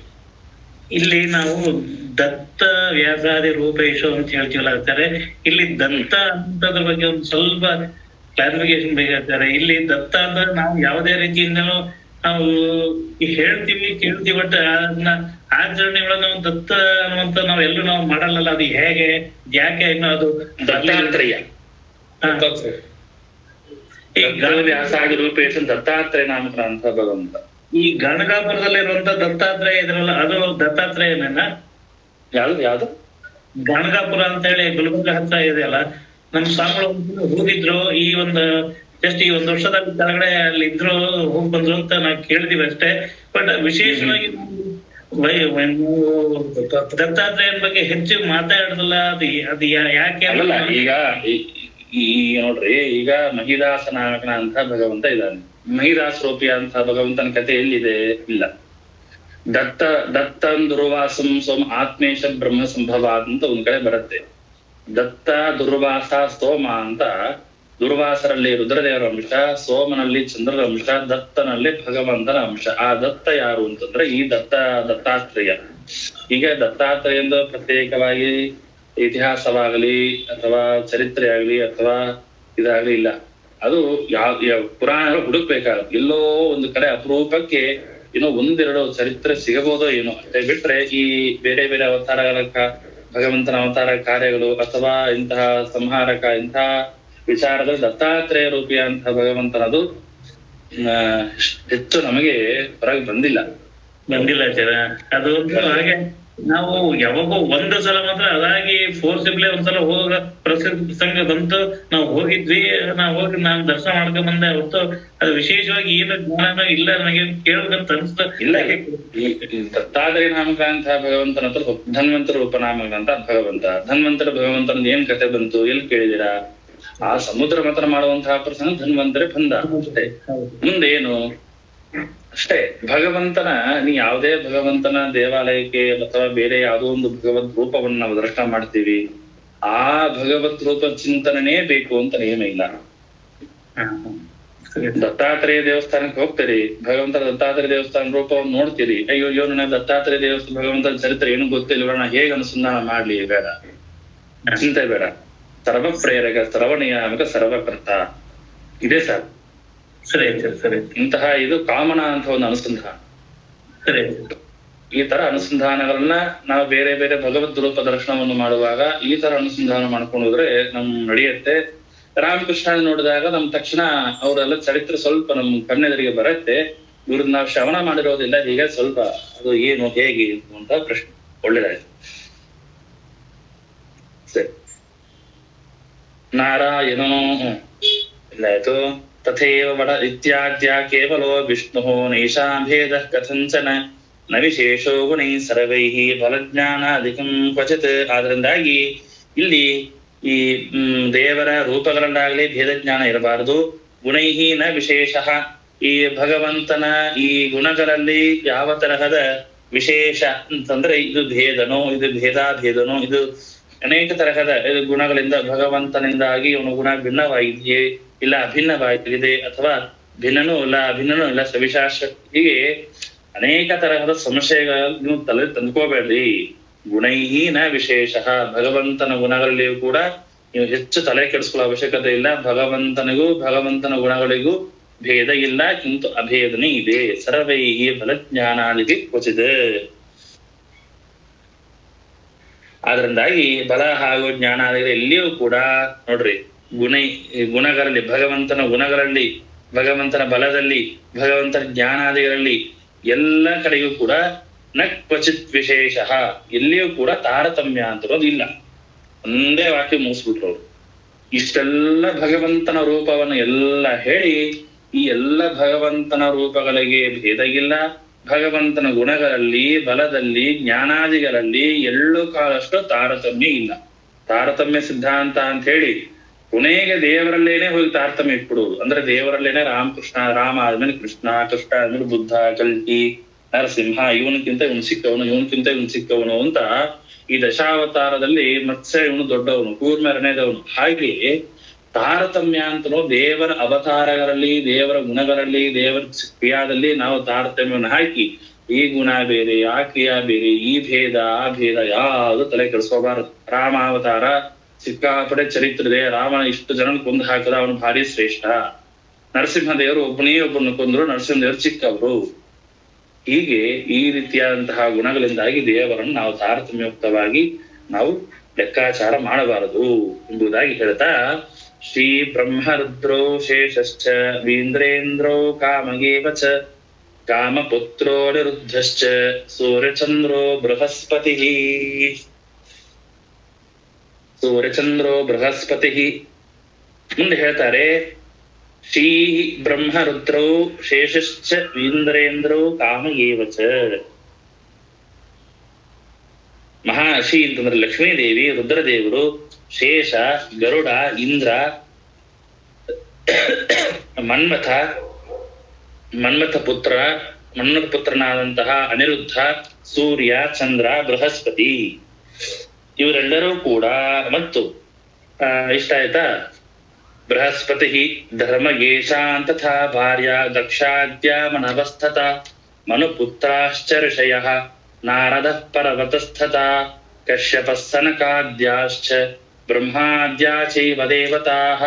ಇಲ್ಲಿ ನಾವು ದತ್ತ ವ್ಯಾಸಾದಿ ರೂಪೇಶು ಅಂತ ಹೇಳ್ತೀವಲ್ಲ ಆಚಾರ್ಯ, ಇಲ್ಲಿ ದತ್ತ ಅಂತದ್ರ ಬಗ್ಗೆ ಒಂದು ಸ್ವಲ್ಪ ಕ್ಲಾರಿಫಿಕೇಶನ್ ಬೇಕಾಗ್ತಾರೆ. ಇಲ್ಲಿ ದತ್ತ ಅಂದ್ರೆ ನಾವು ಯಾವುದೇ ರೀತಿಯಿಂದಲೂ ನಾವು ಹೇಳ್ತೀವಿ ಕೇಳ್ತೀವಿ, ಬಟ್ ಅದನ್ನ ಆಚರಣೆಗಳನ್ನ ದತ್ತ ಅನ್ನುವಂತ ನಾವೆಲ್ಲೂ ನಾವು ಮಾಡಲ್ಲ. ಅದು ಹೇಗೆ ಯಾಕೆ ಇನ್ನು ಅದು ದತ್ತಾತ್ರೇಯ ವ್ಯಾಸಾದಿ ರೂಪೇಶ ದತ್ತಾತ್ರೇಯ ನಾಮಕರ ಅಂತ ಭಗವಂತ. ಈ ಗಣಗಾಪುರದಲ್ಲಿರುವಂತ ದತ್ತಾತ್ರೇಯ ಇದ್ರಲ್ಲ, ಅದು ದತ್ತಾತ್ರೇಯನ ಯಾವ್ದು ಗಣಗಾಪುರ ಅಂತ ಹೇಳಿ ಗುಲ್ಬರ್ಗ ಹತ್ರ ಇದೆಯಲ್ಲ. ನಮ್ ಸ್ವಾಮಿಗಳು ಹೋಗಿದ್ರು ಈ ಒಂದು ಜಸ್ಟ್ ಈ ಒಂದು ವರ್ಷದ ಕೆಳಗಡೆ ಅಲ್ಲಿ ಇದ್ರು, ಹೋಗಿ ಬಂದ್ರು ಅಂತ ನಾವು ಕೇಳಿದೀವಿ ಅಷ್ಟೇ. ಬಟ್ ವಿಶೇಷವಾಗಿ ದತ್ತಾತ್ರೇಯನ ಬಗ್ಗೆ ಹೆಚ್ಚು ಮಾತಾಡೋದಿಲ್ಲ. ಅದು ಯಾಕೆ ಅಲ್ಲ. ಈಗ ನೋಡ್ರಿ, ಈಗ ಮಹಿದಾಸ ನಾಮಕನ ಅಂತ ಭಗವಂತ ಇದ್ದಾನೆ. ಮಹಿದಾಸ ರೂಪಿಯ ಅಂತ ಭಗವಂತನ ಕಥೆ ಎಲ್ಲಿದೆ? ಇಲ್ಲ. ದತ್ತಂ ದುರ್ವಾಸಂ ಸೋಮ ಆತ್ಮೇಶ ಬ್ರಹ್ಮ ಸಂಭವ ಅಂತ ಒಂದ್ ಕಡೆ ಬರುತ್ತೆ. ದತ್ತ ದುರ್ವಾಸ ಸೋಮ ಅಂತ. ದುರ್ವಾಸರಲ್ಲಿ ರುದ್ರದೇವರ ಅಂಶ, ಸೋಮನಲ್ಲಿ ಚಂದ್ರರ ಅಂಶ, ದತ್ತನಲ್ಲಿ ಭಗವಂತನ ಅಂಶ. ಆ ದತ್ತ ಯಾರು ಅಂತಂದ್ರೆ ಈ ದತ್ತಾತ್ರೇಯ. ಈಗ ದತ್ತಾತ್ರೇಯಂದ ಪ್ರತ್ಯೇಕವಾಗಿ ಇತಿಹಾಸವಾಗಲಿ ಅಥವಾ ಚರಿತ್ರೆ ಆಗ್ಲಿ ಅಥವಾ ಇದಾಗ್ಲಿ ಇಲ್ಲ. ಅದು ಯಾವ ಪುರಾಣಗಳು ಹುಡುಕ್ಬೇಕಾಗುತ್ತೆ. ಎಲ್ಲೋ ಒಂದು ಕಡೆ ಅಪರೂಪಕ್ಕೆ ಏನೋ ಒಂದೆರಡು ಚರಿತ್ರೆ ಸಿಗಬಹುದೋ ಏನೋ. ಅಷ್ಟೇ ಬಿಟ್ರೆ ಈ ಬೇರೆ ಬೇರೆ ಅವತಾರಗಳ ಭಗವಂತನ ಅವತಾರ ಕಾರ್ಯಗಳು ಅಥವಾ ಇಂತಹ ಸಂಹಾರಕ ಇಂತಹ ವಿಚಾರದಲ್ಲಿ ದತ್ತಾತ್ರೇಯ ರೂಪಿಯಂತಹ ಭಗವಂತನದು ಹೆಚ್ಚು ನಮಗೆ ಹೊರಗೆ ಬಂದಿಲ್ಲ ಸರ್. ಅದು ಹಾಗೆ ನಾವು ಯಾವಾಗೋ ಒಂದು ಸಲ ಮಾತ್ರ ಅದಾಗಿ ಫೋರ್ಸಿಬ್ಲಿ ಒಂದ್ಸಲ ಹೋಗ ಪ್ರಸಂಗ ಬಂತು, ನಾವು ಹೋಗಿದ್ವಿ, ನಾನು ದರ್ಶನ ಮಾಡ್ಕೊಂಡ್ ಬಂದೆ ಹೊರತು ಅದು ವಿಶೇಷವಾಗಿ ಏನು ಜ್ಞಾನ ಇಲ್ಲ ನನಗೆ ಕೇಳ್ಬೇಕಂತ ಅನ್ಸ್ತ ಇಲ್ಲ. ದತ್ತಾತ್ರೇಯ ನಾಮಕ ಅಂತ ಭಗವಂತನ ಹತ್ರ ಧನ್ವಂತರ ಉಪನಾಮಕ ಅಂತ ಭಗವಂತ. ಧನ್ವಂತರ ಭಗವಂತನ ಏನ್ ಕತೆ ಬಂತು, ಎಲ್ಲಿ ಕೇಳಿದಿರಾ? ಆ ಸಮುದ್ರ ಮಾತ್ರ ಮಾಡುವಂತಹ ಪ್ರಸಂಗ ಧನ್ವಂತರೇ ಬಂದ ಅಷ್ಟೇ. ಮುಂದೇನು ಅಷ್ಟೇ. ಭಗವಂತನ ನೀ ಯಾವುದೇ ಭಗವಂತನ ದೇವಾಲಯಕ್ಕೆ ಅಥವಾ ಬೇರೆ ಯಾವುದೋ ಒಂದು ಭಗವದ್ ರೂಪವನ್ನು ನಾವು ದರ್ಶನ ಮಾಡ್ತೀವಿ, ಆ ಭಗವತ್ ರೂಪ ಚಿಂತನೆ ಬೇಕು ಅಂತ ನೇಮ ಇಲ್ಲ. ದತ್ತಾತ್ರೇಯ ದೇವಸ್ಥಾನಕ್ಕೆ ಹೋಗ್ತೀರಿ, ಭಗವಂತನ ದತ್ತಾತ್ರೇಯ ದೇವಸ್ಥಾನ ರೂಪವನ್ನು ನೋಡ್ತೀರಿ, ಅಯ್ಯೋ ನನಗೆ ದತ್ತಾತ್ರೇಯ ದೇವಸ್ಥಾನ ಭಗವಂತನ ಚರಿತ್ರೆ ಏನು ಗೊತ್ತಿಲ್ವ, ನಾ ಹೇಗೆ ಅನುಸಂಧಾನ ಮಾಡ್ಲಿ? ಬೇಡ, ಚಿಂತೆ ಬೇಡ. ಸರ್ವ ಪ್ರೇರಕ, ಸರ್ವನಿಯಾಮಕ, ಸರ್ವಕರ್ತ ಇದೆ ಸರ್. ಸರಿ. ಇಂತಹ ಇದು ಕಾಮನ ಅಂತ ಒಂದು ಅನುಸಂಧಾನ. ಈ ತರ ಅನುಸಂಧಾನಗಳನ್ನ ನಾವು ಬೇರೆ ಬೇರೆ ಭಗವದ್ ರೂಪ ದರ್ಶನವನ್ನು ಮಾಡುವಾಗ ಈ ತರ ಅನುಸಂಧಾನ ಮಾಡ್ಕೊಂಡು ಹೋದ್ರೆ ನಮ್ ನಡೆಯುತ್ತೆ. ರಾಮಕೃಷ್ಣ ನೋಡಿದಾಗ ನಮ್ ತಕ್ಷಣ ಅವರೆಲ್ಲ ಚರಿತ್ರೆ ಸ್ವಲ್ಪ ನಮ್ ಕಣ್ಣೆದುರಿಗೆ ಬರುತ್ತೆ. ಇವ್ರನ್ನ ನಾವು ಶ್ರವಣ ಮಾಡಿರೋದಿಲ್ಲ, ಹೀಗೆ ಸ್ವಲ್ಪ ಅದು ಏನು ಹೇಗೆ ಅಂತ ಪ್ರಶ್ನೆ. ಒಳ್ಳೇದಾಯ್ತು. ಸರಿ, ನಾರಾಯಣೋ ಇಲ್ಲಾಯ್ತು. ತಥೇವ ವಡ ಇತ್ಯಾದ್ಯ ಕೇವಲೋ ವಿಷ್ಣು ನೈಷಾಂ ಭೇದ ಕಥಂಚನ ನ ವಿಶೇಷೋ ಗುಣೈ ಸರ್ವೈಃ ಫಲಜ್ಞಾನಾದಿಕಂ ಕ್ವಚಿತ್. ಆದ್ರಿಂದಾಗಿ ಇಲ್ಲಿ ಈ ದೇವರ ರೂಪಗಳಲ್ಲಾಗ್ಲಿ ಭೇದ ಜ್ಞಾನ ಇರಬಾರದು. ಗುಣೈಹಿ ನ ವಿಶೇಷ. ಈ ಭಗವಂತನ ಈ ಗುಣಗಳಲ್ಲಿ ಯಾವ ತರಹದ ವಿಶೇಷ ಅಂತಂದ್ರೆ ಇದು ಭೇದನೋ, ಇದು ಭೇದಾಭೇದನೋ, ಇದು ಅನೇಕ ತರಹದ ಗುಣಗಳಿಂದ ಭಗವಂತನಿಂದಾಗಿ ಅವನ ಗುಣ ಭಿನ್ನವಾಗಿದೆಯೇ ಇಲ್ಲ ಅಭಿನ್ನವಾಗಿದೆ, ಅಥವಾ ಭಿನ್ನನೂ ಇಲ್ಲ ಅಭಿನ್ನನೂ ಇಲ್ಲ, ಸವಿಶಾಶ, ಹೀಗೆ ಅನೇಕ ತರಹದ ಸಂಶಯಗಳನ್ನು ನೀವು ತಲೆ ತಂದ್ಕೋಬೇಡ್ರಿ. ಗುಣೈಹಿ ನ ವಿಶೇಷ. ಭಗವಂತನ ಗುಣಗಳಲ್ಲಿಯೂ ಕೂಡ ನೀವು ಹೆಚ್ಚು ತಲೆ ಕೆಡಿಸ್ಕೊಳ್ಳೋ ಅವಶ್ಯಕತೆ ಇಲ್ಲ. ಭಗವಂತನಿಗೂ ಭಗವಂತನ ಗುಣಗಳಿಗೂ ಭೇದ ಇಲ್ಲ, ಕಿಂತು ಅಭೇದನೆ ಇದೆ. ಸರ್ವೈಹಿ ಫಲಜ್ಞಾನಾದಿಗೆ ಕ್ವಚಿತ್. ಆದ್ರಿಂದಾಗಿ ಬಲ ಹಾಗೂ ಜ್ಞಾನಾದಿಗಳು ಎಲ್ಲಿಯೂ ಕೂಡ ನೋಡ್ರಿ, ಗುಣಗಳಲ್ಲಿ, ಭಗವಂತನ ಗುಣಗಳಲ್ಲಿ, ಭಗವಂತನ ಬಲದಲ್ಲಿ, ಭಗವಂತನ ಜ್ಞಾನಾದಿಗಳಲ್ಲಿ ಎಲ್ಲ ಕಡೆಗೂ ಕೂಡ ನ ಕ್ವಚಿತ್ ವಿಶೇಷ. ಎಲ್ಲಿಯೂ ಕೂಡ ತಾರತಮ್ಯ ಅಂತಿರೋದು ಇಲ್ಲ. ಒಂದೇ ವಾಕ್ಯ ಮುಗಿಸ್ಬಿಟ್ರು ಅವ್ರು. ಇಷ್ಟೆಲ್ಲ ಭಗವಂತನ ರೂಪವನ್ನು ಎಲ್ಲ ಹೇಳಿ ಈ ಎಲ್ಲ ಭಗವಂತನ ರೂಪಗಳಿಗೆ ಭೇದ ಇಲ್ಲ, ಭಗವಂತನ ಗುಣಗಳಲ್ಲಿ, ಬಲದಲ್ಲಿ, ಜ್ಞಾನಾದಿಗಳಲ್ಲಿ ಎಳ್ಳು ಕಾಲಷ್ಟು ತಾರತಮ್ಯ ಇಲ್ಲ. ತಾರತಮ್ಯ ಸಿದ್ಧಾಂತ ಅಂತ ಹೇಳಿ ಕೊನೆಗೆ ದೇವರಲ್ಲೇನೆ ಹೋಗಿ ತಾರತಮ್ಯ ಇಟ್ಬಿಡುವುದು. ಅಂದ್ರೆ ದೇವರಲ್ಲೇನೆ ರಾಮಕೃಷ್ಣ, ರಾಮ ಆದ್ಮೇಲೆ ಕೃಷ್ಣ, ಕೃಷ್ಣ ಆದ್ಮೇಲೆ ಬುದ್ಧ, ಕಲ್ಕಿ, ನರಸಿಂಹ, ಇವನಕ್ಕಿಂತ ಇವನು ಸಿಕ್ಕವನು, ಇವನಕ್ಕಿಂತ ಇವನು ಸಿಕ್ಕವನು ಅಂತ ಈ ದಶಾವತಾರದಲ್ಲಿ ಮತ್ಸ್ಯ ಇವನು ದೊಡ್ಡವನು, ಕೂರ್ಮೆರನೇದವನು. ಹಾಗೆ ತಾರತಮ್ಯ ಅಂತನೋ ದೇವರ ಅವತಾರಗಳಲ್ಲಿ, ದೇವರ ಗುಣಗಳಲ್ಲಿ, ದೇವರ ಕ್ರಿಯಾದಲ್ಲಿ ನಾವು ತಾರತಮ್ಯವನ್ನು ಹಾಕಿ ಈ ಗುಣ ಬೇರೆ, ಆ ಕ್ರಿಯಾ ಬೇರೆ, ಈ ಭೇದ ಆ ಭೇದ ಯಾವುದು ತಲೆ ಕೆಡಿಸ್ಕೋಬಾರದು. ರಾಮಾವತಾರ ಸಿಕ್ಕಾಪಡೆ ಚರಿತ್ರೆ. ರಾಮನ ಇಷ್ಟು ಜನ ಕೊಂದು ಹಾಕದ, ಅವನು ಭಾರಿ ಶ್ರೇಷ್ಠ. ನರಸಿಂಹದೇವರು ಒಬ್ಬನನ್ನು ಕೊಂದ್ರು, ನರಸಿಂಹದೇವರು ಚಿಕ್ಕವರು. ಹೀಗೆ ಈ ರೀತಿಯಾದಂತಹ ಗುಣಗಳಿಂದಾಗಿ ದೇವರನ್ನು ನಾವು ತಾರತಮ್ಯಯುಕ್ತವಾಗಿ ನಾವು ಲೆಕ್ಕಾಚಾರ ಮಾಡಬಾರದು ಎಂಬುದಾಗಿ ಹೇಳ್ತಾ, ಶ್ರೀ ಬ್ರಹ್ಮರುದ್ರೋ ಶೇಷಶ್ಚ ವೀಂದ್ರೇಂದ್ರೋ ಕಾಮಗೇವ ಚ ಕಾಮಪುತ್ರೋ ನಿರುದ್ಧಶ್ಚ ಸೂರ್ಯಚಂದ್ರೋ ಬೃಹಸ್ಪತಿ. ಸೂರ್ಯಚಂದ್ರೋ ಬೃಹಸ್ಪತಿ. ಮುಂದೆ ಹೇಳ್ತಾರೆ, ಶ್ರೀ ಬ್ರಹ್ಮರುದ್ರೋ ಶೇಷಶ್ಚ ವೀಂದ್ರೇಂದ್ರೋ ಕಾಮಗೇವ ಚ. ಮಹಾಶಿ ಅಂತಂದ್ರೆ ಲಕ್ಷ್ಮೀದೇವಿ, ರುದ್ರದೇವರು, ಶೇಷ, ಗರುಡ, ಇಂದ್ರ, ಮನ್ಮಥ ಪುತ್ರನಾದಂತಹ ಅನಿರುದ್ಧ, ಸೂರ್ಯ, ಚಂದ್ರ, ಬೃಹಸ್ಪತಿ ಇವರೆಲ್ಲರೂ ಕೂಡ, ಮತ್ತು ಇಷ್ಟ ಆಯ್ತಾ, ಬೃಹಸ್ಪತಿ ಧರ್ಮಗೇಶಾನ್ ತಥಾ ಭಾರ್ಯ ದಕ್ಷಾದ್ಯ ಮನವಸ್ಥತ ಮನುಪುತ್ರಾಶ್ಚ ಋಷಯಃ ನಾರದಃ ಪರ್ವತಸ್ಥತಾ ಕಶ್ಯಪಃ ಸನಕಾದ್ಯಾಶ್ಚ ಬ್ರಹ್ಮಾದ್ಯಾ ಚೈವ ದೇವತಾಃ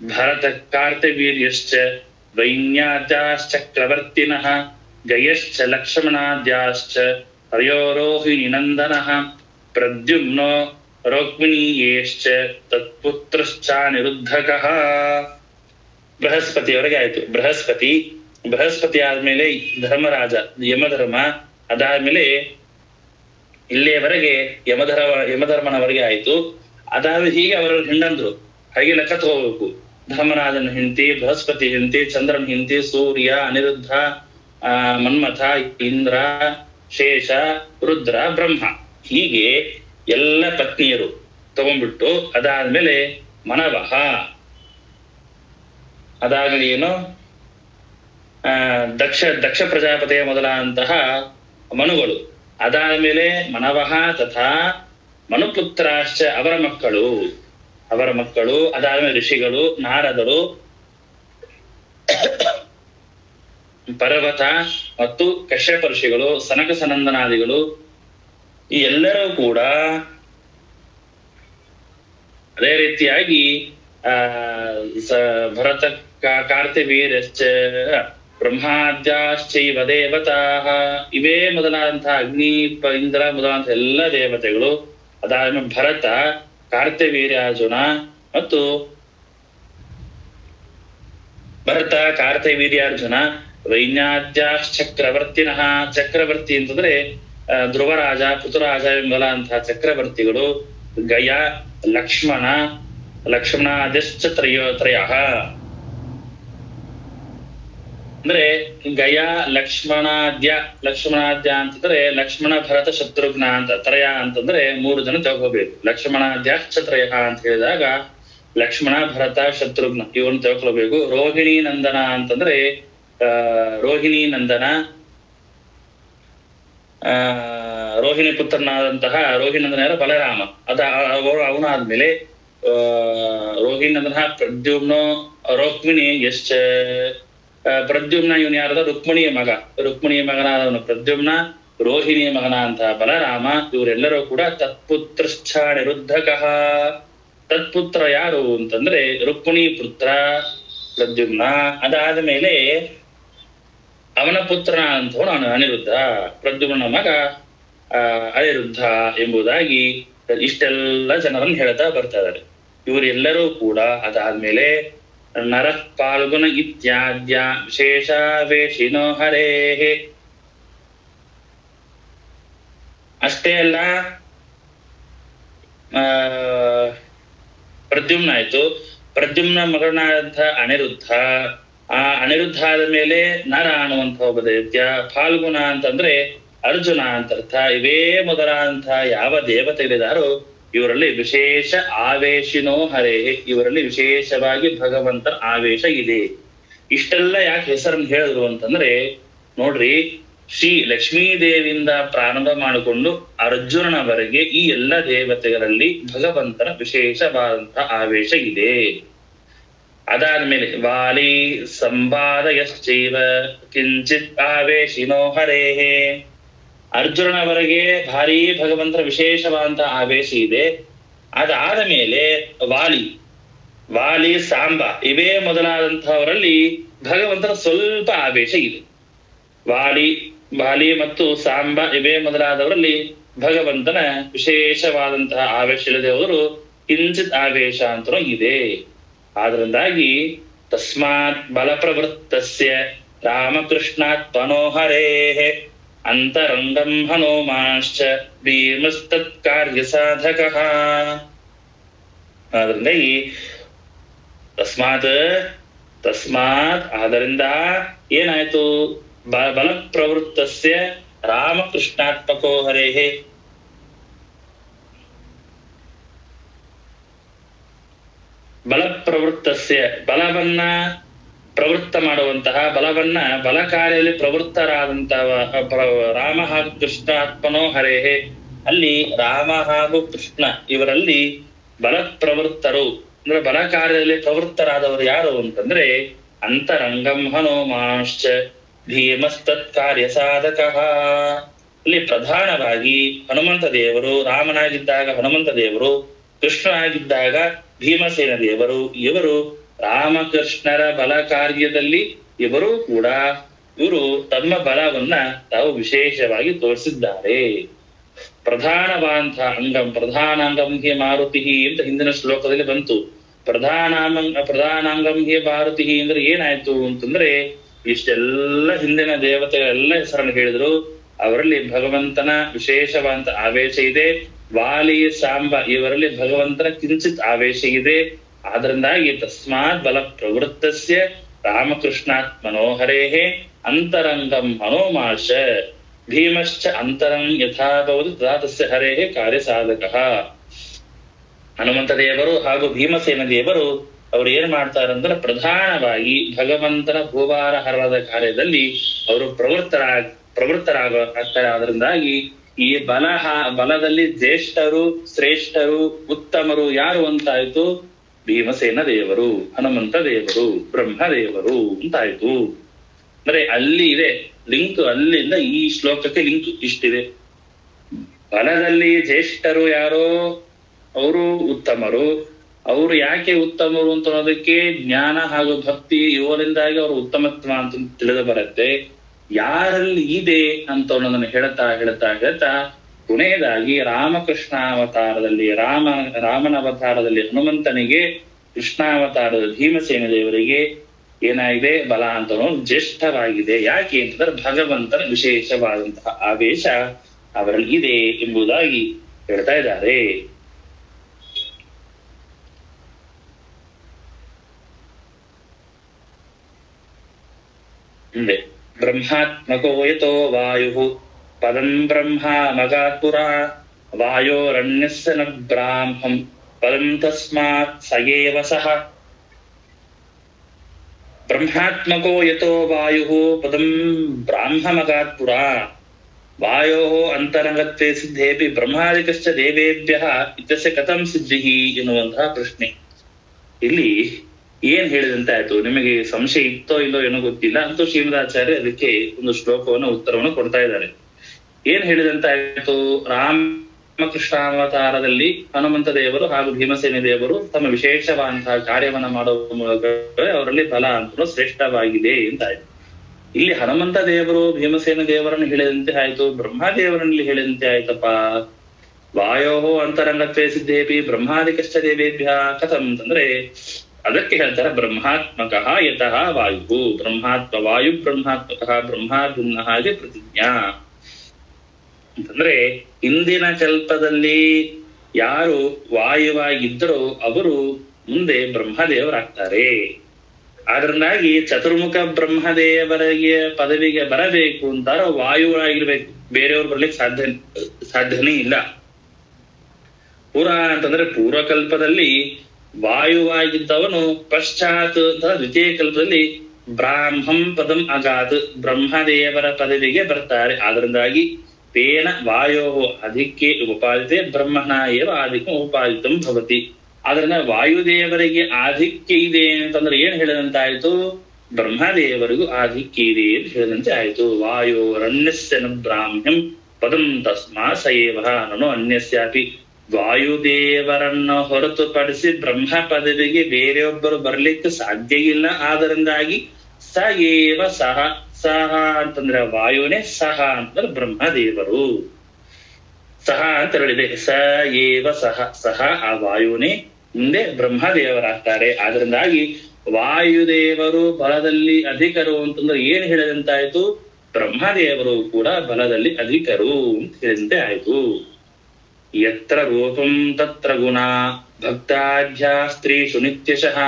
ಭರತಃ ಕಾರ್ತಿವೀರ್ಯಶ್ಚ ವೈನ್ಯಾದ್ಯಾಶ್ಚಕ್ರವರ್ತಿನಃ ಗಯಶ್ಚ ಲಕ್ಷ್ಮಣಾದ್ಯಾಶ್ಚ ಹರ್ಯೋ ರೋಹಿಣಿ ನಂದನಃ ಪ್ರದ್ಯುಮ್ನೋ ರೋಕ್ಮಿಣೀಯೇಶ್ಚ ತತ್ಪುತ್ರಶ್ಚಾನಿರುದ್ಧಕಃ. ಬೃಹಸ್ಪತಿಯವರೆಗೆ ಆಯ್ತು. ಬೃಹಸ್ಪತಿ ಆದ್ಮೇಲೆ ಧರ್ಮರಾಜ ಯಮಧರ್ಮ, ಅದಾದ್ಮೇಲೆ ಇಲ್ಲಿಯವರೆಗೆ ಯಮಧರ್ಮನವರೆಗೆ ಆಯ್ತು. ಅದಾದ್ಮೇಲೆ ಹೀಗೆ ಅವರ ಹೆಂಡಂದ್ರು ಹಾಗೆ ಲೆಕ್ಕ ತಗೋಬೇಕು. ಧರ್ಮರಾಜನ ಹೆಂಡತಿ, ಬೃಹಸ್ಪತಿ ಹೆಂಡತಿ, ಚಂದ್ರನ ಹೆಂಡತಿ, ಸೂರ್ಯ, ಅನಿರುದ್ಧ, ಮನ್ಮಥ, ಇಂದ್ರ, ಶೇಷ, ರುದ್ರ, ಬ್ರಹ್ಮ, ಹೀಗೆ ಎಲ್ಲ ಪತ್ನಿಯರು ತಗೊಂಡ್ಬಿಟ್ಟು ಅದಾದ್ಮೇಲೆ ಮನವಹ, ಅದಾದ್ಮೇಲೆ ಏನು ದಕ್ಷ ಪ್ರಜಾಪತಿಯ ಮೊದಲಾದಂತಹ ಮನುಗಳು, ಅದಾದ್ಮೇಲೆ ಮನವಹ ತಥಾ ಮನುಪುತ್ರಾಶ್ಚ ಅವರ ಮಕ್ಕಳು, ಅದಾದ್ಮೇಲೆ ಋಷಿಗಳು, ನಾರದರು, ಪರ್ವತ ಮತ್ತು ಕಶ್ಯಪ ಋಷಿಗಳು, ಸನಕ ಸನಂದನಾದಿಗಳು, ಈ ಎಲ್ಲರೂ ಕೂಡ ಅದೇ ರೀತಿಯಾಗಿ ಭರತ ಕಾರ್ತಿವೀರ್ಯಶ್ಚ ಬ್ರಹ್ಮಾದ್ಯಾಶ್ಚೈವ ದೇವತಾಃ, ಇವೇ ಮೊದಲಾದಂತಹ ಅಗ್ನಿ, ಇಂದ್ರ ಮೊದಲಾದಂತಹ ಎಲ್ಲ ದೇವತೆಗಳು, ಅದಾದ್ಮೇಲೆ ಭರತ, ಕಾರ್ತಿವೀರ್ಯಾರ್ಜುನ ಮತ್ತು ವೈನ್ಯಾದ್ಯಾಶ್ಚಕ್ರವರ್ತಿನಃ, ಚಕ್ರವರ್ತಿ ಅಂತಂದ್ರೆ ಧ್ರುವರಾಜ, ಪೃಥುರಾಜ ಎಂಬಂತಹ ಚಕ್ರವರ್ತಿಗಳು, ಗಯ, ಲಕ್ಷ್ಮಣಾದ್ಯಶ್ಚ ತ್ರಯಃ, ಅಂದ್ರೆ ಗಯ, ಲಕ್ಷ್ಮಣಾದ್ಯ ಅಂತಂದ್ರೆ ಲಕ್ಷ್ಮಣ, ಭರತ, ಶತ್ರುಘ್ನ ಅಂತ. ತ್ರಯ ಅಂತಂದ್ರೆ 3 ಜನ ತಗೋಬೇಕು. ಲಕ್ಷ್ಮಣಾದ್ಯಾಶ್ಚ ತ್ರಯಃ ಅಂತ ಹೇಳಿದಾಗ ಲಕ್ಷ್ಮಣ, ಭರತ, ಶತ್ರುಘ್ನ ಇವ್ರನ್ನ ತಿಳ್ಕೊಳ್ಬೇಕು. ರೋಹಿಣಿ ನಂದನ ಅಂತಂದ್ರೆ ರೋಹಿಣಿ ಪುತ್ರನಾದಂತಹ ರೋಹಿಣಿ ನಂದನ ಯಾರು? ಬಲರಾಮ. ಅವನಾದ್ಮೇಲೆ ರೋಹಿಣಿ ನಂದನ ಪ್ರದ್ಯುಮ್ನೋ ರೋಕ್ಮಿಣಿ ಯಶ್ಚ, ಪ್ರದ್ಯುಮ್ನ ಇವನು ಯಾರದ? ರುಕ್ಮಿಣಿಯ ಮಗನಾದವನು ಪ್ರದ್ಯುಮ್ನ, ರೋಹಿಣಿಯ ಮಗನಾದಂತಹ ಬಲರಾಮ, ಇವರೆಲ್ಲರೂ ಕೂಡ ತತ್ಪುತ್ರಶ್ಚ ನಿರುದ್ಧಕಃ. ತತ್ಪುತ್ರ ಯಾರು ಅಂತಂದ್ರೆ ರುಕ್ಮಿಣಿ ಪುತ್ರ ಪ್ರದ್ಯುಮ್ನ, ಅದಾದ ಮೇಲೆ ಅವನ ಪುತ್ರನ ಅಂತವನು ಅನಿರುದ್ಧ, ಪ್ರದ್ಯುಮ್ನ ಮಗ ಅನಿರುದ್ಧ ಎಂಬುದಾಗಿ ಇಷ್ಟೆಲ್ಲ ಜನರನ್ನು ಹೇಳ್ತಾ ಬರ್ತಾ ಇದ್ದಾರೆ. ಇವರೆಲ್ಲರೂ ಕೂಡ ಅದಾದ್ಮೇಲೆ ನರಃ ಪಾಲ್ಗುಣ ಇತ್ಯಾದ್ಯ ವಿಶೇಷಾವೇಶಿನೋ ಹರೇಃ, ಅಷ್ಟೇ ಅಲ್ಲ ಪ್ರದ್ಯುಮ್ನ ಆಯ್ತು. ಪ್ರದ್ಯುಮ್ನ ಮಗನಾದಂಥ ಅನಿರುದ್ಧ, ಆ ಅನಿರುದ್ಧ ಆದ ಮೇಲೆ ನರ ಅನ್ನುವಂಥ ಒಬ್ಬ ದೈತ್ಯ, ಫಾಲ್ಗುಣ ಅಂತಂದ್ರೆ ಅರ್ಜುನ ಅಂತ ಅರ್ಥ. ಇವೇ ಮೊದಲಾದಂತಹ ಯಾವ ದೇವತೆಗಳಿದಾರೋ ಇವರಲ್ಲಿ ವಿಶೇಷ ಆವೇಶಿನೋ ಹರೇ, ಇವರಲ್ಲಿ ವಿಶೇಷವಾಗಿ ಭಗವಂತನ ಆವೇಶ ಇದೆ. ಇಷ್ಟೆಲ್ಲ ಯಾಕೆ ಹೆಸರನ್ನು ಹೇಳಿದ್ರು ಅಂತಂದ್ರೆ ನೋಡ್ರಿ, ಶ್ರೀ ಲಕ್ಷ್ಮೀದೇವಿಯಿಂದ ಪ್ರಾರಂಭ ಮಾಡಿಕೊಂಡು ಅರ್ಜುನನವರೆಗೆ ಈ ಎಲ್ಲ ದೇವತೆಗಳಲ್ಲಿ ಭಗವಂತನ ವಿಶೇಷವಾದಂತಹ ಆವೇಶ ಇದೆ. ಅದಾದ್ಮೇಲೆ ವಾಲಿ ಸಂವಾದಯಶ್ಚೈವ ಕಿಂಚಿತ್ ಆವೇಶಿನೋ ಹರೇಃ, ಅರ್ಜುನನವರೆಗೆ ಭಾರಿ ಭಗವಂತನ ವಿಶೇಷವಾದಂತಹ ಆವೇಶ ಇದೆ. ಅದಾದ ಮೇಲೆ ವಾಲಿ ಸಾಂಬ ಇವೇ ಮೊದಲಾದಂತಹವರಲ್ಲಿ ಭಗವಂತನ ಸ್ವಲ್ಪ ಆವೇಶ ಇದೆ. ವಾಲಿ ಮತ್ತು ಸಾಂಬ ಇವೇ ಮೊದಲಾದವರಲ್ಲಿ ಭಗವಂತನ ವಿಶೇಷವಾದಂತಹ ಆವೇಶ ಇಲ್ಲದೆ ಹೋದರೂ ಕಿಂಚಿತ್ ಆವೇಶ ಅಂತನೂ ಇದೆ. ಆದ್ರಿಂದಾಗಿ ತಸ್ಮಾತ್ ಬಲಪ್ರವೃತ್ತಸ್ಯ ರಾಮಕೃಷ್ಣಾತ್ಮನೋ ಹರೇಃ ಅಂತರಂಗಂ ಹನುಮಾಶ್ಚ ಭೀಮಸ್ತತ್ ಕಾರ್ಯ ಸಾಧಕಃ. ಆದ್ರಿಂದಾಗಿ ತಸ್ಮಾತ್ ಆದ್ದರಿಂದ ಏನಾಯ್ತು? ಬಲಪ್ರವೃತ್ತಸ್ಯ ರಾಮಕೃಷ್ಣಾತ್ಮಕೋ ಹರೇಃ, ಬಲಪ್ರವೃತ್ತಸ್ಯ ಬಲವನ್ನ ಪ್ರವೃತ್ತ ಮಾಡುವಂತಹ, ಬಲ ಕಾರ್ಯದಲ್ಲಿ ಪ್ರವೃತ್ತರಾದಂತಹ ರಾಮ ಹಾಗೂ ಕೃಷ್ಣ ಆತ್ಮನೋ ಹರೇಃ, ಅಲ್ಲಿ ರಾಮ ಹಾಗೂ ಕೃಷ್ಣ ಇವರಲ್ಲಿ ಬಲಪ್ರವೃತ್ತರು ಅಂದ್ರೆ ಬಲ ಕಾರ್ಯದಲ್ಲಿ ಪ್ರವೃತ್ತರಾದವರು ಯಾರು ಅಂತಂದ್ರೆ ಅಂತರಂಗಂ ಹನುಮಾಶ್ಚ ಭೀಮಸ್ತತ್ ಕಾರ್ಯ ಸಾಧಕಃ. ಇಲ್ಲಿ ಪ್ರಧಾನವಾಗಿ ಹನುಮಂತ ದೇವರು, ರಾಮನಾಗಿದ್ದಾಗ ಹನುಮಂತ ದೇವರು, ಕೃಷ್ಣನಾಗಿದ್ದಾಗ ಭೀಮಸೇನ ದೇವರು, ಇವರು ರಾಮಕೃಷ್ಣರ ಬಲ ಕಾರ್ಯದಲ್ಲಿ ಇವರು ತಮ್ಮ ಬಲವನ್ನ ತಾವು ವಿಶೇಷವಾಗಿ ತೋರಿಸಿದ್ದಾರೆ. ಪ್ರಧಾನಾಂಗಂ ಹಿ ಮಾರುತಿ ಅಂತ ಹಿಂದಿನ ಶ್ಲೋಕದಲ್ಲಿ ಬಂತು. ಪ್ರಧಾನಾಂಗಂ ಹಿ ಮಾರುತಿ ಅಂದ್ರೆ ಏನಾಯ್ತು ಅಂತಂದ್ರೆ, ಇಷ್ಟೆಲ್ಲ ಹಿಂದಿನ ದೇವತೆಗಳೆಲ್ಲ ಹೆಸರನ್ನು ಹೇಳಿದ್ರು. ಅವರಲ್ಲಿ ಭಗವಂತನ ವಿಶೇಷವಾದ ಆವೇಶ ಇದೆ. ವಾಲಿ, ಸಾಂಬ ಇವರಲ್ಲಿ ಭಗವಂತನ ಕಿಂಚಿತ್ ಆವೇಶ ಇದೆ. ಆದ್ರಿಂದಾಗಿ ತಸ್ಮಾತ್ ಬಲ ಪ್ರವೃತ್ತಸ್ಯ ರಾಮಕೃಷ್ಣಾತ್ ಮನೋಹರೇಹೇ ಅಂತರಂಗಂ ಮನೋಮಾಶ ಭೀಮಶ್ಚ ಅಂತರಂ ಯಥಾಭವದು ತಥಾ ತಸ್ಯ ಹರೇಹೇ ಕಾರ್ಯ ಸಾಧಕಃ. ಹನುಮಂತ ದೇವರು ಹಾಗೂ ಭೀಮಸೇನ ದೇವರು ಅವ್ರು ಏನ್ ಮಾಡ್ತಾರಂದ್ರೆ, ಪ್ರಧಾನವಾಗಿ ಭಗವಂತನ ಭೂಭಾರ ಹರಣದ ಕಾರ್ಯದಲ್ಲಿ ಅವರು ಪ್ರವೃತ್ತರಾಗ್ತಾರೆ. ಅದರಿಂದಾಗಿ ಈ ಬಲದಲ್ಲಿ ಜ್ಯೇಷ್ಠರು, ಶ್ರೇಷ್ಠರು, ಉತ್ತಮರು ಯಾರು ಅಂತಾಯ್ತು? ಭೀಮಸೇನ ದೇವರು, ಹನುಮಂತ ದೇವರು, ಬ್ರಹ್ಮದೇವರು ಅಂತಾಯ್ತು. ಅಂದ್ರೆ ಅಲ್ಲಿ ಇದೆ ಲಿಂಕ್, ಅಲ್ಲಿಂದ ಈ ಶ್ಲೋಕಕ್ಕೆ ಲಿಂಕ್ ಇಷ್ಟಿದೆ. ಬಲದಲ್ಲಿ ಜ್ಯೇಷ್ಠರು ಯಾರೋ ಅವರು ಉತ್ತಮರು. ಅವರು ಯಾಕೆ ಉತ್ತಮರು ಅಂತ ಅನ್ನೋದಕ್ಕೆ ಜ್ಞಾನ ಹಾಗೂ ಭಕ್ತಿ ಇವರಿಂದಾಗಿ ಅವರು ಉತ್ತಮತ್ವ ಅಂತ ತಿಳಿದು ಬರುತ್ತೆ. ಯಾರಲ್ಲಿ ಇದೆ ಅಂತ ಅನ್ನೋದನ್ನ ಹೇಳ್ತಾ ಕೊನೆಯದಾಗಿ ರಾಮಕೃಷ್ಣಾವತಾರದಲ್ಲಿ ರಾಮನ ಅವತಾರದಲ್ಲಿ ಹನುಮಂತನಿಗೆ, ಕೃಷ್ಣಾವತಾರದ ಭೀಮಸೇನ ದೇವರಿಗೆ ಏನಾಗಿದೆ? ಬಲ ಅಂತ ಅನ್ನೋದು ಜ್ಯೇಷ್ಠವಾಗಿದೆ. ಯಾಕೆ ಅಂತಂದ್ರೆ ಭಗವಂತನ ವಿಶೇಷವಾದಂತಹ ಆವೇಶ ಅವರಲ್ಲಿ ಇದೆ ಎಂಬುದಾಗಿ ಹೇಳ್ತಾ ಇದ್ದಾರೆ. ಮುಂದೆ ಬ್ರಹ್ಮಾತ್ಮಕೋ ಯತೋ ವಾಯು ಪದಂ ಬ್ರಹ್ಮ ಮಗಾತ್ ಪುರ ವಾಯೋರಣ್ಯಸ್ಯ ನ ಬ್ರಾಹ್ಮಂ ಪದಂ ತಸ್ಮಾತ್ ಸಯೇವ ಸಹ. ಬ್ರಹ್ಮಾತ್ಮಕೋ ಯತೋ ವಾಯು ಪದಂ ಬ್ರಾಹ್ಮಮಗಾತ್ ಪುರ ವಾಯೋ ಅಂತರಂಗತ್ವೇ ಸಿದ್ಧೇಪಿ ಬ್ರಹ್ಮಾದಿಕಶ್ಚ ದೇವೇಭ್ಯಃ ಇತ್ಯಸ್ಯ ಕಥಂ ಸಿದ್ಧಿಃ ಎನ್ನುವಂತಹ ಪ್ರಶ್ನೆ. ಇಲ್ಲಿ ಏನ್ ಹೇಳಿದಂತೆ ಆಯ್ತು? ನಿಮಗೆ ಸಂಶಯ ಇತ್ತೋ ಇಲ್ಲೋ ಏನೋ ಗೊತ್ತಿಲ್ಲ, ಅಂತೂ ಶ್ರೀಮದಾಚಾರ್ಯ ಅದಕ್ಕೆ ಒಂದು ಶ್ಲೋಕವನ್ನು ಉತ್ತರವನ್ನು ಕೊಡ್ತಾ ಇದ್ದಾರೆ. ಏನ್ ಹೇಳಿದಂತೆ ಆಯ್ತು? ರಾಮಕೃಷ್ಣಾವತಾರದಲ್ಲಿ ಹನುಮಂತ ದೇವರು ಹಾಗೂ ಭೀಮಸೇನ ದೇವರು ತಮ್ಮ ವಿಶೇಷವಾದಂತಹ ಕಾರ್ಯವನ್ನ ಮಾಡುವ ಮೂಲಕ ಅವರಲ್ಲಿ ಬಲ ಅಂತ ಶ್ರೇಷ್ಠವಾಗಿದೆ ಅಂತಾಯ್ತು. ಇಲ್ಲಿ ಹನುಮಂತ ದೇವರು ಭೀಮಸೇನ ದೇವರನ್ನು ಹೇಳಿದಂತೆ ಆಯ್ತು, ಬ್ರಹ್ಮದೇವರಲ್ಲಿ ಹೇಳಿದಂತೆ ಆಯ್ತಪ್ಪ. ವಾಯೋ ಅಂತರಂಗತ್ವೇ ಸಿದ್ಧೇಪಿ ಬ್ರಹ್ಮಾದಿಕಶ್ಚ ದೇವೇಭ್ಯ ಕಥಂ ಅಂತಂದ್ರೆ ಅದಕ್ಕೆ ಹೇಳ್ತಾರೆ ಬ್ರಹ್ಮಾತ್ಮಕಃ ಯತಃ ವಾಯು. ವಾಯು ಬ್ರಹ್ಮಾತ್ಮಕಃ ಬ್ರಹ್ಮಾಭಿನ್ನ ಹಾಗೆ ಪ್ರತಿಜ್ಞಾ ಅಂತಂದ್ರೆ, ಹಿಂದಿನ ಕಲ್ಪದಲ್ಲಿ ಯಾರು ವಾಯುವಾಗಿದ್ದರೋ ಅವರು ಮುಂದೆ ಬ್ರಹ್ಮದೇವರಾಗ್ತಾರೆ. ಆದ್ರಿಂದಾಗಿ ಚತುರ್ಮುಖ ಬ್ರಹ್ಮದೇವರಿಗೆ ಪದವಿಗೆ ಬರಬೇಕು ಅಂತಾರ ವಾಯುವಾಗಿರ್ಬೇಕು, ಬೇರೆಯವ್ರು ಬರ್ಲಿಕ್ಕೆ ಸಾಧ್ಯನೇ ಇಲ್ಲ. ಪುರ ಅಂತಂದ್ರೆ ಪೂರ್ವಕಲ್ಪದಲ್ಲಿ ವಾಯುವಾಗಿದ್ದವನು ಪಶ್ಚಾತ್ ಅಂತ ದ್ವಿತೀಯ ಕಲ್ಪದಲ್ಲಿ ಬ್ರಾಹ್ಮಂ ಪದಂ ಅಗಾತ್ ಬ್ರಹ್ಮದೇವರ ಪದವಿಗೆ ಬರ್ತಾರೆ. ಆದ್ರಿಂದಾಗಿ ತೇನ ವಾಯೋ ಅಧಿಕ್ಕೆ ಉಪಾದಿತೆ ಬ್ರಹ್ಮಣ ಏವ ಆಧಿಕ್ಯ ಉಪಾದಿತಂ ಭವತಿ. ಆದ್ರಿಂದ ವಾಯುದೇವರಿಗೆ ಆಧಿಕ್ಯ ಇದೆ ಅಂತಂದ್ರೆ ಏನ್ ಹೇಳಿದಂತಾಯ್ತು? ಬ್ರಹ್ಮದೇವರಿಗೂ ಆಧಿಕ್ಯ ಇದೆ ಅಂತ ಹೇಳಿದಂತೆ ಆಯ್ತು. ವಾಯೋರನ್ಯಸ್ಯ ನ ಬ್ರಾಹ್ಮ್ಯಂ ಪದಂ ತಸ್ಮಾ ಸಯೇವ ನನು ಅನ್ಯಸ್ಯಾಪಿ. ವಾಯುದೇವರನ್ನು ಹೊರತುಪಡಿಸಿ ಬ್ರಹ್ಮ ಪದವಿಗೆ ಬೇರೆಯೊಬ್ಬರು ಬರ್ಲಿಕ್ಕೆ ಸಾಧ್ಯ ಇಲ್ಲ. ಆದ್ದರಿಂದಾಗಿ ಸ ಏವ ಸಹ, ಸಹ ಅಂತಂದ್ರೆ ವಾಯುನೇ, ಸಹ ಅಂತಂದ್ರೆ ಬ್ರಹ್ಮದೇವರು. ಸಹ ಅಂತ ಹೇಳಿದೆ, ಸ ಏವ ಸಹ, ಸಹ ಆ ವಾಯುನೇ ಮುಂದೆ ಬ್ರಹ್ಮದೇವರಾಗ್ತಾರೆ. ಆದ್ರಿಂದಾಗಿ ವಾಯುದೇವರು ಬಲದಲ್ಲಿ ಅಧಿಕರು ಅಂತಂದ್ರೆ ಏನ್ ಹೇಳಿದಂತಾಯ್ತು? ಬ್ರಹ್ಮದೇವರು ಕೂಡ ಬಲದಲ್ಲಿ ಅಧಿಕರು ಅಂತ ಹೇಳಿದಂತೆ ಆಯ್ತು. ಯತ್ರ ರೂಪಂ ತತ್ರ ಗುಣ ಭಕ್ತಾಢ್ಯ ಸ್ತ್ರೀಷು ನಿತ್ಯಶಃ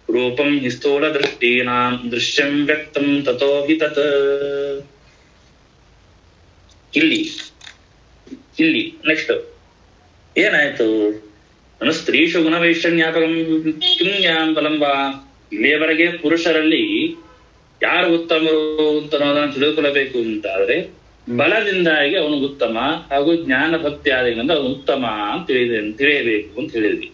ರೂಪಂ ಹಿ ಸ್ಥೂಲ ದೃಷ್ಟೀನಾಂ ದೃಶ್ಯಂ ವ್ಯಕ್ತಂ ತತೋ ಹಿ ತತ್. ಇಲ್ಲಿ ನೆಕ್ಸ್ಟ್ ಏನಾಯ್ತು? ಸ್ತ್ರೀಷು ಗುಣವೈಷಣ್ಯಾಪಕಂ ಕಿಂ ಜ್ಞಾನ ಬಲಂ ವಾ. ಇಲ್ಲಿಯವರೆಗೆ ಪುರುಷರಲ್ಲಿ ಯಾರು ಉತ್ತಮರು ಅಂತ ಅನ್ನೋದನ್ನ ತಿಳಿದುಕೊಳ್ಳಬೇಕು ಅಂತಾದ್ರೆ ಬಲದಿಂದಾಗಿ ಅವನು ಉತ್ತಮ ಹಾಗೂ ಜ್ಞಾನ ಭಕ್ತಿ ಆದ್ರಿಂದ ಅವನು ಉತ್ತಮ ಅಂತ ತಿಳಿಯಬೇಕು ಅಂತ ಹೇಳಿದ್ವಿ.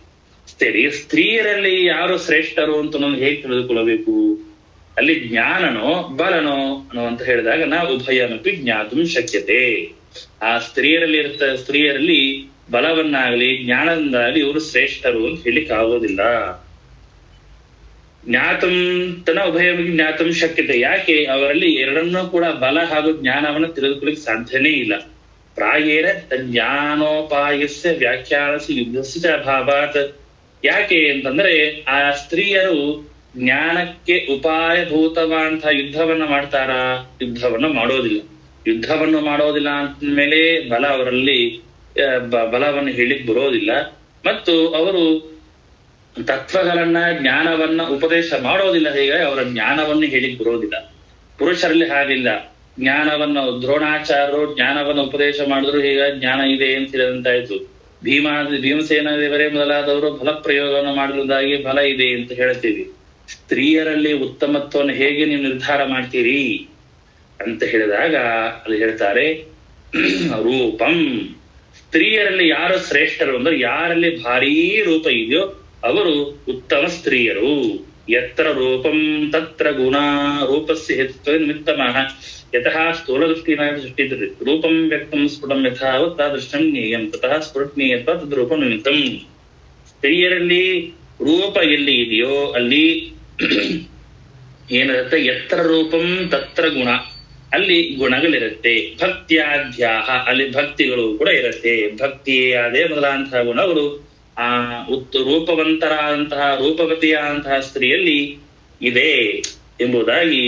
ಸ್ತ್ರೀಯರಲ್ಲಿ ಯಾರು ಶ್ರೇಷ್ಠರು ಅಂತ ಅನ್ನೋದು ಹೇಗೆ ತಿಳಿದುಕೊಳ್ಳಬೇಕು? ಅಲ್ಲಿ ಜ್ಞಾನನೋ ಬಲನೋ ಅನ್ನುವಂತ ಹೇಳಿದಾಗ ನಾವು ಉಭಯಮಪಿ ಜ್ಞಾತುಂ ಶಕ್ಯತೆ. ಆ ಸ್ತ್ರೀಯರಲ್ಲಿ ಬಲವನ್ನಾಗ್ಲಿ ಜ್ಞಾನದಿಂದಾಗ್ಲಿ ಇವರು ಶ್ರೇಷ್ಠರು ಅಂತ ಹೇಳಿಕ್ ಆಗೋದಿಲ್ಲ. ಜ್ಞಾತಂ ತನ ಉಭಯವಾಗಿ ಜ್ಞಾತಂ ಶಕ್ಯತೆ. ಯಾಕೆ? ಅವರಲ್ಲಿ ಎರಡನ್ನೂ ಕೂಡ ಬಲ ಹಾಗೂ ಜ್ಞಾನವನ್ನು ತಿಳಿದುಕೊಳ್ಳಿಕ್ ಸಾಧ್ಯನೇ ಇಲ್ಲ. ಪ್ರಾಯೇಣ ಜ್ಞಾನೋಪಾಯಸ್ಯ ವ್ಯಾಖ್ಯಾನಸಿ ಯುದ್ಧಸ್ಯ ಅಭಾವಾತ್. ಯಾಕೆ ಅಂತಂದ್ರೆ ಆ ಸ್ತ್ರೀಯರು ಜ್ಞಾನಕ್ಕೆ ಉಪಾಯಭೂತವಾದಂತಹ ಯುದ್ಧವನ್ನ ಮಾಡ್ತಾರ? ಯುದ್ಧವನ್ನು ಮಾಡೋದಿಲ್ಲ ಅಂದ್ಮೇಲೆ ಬಲ ಅವರಲ್ಲಿ ಬಲವನ್ನು ಹೇಳಿಕ್ ಬರೋದಿಲ್ಲ. ಮತ್ತು ಅವರು ತತ್ವಗಳನ್ನ ಜ್ಞಾನವನ್ನ ಉಪದೇಶ ಮಾಡೋದಿಲ್ಲ. ಹೀಗಾಗಿ ಅವರ ಜ್ಞಾನವನ್ನು ಹೇಳಿಕ್ ಬರೋದಿಲ್ಲ. ಪುರುಷರಲ್ಲಿ ಹಾಗಿಲ್ಲ. ಜ್ಞಾನವನ್ನು ದ್ರೋಣಾಚಾರ್ಯರು ಜ್ಞಾನವನ್ನು ಉಪದೇಶ ಮಾಡಿದ್ರು, ಹೀಗಾಗಿ ಜ್ಞಾನ ಇದೆ ಅಂತ ಹೇಳಿದಂತಾಯ್ತು. ಭೀಮಸೇನ ದೇವರೇ ಮೊದಲಾದವರು ಬಲ ಪ್ರಯೋಗವನ್ನು ಮಾಡಿದ್ರಿಂದಾಗಿ ಬಲ ಇದೆ ಅಂತ ಹೇಳ್ತೀವಿ. ಸ್ತ್ರೀಯರಲ್ಲಿ ಉತ್ತಮತ್ವವನ್ನು ಹೇಗೆ ನೀವು ನಿರ್ಧಾರ ಮಾಡ್ತೀರಿ ಅಂತ ಹೇಳಿದಾಗ ಅಲ್ಲಿ ಹೇಳ್ತಾರೆ ರೂಪಂ. ಸ್ತ್ರೀಯರಲ್ಲಿ ಯಾರು ಶ್ರೇಷ್ಠರು ಅಂದ್ರೆ ಯಾರಲ್ಲಿ ಭಾರೀ ರೂಪ ಇದೆಯೋ ಅವರು ಉತ್ತಮ ಸ್ತ್ರೀಯರು. ಯತ್ರ ರೂಪಂ ತತ್ರ ಗುಣ ರೂಪಸ್ಯ ಹೇತುತ್ವ ನಿಮಿತ್ತಮಃ ಯತಃ ಸ್ಥೂಲದೃಷ್ಟಿನ ಸೃಷ್ಟಿದ್ರಿ ರೂಪಂ ವ್ಯಕ್ತಂ ಸ್ಫುಟಂ ಯಥಾವತ್ ತಾದೃಶಂ ಜ್ಞೇಯಂ ತತಃ ಸ್ಫುಟಜ್ಞೇಯತ್ವ ತದ್ರೂಪಂ ನಿಮಿತ್ತಂ. ಸ್ತ್ರೀಯರಲ್ಲಿ ರೂಪ ಎಲ್ಲಿ ಇದೆಯೋ ಅಲ್ಲಿ ಏನಿರುತ್ತೆ? ಯತ್ರ ರೂಪಂ ತತ್ರ ಗುಣ, ಅಲ್ಲಿ ಗುಣಗಳಿರುತ್ತೆ. ಭಕ್ತ್ಯಾಧ್ಯಾಹ, ಅಲ್ಲಿ ಭಕ್ತಿಗಳು ಕೂಡ ಇರುತ್ತೆ. ಭಕ್ತಿಯಾದೇ ಮೊದಲಾದಂತಹ ಗುಣಗಳು ಆ ರೂಪವಂತರಾದಂತಹ ರೂಪವತಿಯಾದಂತಹ ಸ್ತ್ರೀಯಲ್ಲಿ ಇದೆ ಎಂಬುದಾಗಿ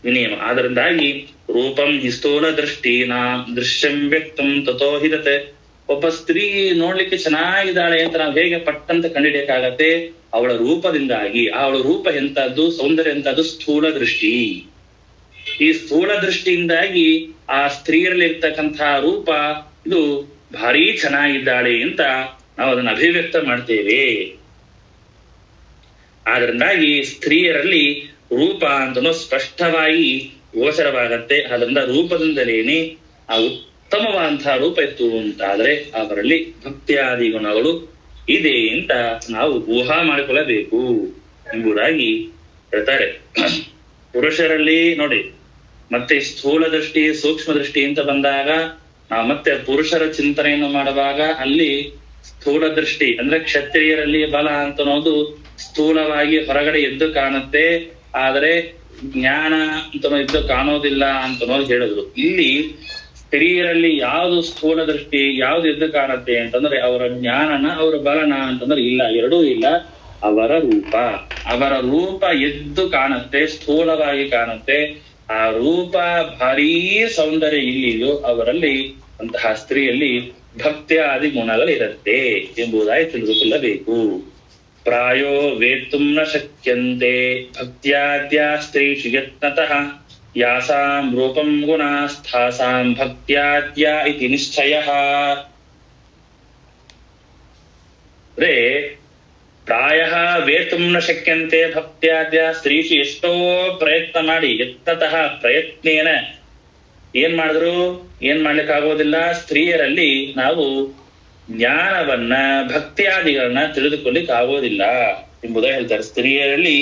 ವಿನಿಯಮ. ಆದ್ದರಿಂದಾಗಿ ರೂಪಂ ಹಿ ಸ್ಥೂಲ ದೃಷ್ಟಿನಾ ದೃಶ್ಯಂ ವ್ಯಕ್ತಂ ತಥೋ ಹಿರತೆ. ಒಬ್ಬ ಸ್ತ್ರೀ ನೋಡ್ಲಿಕ್ಕೆ ಚೆನ್ನಾಗಿದ್ದಾಳೆ ಅಂತ ನಾವು ಹೇಗೆ ಪಟ್ಟಂತ ಕಂಡಿಡಿಯಕ್ಕಾಗತ್ತೆ? ಅವಳ ರೂಪದಿಂದಾಗಿ. ಅವಳ ರೂಪ ಎಂತದ್ದು, ಸೌಂದರ್ಯ ಎಂತದ್ದು? ಸ್ಥೂಲ ದೃಷ್ಟಿ. ಈ ಸ್ಥೂಲ ದೃಷ್ಟಿಯಿಂದಾಗಿ ಆ ಸ್ತ್ರೀಯರಲ್ಲಿ ಇರ್ತಕ್ಕಂತಹ ರೂಪ ಇದು ಭಾರೀ ಚೆನ್ನಾಗಿದ್ದಾಳೆ ಅಂತ ನಾವು ಅದನ್ನು ಅಭಿವ್ಯಕ್ತ ಮಾಡ್ತೇವೆ. ಆದ್ರಿಂದಾಗಿ ಸ್ತ್ರೀಯರಲ್ಲಿ ರೂಪ ಅಂತನೂ ಸ್ಪಷ್ಟವಾಗಿ ಗೋಚರವಾಗತ್ತೆ. ಅದರಿಂದ ರೂಪದಿಂದಲೇನೆ ಆ ಉತ್ತಮವಾದಂತಹ ರೂಪ ಇತ್ತು ಅಂತಾದ್ರೆ ಅವರಲ್ಲಿ ಭಕ್ತಿಯಾದಿ ಗುಣಗಳು ಇದೆ ಅಂತ ನಾವು ಊಹಾ ಮಾಡಿಕೊಳ್ಳಬೇಕು ಎಂಬುದಾಗಿ ಹೇಳ್ತಾರೆ. ಪುರುಷರಲ್ಲಿ ನೋಡಿ, ಮತ್ತೆ ಸ್ಥೂಲ ದೃಷ್ಟಿ ಸೂಕ್ಷ್ಮ ದೃಷ್ಟಿ ಅಂತ ಬಂದಾಗ ನಾವು ಮತ್ತೆ ಪುರುಷರ ಚಿಂತನೆಯನ್ನು ಮಾಡುವಾಗ ಅಲ್ಲಿ ಸ್ಥೂಲ ದೃಷ್ಟಿ ಅಂದ್ರೆ ಕ್ಷತ್ರಿಯರಲ್ಲಿ ಬಲ ಅಂತ ಅನ್ನೋದು ಸ್ಥೂಲವಾಗಿ ಹೊರಗಡೆ ಎದ್ದು ಕಾಣುತ್ತೆ, ಆದ್ರೆ ಜ್ಞಾನ ಅಂತ ಎದ್ದು ಕಾಣೋದಿಲ್ಲ ಅಂತ ಅನ್ನೋದು ಹೇಳಿದ್ರು. ಇಲ್ಲಿ ಸ್ತ್ರೀಯರಲ್ಲಿ ಯಾವ್ದು ಸ್ಥೂಲ ದೃಷ್ಟಿ ಯಾವ್ದು ಎದ್ದು ಕಾಣುತ್ತೆ ಅಂತಂದ್ರೆ ಅವರ ಜ್ಞಾನನ ಅವರ ಬಲನ ಅಂತಂದ್ರೆ ಇಲ್ಲ, ಎರಡೂ ಇಲ್ಲ. ಅವರ ರೂಪ ಎದ್ದು ಕಾಣುತ್ತೆ, ಸ್ಥೂಲವಾಗಿ ಕಾಣುತ್ತೆ. ಆ ರೂಪ ಭಾರೀ ಸೌಂದರ್ಯ ಇಲ್ಲಿಯೋ ಅವರಲ್ಲಿ ಅಂತಹ ಸ್ತ್ರೀಯಲ್ಲಿ ಭಕ್ತ್ಯಾದಿ ಗುಣಗಳಿರುತ್ತೆ ಎಂಬುದಾಗಿ ತಿಳಿದುಕೊಳ್ಳಬೇಕು. ಪ್ರಾಯೋ ವೇತ್ತುಂ ನ ಶಕ್ಯಂತೆ ಭಕ್ತ್ಯಾದ್ಯ ಸ್ತ್ರೀಷು ಯತ್ನತಃ ಯಾಸಾಂ ರೂಪಂ ಗುಣಾಸ್ಥಾಸಾಂ ಭಕ್ತ್ಯಾದ್ಯ ಇತಿ ನಿಶ್ಚಯಃ. ಅಂದ್ರೆ ಪ್ರಾಯ ವೇತುಂ ನ ಶಕ್ಯಂತೆ ಭಕ್ತ್ಯಾದ್ಯ ಸ್ತ್ರೀಷು ಎಷ್ಟೋ ಪ್ರಯತ್ನ ಮಾಡಿ ಯತ್ನತಃ ಪ್ರಯತ್ನೇನ ಏನ್ ಮಾಡಿದ್ರು ಏನ್ ಮಾಡ್ಲಿಕ್ಕಾಗೋದಿಲ್ಲ. ಸ್ತ್ರೀಯರಲ್ಲಿ ನಾವು ಜ್ಞಾನವನ್ನ ಭಕ್ತಿಯಾದಿಗಳನ್ನ ತಿಳಿದುಕೊಳ್ಳಿಕ್ ಆಗೋದಿಲ್ಲ ಎಂಬುದಾಗಿ ಹೇಳ್ತಾರೆ. ಸ್ತ್ರೀಯರಲ್ಲಿ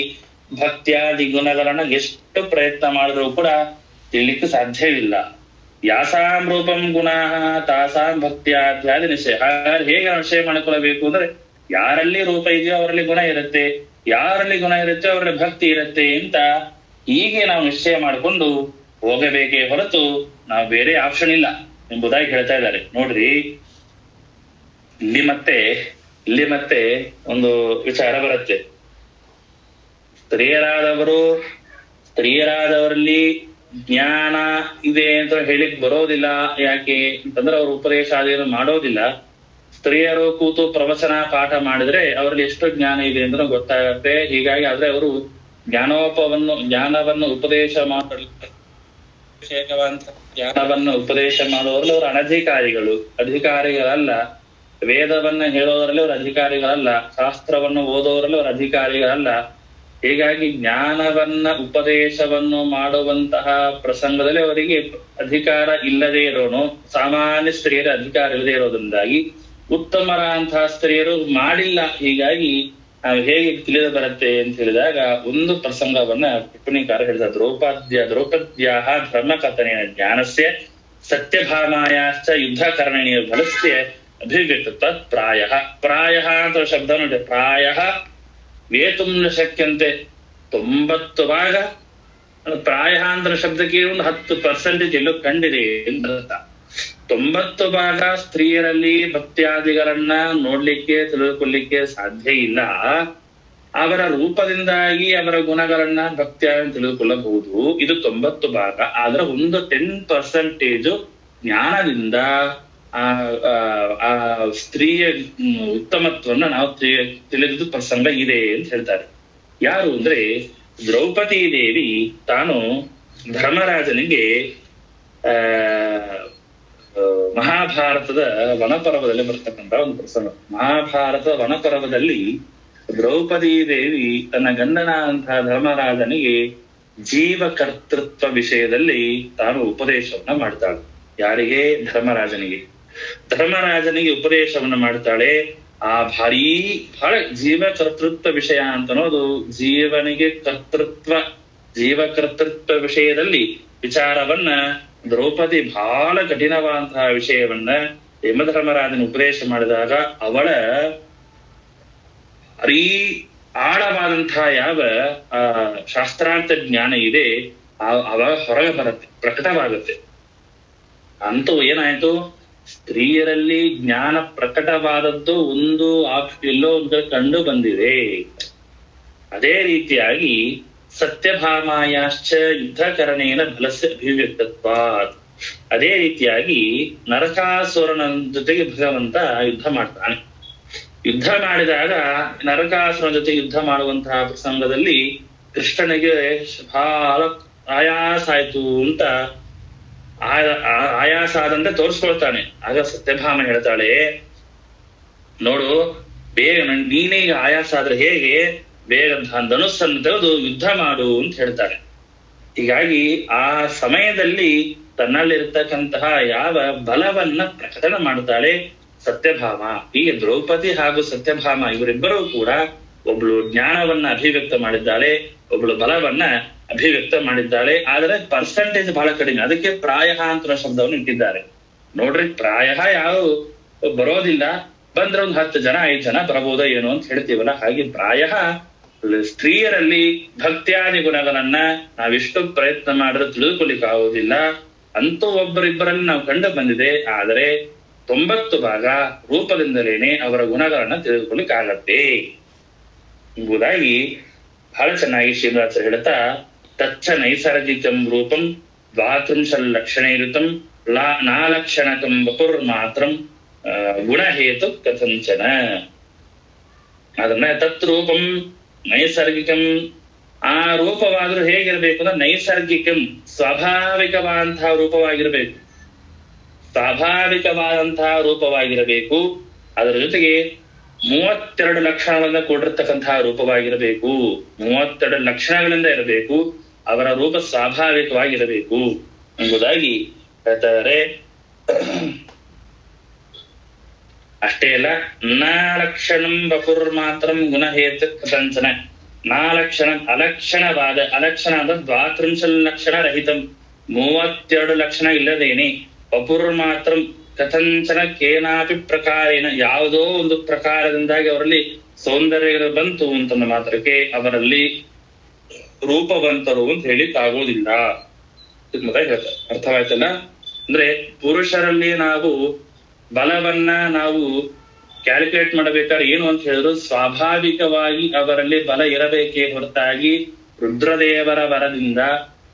ಭಕ್ತಿಯಾದಿ ಗುಣಗಳನ್ನ ಎಷ್ಟು ಪ್ರಯತ್ನ ಮಾಡಿದ್ರು ಕೂಡ ತಿಳಿಲಿಕ್ಕೆ ಸಾಧ್ಯವಿಲ್ಲ. ಯಾಸಾಂ ರೂಪಂ ಗುಣಃ ತಾಸಾಂ ಭಕ್ತ್ಯಾದ್ಯಾದಿ ನಿಶ್ಚಯ. ಹೇಗೆ ನಿಶ್ಚಯ ಮಾಡಿಕೊಳ್ಳಬೇಕು ಅಂದ್ರೆ ಯಾರಲ್ಲಿ ರೂಪ ಇದೆಯೋ ಅವರಲ್ಲಿ ಗುಣ ಇರುತ್ತೆ, ಯಾರಲ್ಲಿ ಗುಣ ಇರುತ್ತೆ ಅವರಲ್ಲಿ ಭಕ್ತಿ ಇರುತ್ತೆ ಅಂತ ಹೀಗೆ ನಾವು ನಿಶ್ಚಯ ಮಾಡಿಕೊಂಡು ಹೋಗಬೇಕೇ ಹೊರತು ನಾವು ಬೇರೆ ಆಪ್ಷನ್ ಇಲ್ಲ ಎಂಬುದಾಗಿ ಹೇಳ್ತಾ ಇದ್ದಾರೆ. ನೋಡ್ರಿ, ಇಲ್ಲಿ ಮತ್ತೆ ಒಂದು ವಿಚಾರ ಬರುತ್ತೆ. ಸ್ತ್ರೀಯರಾದವರಲ್ಲಿ ಜ್ಞಾನ ಇದೆ ಅಂತ ಹೇಳಿಕ್ ಬರೋದಿಲ್ಲ. ಯಾಕೆ ಅಂತಂದ್ರೆ ಅವ್ರ ಉಪದೇಶ ಅದೇನು ಮಾಡೋದಿಲ್ಲ. ಸ್ತ್ರೀಯರು ಕೂತು ಪ್ರವಚನ ಪಾಠ ಮಾಡಿದ್ರೆ ಅವರಲ್ಲಿ ಎಷ್ಟು ಜ್ಞಾನ ಇದೆ ಅಂತ ಗೊತ್ತಾಗತ್ತೆ. ಹೀಗಾಗಿ ಆದ್ರೆ ಅವರು ಜ್ಞಾನವನ್ನು ಉಪದೇಶ ಮಾಡುವವರಲ್ಲಿ ಅವರು ಅಧಿಕಾರಿಗಳಲ್ಲ. ವೇದವನ್ನ ಹೇಳೋದ್ರಲ್ಲಿ ಅವರು ಅಧಿಕಾರಿಗಳಲ್ಲ, ಶಾಸ್ತ್ರವನ್ನು ಓದೋದ್ರಲ್ಲಿ ಅವರು ಅಧಿಕಾರಿಗಳಲ್ಲ. ಹೀಗಾಗಿ ಜ್ಞಾನವನ್ನ ಉಪದೇಶವನ್ನು ಮಾಡುವಂತಹ ಪ್ರಸಂಗದಲ್ಲಿ ಅವರಿಗೆ ಅಧಿಕಾರ ಇಲ್ಲದೆ ಇರೋನು, ಸಾಮಾನ್ಯ ಸ್ತ್ರೀಯರ ಅಧಿಕಾರ ಇಲ್ಲದೆ ಇರೋದ್ರಿಂದಾಗಿ ಉತ್ತಮರಾದಂತಹ ಸ್ತ್ರೀಯರು ಮಾಡಿಲ್ಲ. ಹೀಗಾಗಿ ನಾವು ಹೇಗೆ ತಿಳಿದು ಬರುತ್ತೆ ಅಂತ ಹೇಳಿದಾಗ ಒಂದು ಪ್ರಸಂಗವನ್ನ ಟಿಪ್ಪಣಿಕಾರ ಹೇಳಿದ ದ್ರೌಪದ್ಯಾಹ ಧರ್ಮಕಥನೇನ ಜ್ಞಾನಸ್ಯ ಸತ್ಯಭಾಮಾಯಾಶ್ಚ ಯುದ್ಧಕರಣೀಯ ಫಲಸ್ಯ ಅಭಿವ್ಯಕ್ತ ಪ್ರಾಯ ಅಂತ ಶಬ್ದ ನೋಡಿ. ಪ್ರಾಯ ವೇತುಂ ನ ಶಕ್ಯಂತೆ 90 ಭಾಗ. ಪ್ರಾಯ ಅಂದ್ರೆ ಶಬ್ದಕ್ಕೆ ಒಂದು 10% ಎಲ್ಲೋ ಕಂಡಿದೆ ಅಂತ. 90 ಭಾಗ ಸ್ತ್ರೀಯರಲ್ಲಿ ಭಕ್ತ್ಯಾದಿಗಳನ್ನ ನೋಡ್ಲಿಕ್ಕೆ ತಿಳ್ಕೊಳ್ಲಿಕ್ಕೆ ಸಾಧ್ಯ ಇಲ್ಲ. ಅವರ ರೂಪದಿಂದಾಗಿ ಅವರ ಗುಣಗಳನ್ನ ಭಕ್ತಿಯಾಗಿ ತಿಳಿದುಕೊಳ್ಳಬಹುದು. ಇದು 90 ಭಾಗ. ಆದ್ರೆ ಒಂದು 10% ಜ್ಞಾನದಿಂದ ಆ ಸ್ತ್ರೀಯ ಉತ್ತಮತ್ವನ್ನ ನಾವು ತಿಳಿದ ಪ್ರಸಂಗ ಇದೆ ಅಂತ ಹೇಳ್ತಾರೆ. ಯಾರು ಅಂದ್ರೆ ದ್ರೌಪದಿ ದೇವಿ ತಾನು ಧರ್ಮರಾಜನಿಗೆ ಮಹಾಭಾರತದ ವನಪರ್ವದಲ್ಲಿ ಬರ್ತಕ್ಕಂಥ ಒಂದು ಪ್ರಸಂಗ. ಮಹಾಭಾರತ ವನಪರ್ವದಲ್ಲಿ ದ್ರೌಪದಿ ದೇವಿ ತನ್ನ ಗಂಡನಾದಂತಹ ಧರ್ಮರಾಜನಿಗೆ ಜೀವಕರ್ತೃತ್ವ ವಿಷಯದಲ್ಲಿ ತಾನು ಉಪದೇಶವನ್ನ ಮಾಡ್ತಾಳೆ. ಯಾರಿಗೆ? ಧರ್ಮರಾಜನಿಗೆ ಉಪದೇಶವನ್ನ ಮಾಡ್ತಾಳೆ. ಆ ಬಹಳ ಜೀವಕರ್ತೃತ್ವ ವಿಷಯ ಅಂತನೋದು ಜೀವಕರ್ತೃತ್ವ ವಿಷಯದಲ್ಲಿ ವಿಚಾರವನ್ನ ದ್ರೌಪದಿ ಬಹಳ ಕಠಿಣವಾದಂತಹ ವಿಷಯವನ್ನ ಯಮಧರ್ಮರಾಜನ ಉಪದೇಶ ಮಾಡಿದಾಗ ಅವಳ ಆಳವಾದಂತಹ ಯಾವ ಶಾಸ್ತ್ರಾರ್ಥ ಜ್ಞಾನ ಇದೆ ಅವ ಹೊರಗೆ ಬರುತ್ತೆ, ಪ್ರಕಟವಾಗುತ್ತೆ. ಅಂತೂ ಏನಾಯ್ತು, ಸ್ತ್ರೀಯರಲ್ಲಿ ಜ್ಞಾನ ಪ್ರಕಟವಾದದ್ದು ಒಂದು ಎಲ್ಲೋ ಒಂದು ಕಂಡು ಬಂದಿದೆ. ಅದೇ ರೀತಿಯಾಗಿ ಸತ್ಯಭಾಮಾಯಾಶ್ಚ ಯುದ್ಧಕರಣೇನ ಬಲಸ್ಯ ಅಭಿವ್ಯಕ್ತತ್ವಾತ್. ಅದೇ ರೀತಿಯಾಗಿ ನರಕಾಸುರನ ಜೊತೆಗೆ ಭಗವಂತ ಯುದ್ಧ ಮಾಡ್ತಾನೆ. ಯುದ್ಧ ಮಾಡಿದಾಗ ನರಕಾಸುರನ ಜೊತೆ ಯುದ್ಧ ಮಾಡುವಂತಹ ಪ್ರಸಂಗದಲ್ಲಿ ಕೃಷ್ಣನಿಗೆ ಬಹಳ ಆಯಾಸ ಆಯ್ತು ಅಂತ ಆಯಾಸ ಆದಂತೆ ತೋರಿಸ್ಕೊಳ್ತಾನೆ. ಆಗ ಸತ್ಯಭಾಮ ಹೇಳ್ತಾಳೆ, ನೋಡು ಬೇಗ ನೀನೇ ಈಗ ಆಯಾಸ ಆದ್ರೆ ಹೇಗೆ, ಬೇಗ ಧನುಸ್ಸನ್ನು ತೆಗೆದು ಯುದ್ಧ ಮಾಡು ಅಂತ ಹೇಳ್ತಾಳೆ. ಹೀಗಾಗಿ ಆ ಸಮಯದಲ್ಲಿ ತನ್ನಲ್ಲಿರ್ತಕ್ಕಂತಹ ಯಾವ ಬಲವನ್ನ ಪ್ರಕಟಣ ಮಾಡ್ತಾಳೆ ಸತ್ಯಭಾಮ. ಹೀಗೆ ದ್ರೌಪದಿ ಹಾಗೂ ಸತ್ಯಭಾಮ ಇವರಿಬ್ಬರೂ ಕೂಡ ಒಬ್ಳು ಜ್ಞಾನವನ್ನ ಅಭಿವ್ಯಕ್ತ ಮಾಡಿದ್ದಾಳೆ, ಒಬ್ಳು ಬಲವನ್ನ ಅಭಿವ್ಯಕ್ತ ಮಾಡಿದ್ದಾಳೆ. ಆದ್ರೆ ಪರ್ಸೆಂಟೇಜ್ ಬಹಳ ಕಡಿಮೆ. ಅದಕ್ಕೆ ಪ್ರಾಯ ಅಂತ ಶಬ್ದವನ್ನು ಇಟ್ಟಿದ್ದಾರೆ. ನೋಡ್ರಿ, ಪ್ರಾಯ ಯಾವ ಬರೋದಿಲ್ಲ, ಬಂದ್ರೆ ಒಂದು 10 ಜನ 5 ಜನ ಬರಬಹುದೋ ಏನೋ ಅಂತ ಹೇಳ್ತೀವಲ್ಲ, ಹಾಗೆ ಪ್ರಾಯ ಸ್ತ್ರೀಯರಲ್ಲಿ ಭಕ್ತ್ಯಾದಿ ಗುಣಗಳನ್ನ ನಾವೆಷ್ಟು ಪ್ರಯತ್ನ ಮಾಡಿದ್ರೆ ತಿಳಿದುಕೊಳ್ಳಿಕ್ಕೆ ಆಗೋದಿಲ್ಲ. ಅಂತೂ ಒಬ್ಬರಿಬ್ಬರಲ್ಲಿ ನಾವು ಕಂಡು ಬಂದಿದೆ. ಆದರೆ 90 ಭಾಗ ರೂಪದಿಂದಲೇನೆ ಅವರ ಗುಣಗಳನ್ನ ತಿಳಿದುಕೊಳ್ಳಿಕ್ಕಾಗತ್ತೆ ಎಂಬುದಾಗಿ ಬಹಳ ಚೆನ್ನಾಗಿ ಶ್ರೀನಿವಾಸರು ಹೇಳ್ತಾ, ತಚ್ಚ ನೈಸರ್ಗಿಕಂ ರೂಪಂ 32 ಲಕ್ಷಣೈರುತಂ ನಾಲಕ್ಷಣಕಂ ವಪುರ್ ಮಾತ್ರಂ ಗುಣಹೇತು ಕಥಂಚನ. ಅದನ್ನ ತತ್ ರೂಪಂ ನೈಸರ್ಗಿಕಂ, ಆ ರೂಪವಾದ್ರೂ ಹೇಗಿರ್ಬೇಕು ಅಂದ್ರೆ ನೈಸರ್ಗಿಕಂ, ಸ್ವಾಭಾವಿಕವಾದಂತಹ ರೂಪವಾಗಿರ್ಬೇಕು. ಸ್ವಾಭಾವಿಕವಾದಂತಹ ರೂಪವಾಗಿರಬೇಕು. ಅದರ ಜೊತೆಗೆ 32 ಲಕ್ಷಣಗಳಿಂದ ಕೂಡಿರ್ತಕ್ಕಂತಹ ರೂಪವಾಗಿರಬೇಕು. 32 ಲಕ್ಷಣಗಳಿಂದ ಇರಬೇಕು. ಅವರ ರೂಪ ಸ್ವಾಭಾವಿಕವಾಗಿರಬೇಕು ಎಂಬುದಾಗಿ ಹೇಳ್ತಾರೆ. ಅಷ್ಟೇ ಅಲ್ಲ, ನಾಲಕ್ಷಣಂ ವಪುರ್ ಮಾತ್ರಂ ಗುಣಹೇತು ಕಥಂಚನ. ನಾಲಕ್ಷಣಂ ಅಲಕ್ಷಣವಾದ, ಅಲಕ್ಷಣ ಅಂದ್ರೆ 32 ಲಕ್ಷಣ ರಹಿತಂ, 32 ಲಕ್ಷಣ ಇಲ್ಲದೇನೆ. ವಪುರ್ ಮಾತ್ರಂ ಕಥಂಚನ ಕೇನಾಪಿ ಪ್ರಕಾರೇನ, ಯಾವುದೋ ಒಂದು ಪ್ರಕಾರದಿಂದಾಗಿ ಅವರಲ್ಲಿ ಸೌಂದರ್ಯ ಬಂತು ಅಂತಂದ ಮಾತ್ರಕ್ಕೆ ಅವರಲ್ಲಿ ರೂಪವಂತರು ಅಂತ ಹೇಳಿಕ್ ಆಗೋದಿಲ್ಲ. ಹೇಳ್ತಾರೆ, ಅರ್ಥವಾಯ್ತಲ್ಲ? ಅಂದ್ರೆ ಪುರುಷರಲ್ಲಿ ನಾವು ಬಲವನ್ನ ನಾವು ಕ್ಯಾಲ್ಕುಲೇಟ್ ಮಾಡಬೇಕಾದ್ರೆ ಏನು ಅಂತ ಹೇಳಿದ್ರು, ಸ್ವಾಭಾವಿಕವಾಗಿ ಅವರಲ್ಲಿ ಬಲ ಇರಬೇಕೇ ಹೊರತಾಗಿ ರುದ್ರದೇವರ ವರದಿಂದ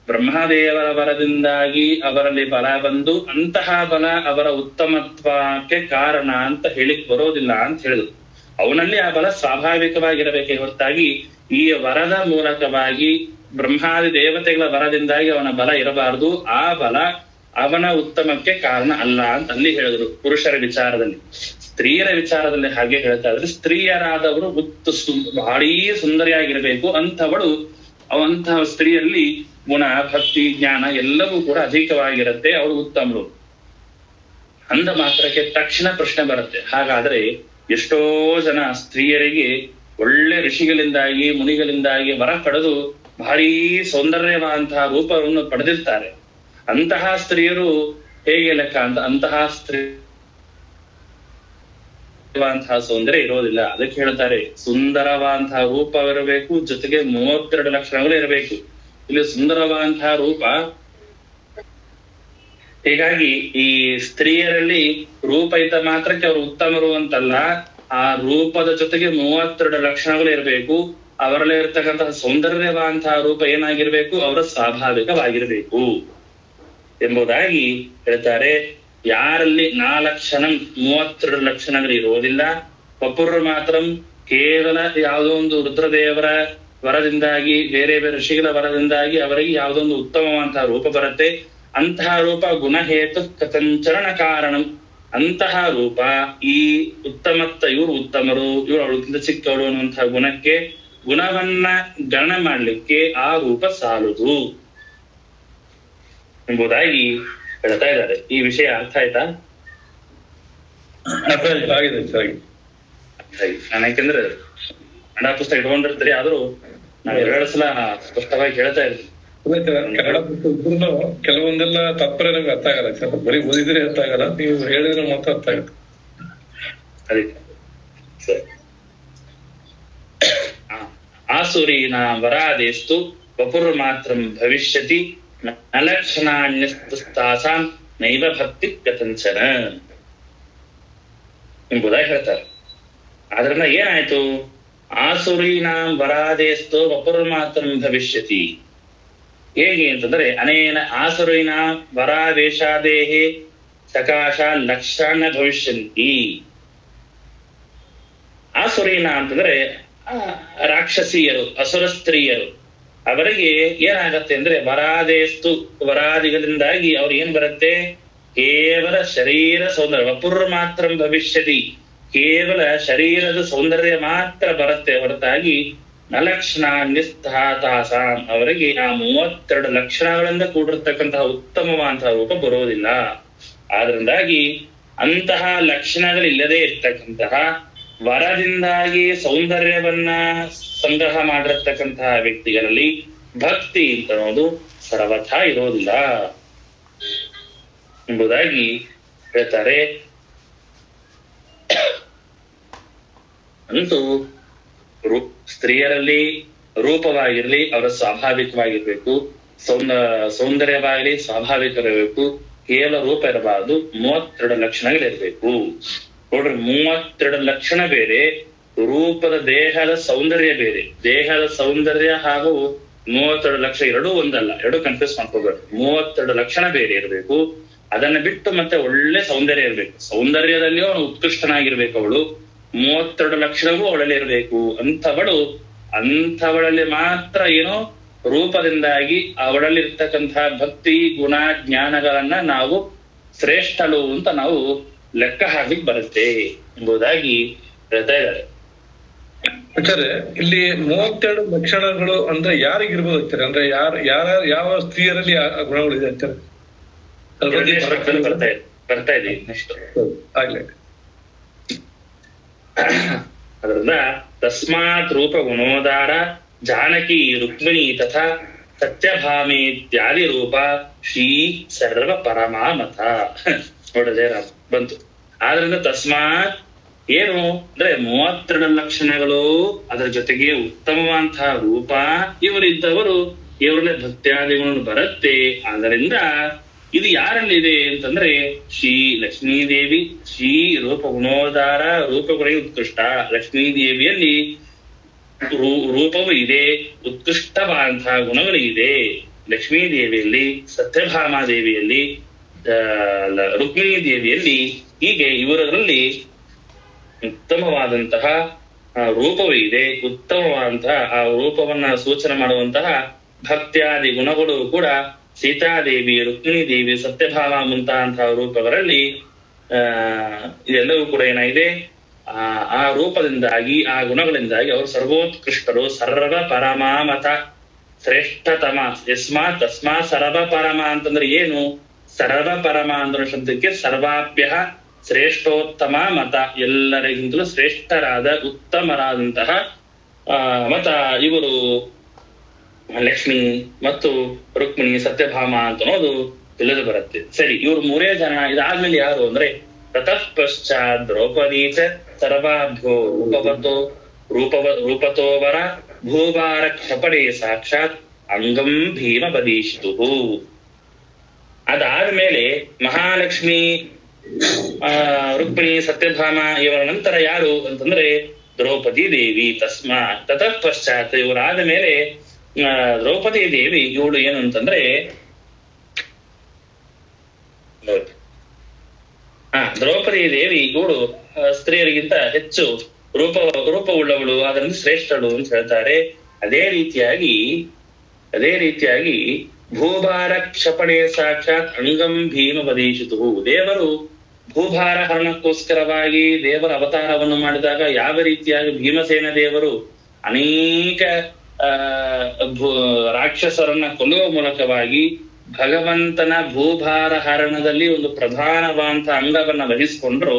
ಬ್ರಹ್ಮದೇವರ ವರದಿಂದಾಗಿ ಅವರಲ್ಲಿ ಬಲ ಬಂದು ಅಂತಹ ಬಲ ಅವರ ಉತ್ತಮತ್ವಕ್ಕೆ ಕಾರಣ ಅಂತ ಹೇಳಿಕ್ ಬರೋದಿಲ್ಲ ಅಂತ ಹೇಳಿದ್ರು. ಅವನಲ್ಲಿ ಆ ಬಲ ಸ್ವಾಭಾವಿಕವಾಗಿರಬೇಕೇ ಹೊರತಾಗಿ ಈ ವರದ ಮೂಲಕವಾಗಿ ಬ್ರಹ್ಮಾದಿ ದೇವತೆಗಳ ವರದಿಂದಾಗಿ ಅವನ ಬಲ ಇರಬಾರದು. ಆ ಬಲ ಅವನ ಉತ್ತಮಕ್ಕೆ ಕಾರಣ ಅಲ್ಲ ಅಂತ ಅಲ್ಲಿ ಹೇಳಿದ್ರು ಪುರುಷರ ವಿಚಾರದಲ್ಲಿ. ಸ್ತ್ರೀಯರ ವಿಚಾರದಲ್ಲಿ ಹಾಗೆ ಹೇಳ್ತಾ ಇದ್ರೆ, ಸ್ತ್ರೀಯರಾದವರು ಭಾರೀ ಸುಂದರಿಯಾಗಿರ್ಬೇಕು. ಅಂತಹ ಸ್ತ್ರೀಯಲ್ಲಿ ಗುಣ, ಭಕ್ತಿ, ಜ್ಞಾನ ಎಲ್ಲವೂ ಕೂಡ ಅಧಿಕವಾಗಿರುತ್ತೆ. ಅವರು ಉತ್ತಮರು ಅಂದ ಮಾತ್ರಕ್ಕೆ ತಕ್ಷಣ ಪ್ರಶ್ನೆ ಬರುತ್ತೆ, ಹಾಗಾದ್ರೆ ಎಷ್ಟೋ ಜನ ಸ್ತ್ರೀಯರಿಗೆ ಒಳ್ಳೆ ಋಷಿಗಳಿಂದಾಗಿ ಮುನಿಗಳಿಂದಾಗಿ ವರ ಪಡೆದು ಭಾರೀ ಸೌಂದರ್ಯವಾದಂತಹ ರೂಪವನ್ನು ಪಡೆದಿರ್ತಾರೆ. ಅಂತಹ ಸ್ತ್ರೀಯರು ಹೇಗೆ ಲೆಕ್ಕ ಅಂತ ಅಂತಹ ಸ್ತ್ರೀ ಸೌಂದರ್ಯ ಇರೋದಿಲ್ಲ. ಅದಕ್ಕೆ ಹೇಳ್ತಾರೆ ಸುಂದರವಾದಂತಹ ರೂಪವಿರಬೇಕು, ಜೊತೆಗೆ 32 ಲಕ್ಷಣಗಳು ಇರಬೇಕು. ಇಲ್ಲಿ ಸುಂದರವಾದಂತಹ ರೂಪ, ಹೀಗಾಗಿ ಈ ಸ್ತ್ರೀಯರಲ್ಲಿ ರೂಪ ಇದ್ದ ಮಾತ್ರಕ್ಕೆ ಅವರು ಉತ್ತಮರು ಅಂತಲ್ಲ, ಆ ರೂಪದ ಜೊತೆಗೆ 32 ಲಕ್ಷಣಗಳು ಇರಬೇಕು. ಅವರಲ್ಲಿ ಇರ್ತಕ್ಕಂತಹ ಸೌಂದರ್ಯವಂತಹ ರೂಪ ಏನಾಗಿರ್ಬೇಕು, ಅವರ ಸ್ವಾಭಾವಿಕವಾಗಿರ್ಬೇಕು ಎಂಬುದಾಗಿ ಹೇಳ್ತಾರೆ. ಯಾರಲ್ಲಿ 32 ಲಕ್ಷಣಗಳು ಇರೋದಿಲ್ಲ, ಒಬ್ಬರು ಮಾತ್ರ ಕೇವಲ ಯಾವುದೋ ಒಂದು ರುದ್ರದೇವರ ವರದಿಂದಾಗಿ, ಬೇರೆ ಬೇರೆ ಋಷಿಗಳ ವರದಿಂದಾಗಿ ಅವರಿಗೆ ಯಾವುದೋ ಒಂದು ಉತ್ತಮವಂತಹ ರೂಪ ಬರುತ್ತೆ. ಅಂತಹ ರೂಪ ಗುಣಹೇತು ಕಥಂಚರಣ ಕಾರಣಂ. ಅಂತಹ ರೂಪ ಈ ಉತ್ತಮತ್ತ, ಇವರು ಉತ್ತಮರು, ಇವರು ಅವಳಿಗಿಂತ ಚಿಕ್ಕವಳು ಅನ್ನುವಂತಹ ಗುಣಕ್ಕೆ, ಗುಣವನ್ನ ಗಣನೆ ಮಾಡ್ಲಿಕ್ಕೆ ಆ ರೂಪ ಸಾಲುದು ಎಂಬುದಾಗಿ ಹೇಳ್ತಾ ಇದ್ದಾರೆ. ಈ ವಿಷಯ ಅರ್ಥ ಆಯ್ತಾ? ನಾನು ಯಾಕೆಂದ್ರೆ ಕನ್ನಡ ಪುಸ್ತಕ ಇಟ್ಕೊಂಡಿರ್ತೀರಿ, ಆದ್ರೂ ನಾವ್ 2 ಸಲ ಸ್ಪಷ್ಟವಾಗಿ ಹೇಳ್ತಾ ಇರ್ತೀವಿ. ಕನ್ನಡ ಪುಸ್ತಕ ಕೆಲವೊಂದೆಲ್ಲ ತಾತ್ಪರ್ಯ ನಮ್ಗೆ ಅರ್ಥ ಆಗಲ್ಲ ಸರ್, ಬರೀ ಓದಿದ್ರೆ ಅರ್ಥ ಆಗಲ್ಲ, ನೀವು ಹೇಳಿದ್ರೆ ಮಾತ್ರ ಅರ್ಥ ಆಗುತ್ತೆ. ಅದಕ್ಕೆ ಸರಿ. ಆಸುರೀನ ವರಾದೇಸ್ತು ವಪುರ್ ಮಾತ್ರಂ ಭವಿಷ್ಯತಿ ನಲಕ್ಷಣಾನ್ಯಸ್ತಾಸಾಂ ನೈವ ಭಕ್ತಿ ಕಥಂಚನ ಎಂಬುದಾಗಿ ಹೇಳ್ತಾರೆ. ಆದ್ರಿಂದ ಏನಾಯ್ತು, ಆಸುರೀನಾಂ ವರಾದೇಸ್ತು ವಪುರ್ ಮಾತ್ರಂ ಭವಿಷ್ಯತಿ. ಹೇಗೆ ಅಂತಂದ್ರೆ ಅನೇನ ಆಸುರೀನ ವರಾದೇಶಾದೇಹೇ ಸಕಾಶ ಲಕ್ಷಣ ಭವಿಷ್ಯಂತಿ. ಆಸುರೀನ ಅಂತಂದ್ರೆ ರಾಕ್ಷಸಿಯರು, ಅಸುರ ಸ್ತ್ರೀಯರು, ಅವರಿಗೆ ಏನಾಗತ್ತೆ ಅಂದ್ರೆ ವರಾದೇಸ್ತು, ವರಾದಿಗಳಿಂದಾಗಿ ಅವ್ರಿಗೆ ಏನ್ ಬರುತ್ತೆ, ಕೇವಲ ಶರೀರ ಸೌಂದರ್ಯ, ವಪುರ್ ಮಾತ್ರ ಭವಿಷ್ಯತಿ, ಕೇವಲ ಶರೀರದ ಸೌಂದರ್ಯ ಮಾತ್ರ ಬರುತ್ತೆ ಹೊರತಾಗಿ ನಲಕ್ಷಣ ನಿಸ್ತಾತಾಸಾಂ, ಅವರಿಗೆ ಆ 32 ಲಕ್ಷಣಗಳಿಂದ ಕೂಡಿರ್ತಕ್ಕಂತಹ ಉತ್ತಮವಾದಂತಹ ರೂಪ ಬರೋದಿಲ್ಲ. ಆದ್ರಿಂದಾಗಿ ಅಂತಹ ಲಕ್ಷಣಗಳಿಲ್ಲದೆ ಇರ್ತಕ್ಕಂತಹ ವರದಿಂದಾಗಿ ಸೌಂದರ್ಯವನ್ನ ಸಂಗ್ರಹ ಮಾಡಿರ್ತಕ್ಕಂತಹ ವ್ಯಕ್ತಿಗಳಲ್ಲಿ ಭಕ್ತಿ ಅಂತ ಅನ್ನೋದು ಸರ್ವಥಾ ಇರೋದಿಲ್ಲ ಎಂಬುದಾಗಿ ಹೇಳ್ತಾರೆ. ಅಂತೂ ಸ್ತ್ರೀಯರಲ್ಲಿ ರೂಪವಾಗಿರ್ಲಿ ಅವರ ಸ್ವಾಭಾವಿಕವಾಗಿರ್ಬೇಕು, ಸೌಂದರ್ಯವಾಗಲಿ ಸ್ವಾಭಾವಿಕವಿರಬೇಕು, ಕೇವಲ ರೂಪ ಇರಬಾರದು, 32 ಲಕ್ಷಣಗಳಿರ್ಬೇಕು. ನೋಡ್ರಿ, 32 ಲಕ್ಷಣ ಬೇರೆ, ರೂಪದ ದೇಹದ ಸೌಂದರ್ಯ ಬೇರೆ. ದೇಹದ ಸೌಂದರ್ಯ ಹಾಗೂ 32 ಲಕ್ಷ ಎರಡೂ ಒಂದಲ್ಲ, ಎರಡು ಕನ್ಫ್ಯೂಸ್ ಮಾಡ್ಕೋಬೇಡ್ರಿ. 32 ಲಕ್ಷಣ ಬೇರೆ ಇರಬೇಕು, ಅದನ್ನ ಬಿಟ್ಟು ಮತ್ತೆ ಒಳ್ಳೆ ಸೌಂದರ್ಯ ಇರ್ಬೇಕು. ಸೌಂದರ್ಯದಲ್ಲಿಯೂ ಅವನು ಉತ್ಕೃಷ್ಟನಾಗಿರ್ಬೇಕು, ಅವಳು 32 ಲಕ್ಷಣವೂ ಅವಳಲ್ಲಿ ಇರಬೇಕು. ಅಂಥವಳಲ್ಲಿ ಮಾತ್ರ ಏನೋ ರೂಪದಿಂದಾಗಿ ಅವಳಲ್ಲಿ ಇರ್ತಕ್ಕಂತಹ ಭಕ್ತಿ ಗುಣ ಜ್ಞಾನಗಳನ್ನ ನಾವು ಶ್ರೇಷ್ಠಳು ಅಂತ ನಾವು ಲೆಕ್ಕ ಹಾಕ್ಲಿಕ್ಕೆ ಬರುತ್ತೆ ಎಂಬುದಾಗಿ ಹೇಳ್ತಾ ಇದ್ದಾರೆ. ಆಚಾರ್ಯ, ಇಲ್ಲಿ 32 ಲಕ್ಷಣಗಳು ಅಂದ್ರೆ ಯಾರಿಗಿರ್ಬೋದು ಆಚಾರ್ಯ? ಅಂದ್ರೆ ಯಾವ ಸ್ತ್ರೀಯರಲ್ಲಿ ಆ ಗುಣಗಳು ಇದೆ ಆಚಾರ್ಯ? ಬರ್ತಾ ಇದೆ ನೆಕ್ಸ್ಟ್ ಆಗ್ಲಿ. ಅದರಿಂದ ತಸ್ಮಾತ್ ರೂಪ ಗುಣೋದಾರ ಜಾನಕಿ ರುಕ್ಮಿಣಿ ತಥಾ ಸತ್ಯಭಾಮೇತ್ಯಾದಿ ರೂಪ ಶ್ರೀ ಸರ್ವ ಪರಮಾಮತ. ನೋಡದೆ ಬಂತು. ಆದ್ರಿಂದ ತಸ್ಮಾತ್ ಏನು ಅಂದ್ರೆ 32 ಲಕ್ಷಣಗಳು, ಅದರ ಜೊತೆಗೆ ಉತ್ತಮವಂತಹ ರೂಪ ಇವರಿದ್ದವರು, ಇವರಲ್ಲೇ ಭಕ್ತ್ಯಾದಿಗಳು ಬರುತ್ತೆ. ಆದ್ದರಿಂದ ಇದು ಯಾರಲ್ಲಿದೆ ಅಂತಂದ್ರೆ ಶ್ರೀ ಲಕ್ಷ್ಮೀದೇವಿ, ಶ್ರೀ ರೂಪ ಗುಣೋದಾರ, ರೂಪಗುಣಿ ಉತ್ಕೃಷ್ಟ. ಲಕ್ಷ್ಮೀದೇವಿಯಲ್ಲಿ ರೂಪವು ಇದೆ, ಉತ್ಕೃಷ್ಟವಾದಂತಹ ಗುಣಗಳು ಇದೆ. ಲಕ್ಷ್ಮೀದೇವಿಯಲ್ಲಿ, ಸತ್ಯಭಾಮಾದೇವಿಯಲ್ಲಿ, ರುಕ್ಮಿಣಿ ದೇವಿಯಲ್ಲಿ, ಹೀಗೆ ಇವರಲ್ಲಿ ಉತ್ತಮವಾದಂತಹ ರೂಪವೂ ಇದೆ. ಉತ್ತಮವಾದಂತಹ ಆ ರೂಪವನ್ನ ಸೂಚನೆ ಮಾಡುವಂತಹ ಭಕ್ತ್ಯಾದಿ ಗುಣಗಳು ಕೂಡ ಸೀತಾದೇವಿ, ರುಕ್ಮಿಣಿ ದೇವಿ, ಸತ್ಯಭಾಮ ಮುಂತಾದಂತಹ ರೂಪಗಳಲ್ಲಿ ಇದೆಲ್ಲವೂ ಕೂಡ ಏನಾಗಿದೆ, ಆ ರೂಪದಿಂದಾಗಿ, ಆ ಗುಣಗಳಿಂದಾಗಿ ಅವರು ಸರ್ವೋತ್ಕೃಷ್ಟರು, ಸರ್ವ ಪರಮಾಮತ, ಶ್ರೇಷ್ಠತಮ. ಯಸ್ಮಾತ್ ತಸ್ಮಾತ್ ಸರ್ವ ಪರಮ ಅಂತಂದ್ರೆ ಏನು? ಸರ್ವ ಪರಮ ಅಂದ್ರೆ ಶಬ್ದಕ್ಕೆ ಸರ್ವಾಭ್ಯ ಶ್ರೇಷ್ಠೋತ್ತಮ ಮತ, ಎಲ್ಲರಿಗಿಂತಲೂ ಶ್ರೇಷ್ಠರಾದ ಉತ್ತಮರಾದಂತಹ ಮತ ಇವರು ಲಕ್ಷ್ಮಿ ಮತ್ತು ರುಕ್ಮಿಣಿ, ಸತ್ಯಭಾಮ ಅಂತ ಅನ್ನೋದು ತಿಳಿದು ಬರುತ್ತೆ. ಸರಿ, ಇವ್ರು 3 ಜನ. ಇದಾದ್ಮೇಲೆ ಯಾರು ಅಂದ್ರೆ ತತಃ ಪಶ್ಚಾತ್ ದ್ರೌಪದಿ ಚ ಸರ್ವಾಭ್ಯೋ ರೂಪತೋವರ ಭೂಭಾರ ಕ್ಷಪಣೆ ಸಾಕ್ಷಾತ್ ಅಂಗಂ ಭೀಮ ಬದೀಶಿತು. ಅದಾದ್ಮೇಲೆ ಮಹಾಲಕ್ಷ್ಮಿ, ರುಕ್ಮಿಣಿ, ಸತ್ಯಭಾಮ ಇವರ ನಂತರ ಯಾರು ಅಂತಂದ್ರೆ ದ್ರೌಪದಿ ದೇವಿ. ತಸ್ಮಾತ್ ತತಃ ಪಶ್ಚಾತ್, ಇವರಾದ ಮೇಲೆ ದ್ರೌಪದಿ ದೇವಿ ಇವಳು ಏನು ಅಂತಂದ್ರೆ ದ್ರೌಪದಿ ದೇವಿ ಇವಳು ಸ್ತ್ರೀಯರಿಗಿಂತ ಹೆಚ್ಚು ರೂಪವುಳ್ಳವಳು, ಅದರಿಂದ ಶ್ರೇಷ್ಠಳು ಅಂತ ಹೇಳ್ತಾರೆ. ಅದೇ ರೀತಿಯಾಗಿ ಭೂಭಾರ ಕ್ಷಪಣೆ ಸಾಕ್ಷಾತ್ ಅಂಗಂ ಭೀಮ ಬದೀಶಿತು. ದೇವರು ಭೂಭಾರ ಹರಣಕ್ಕೋಸ್ಕರವಾಗಿ ದೇವರ ಅವತಾರವನ್ನು ಮಾಡಿದಾಗ ಯಾವ ರೀತಿಯಾಗಿ ಭೀಮಸೇನ ದೇವರು ಅನೇಕ ರಾಕ್ಷಸರನ್ನ ಕೊಲ್ಲುವ ಮೂಲಕವಾಗಿ ಭಗವಂತನ ಭೂಭಾರ ಹರಣದಲ್ಲಿ ಒಂದು ಪ್ರಧಾನವಾದಂತ ಅಂಗವನ್ನ ವಹಿಸಿಕೊಂಡ್ರು,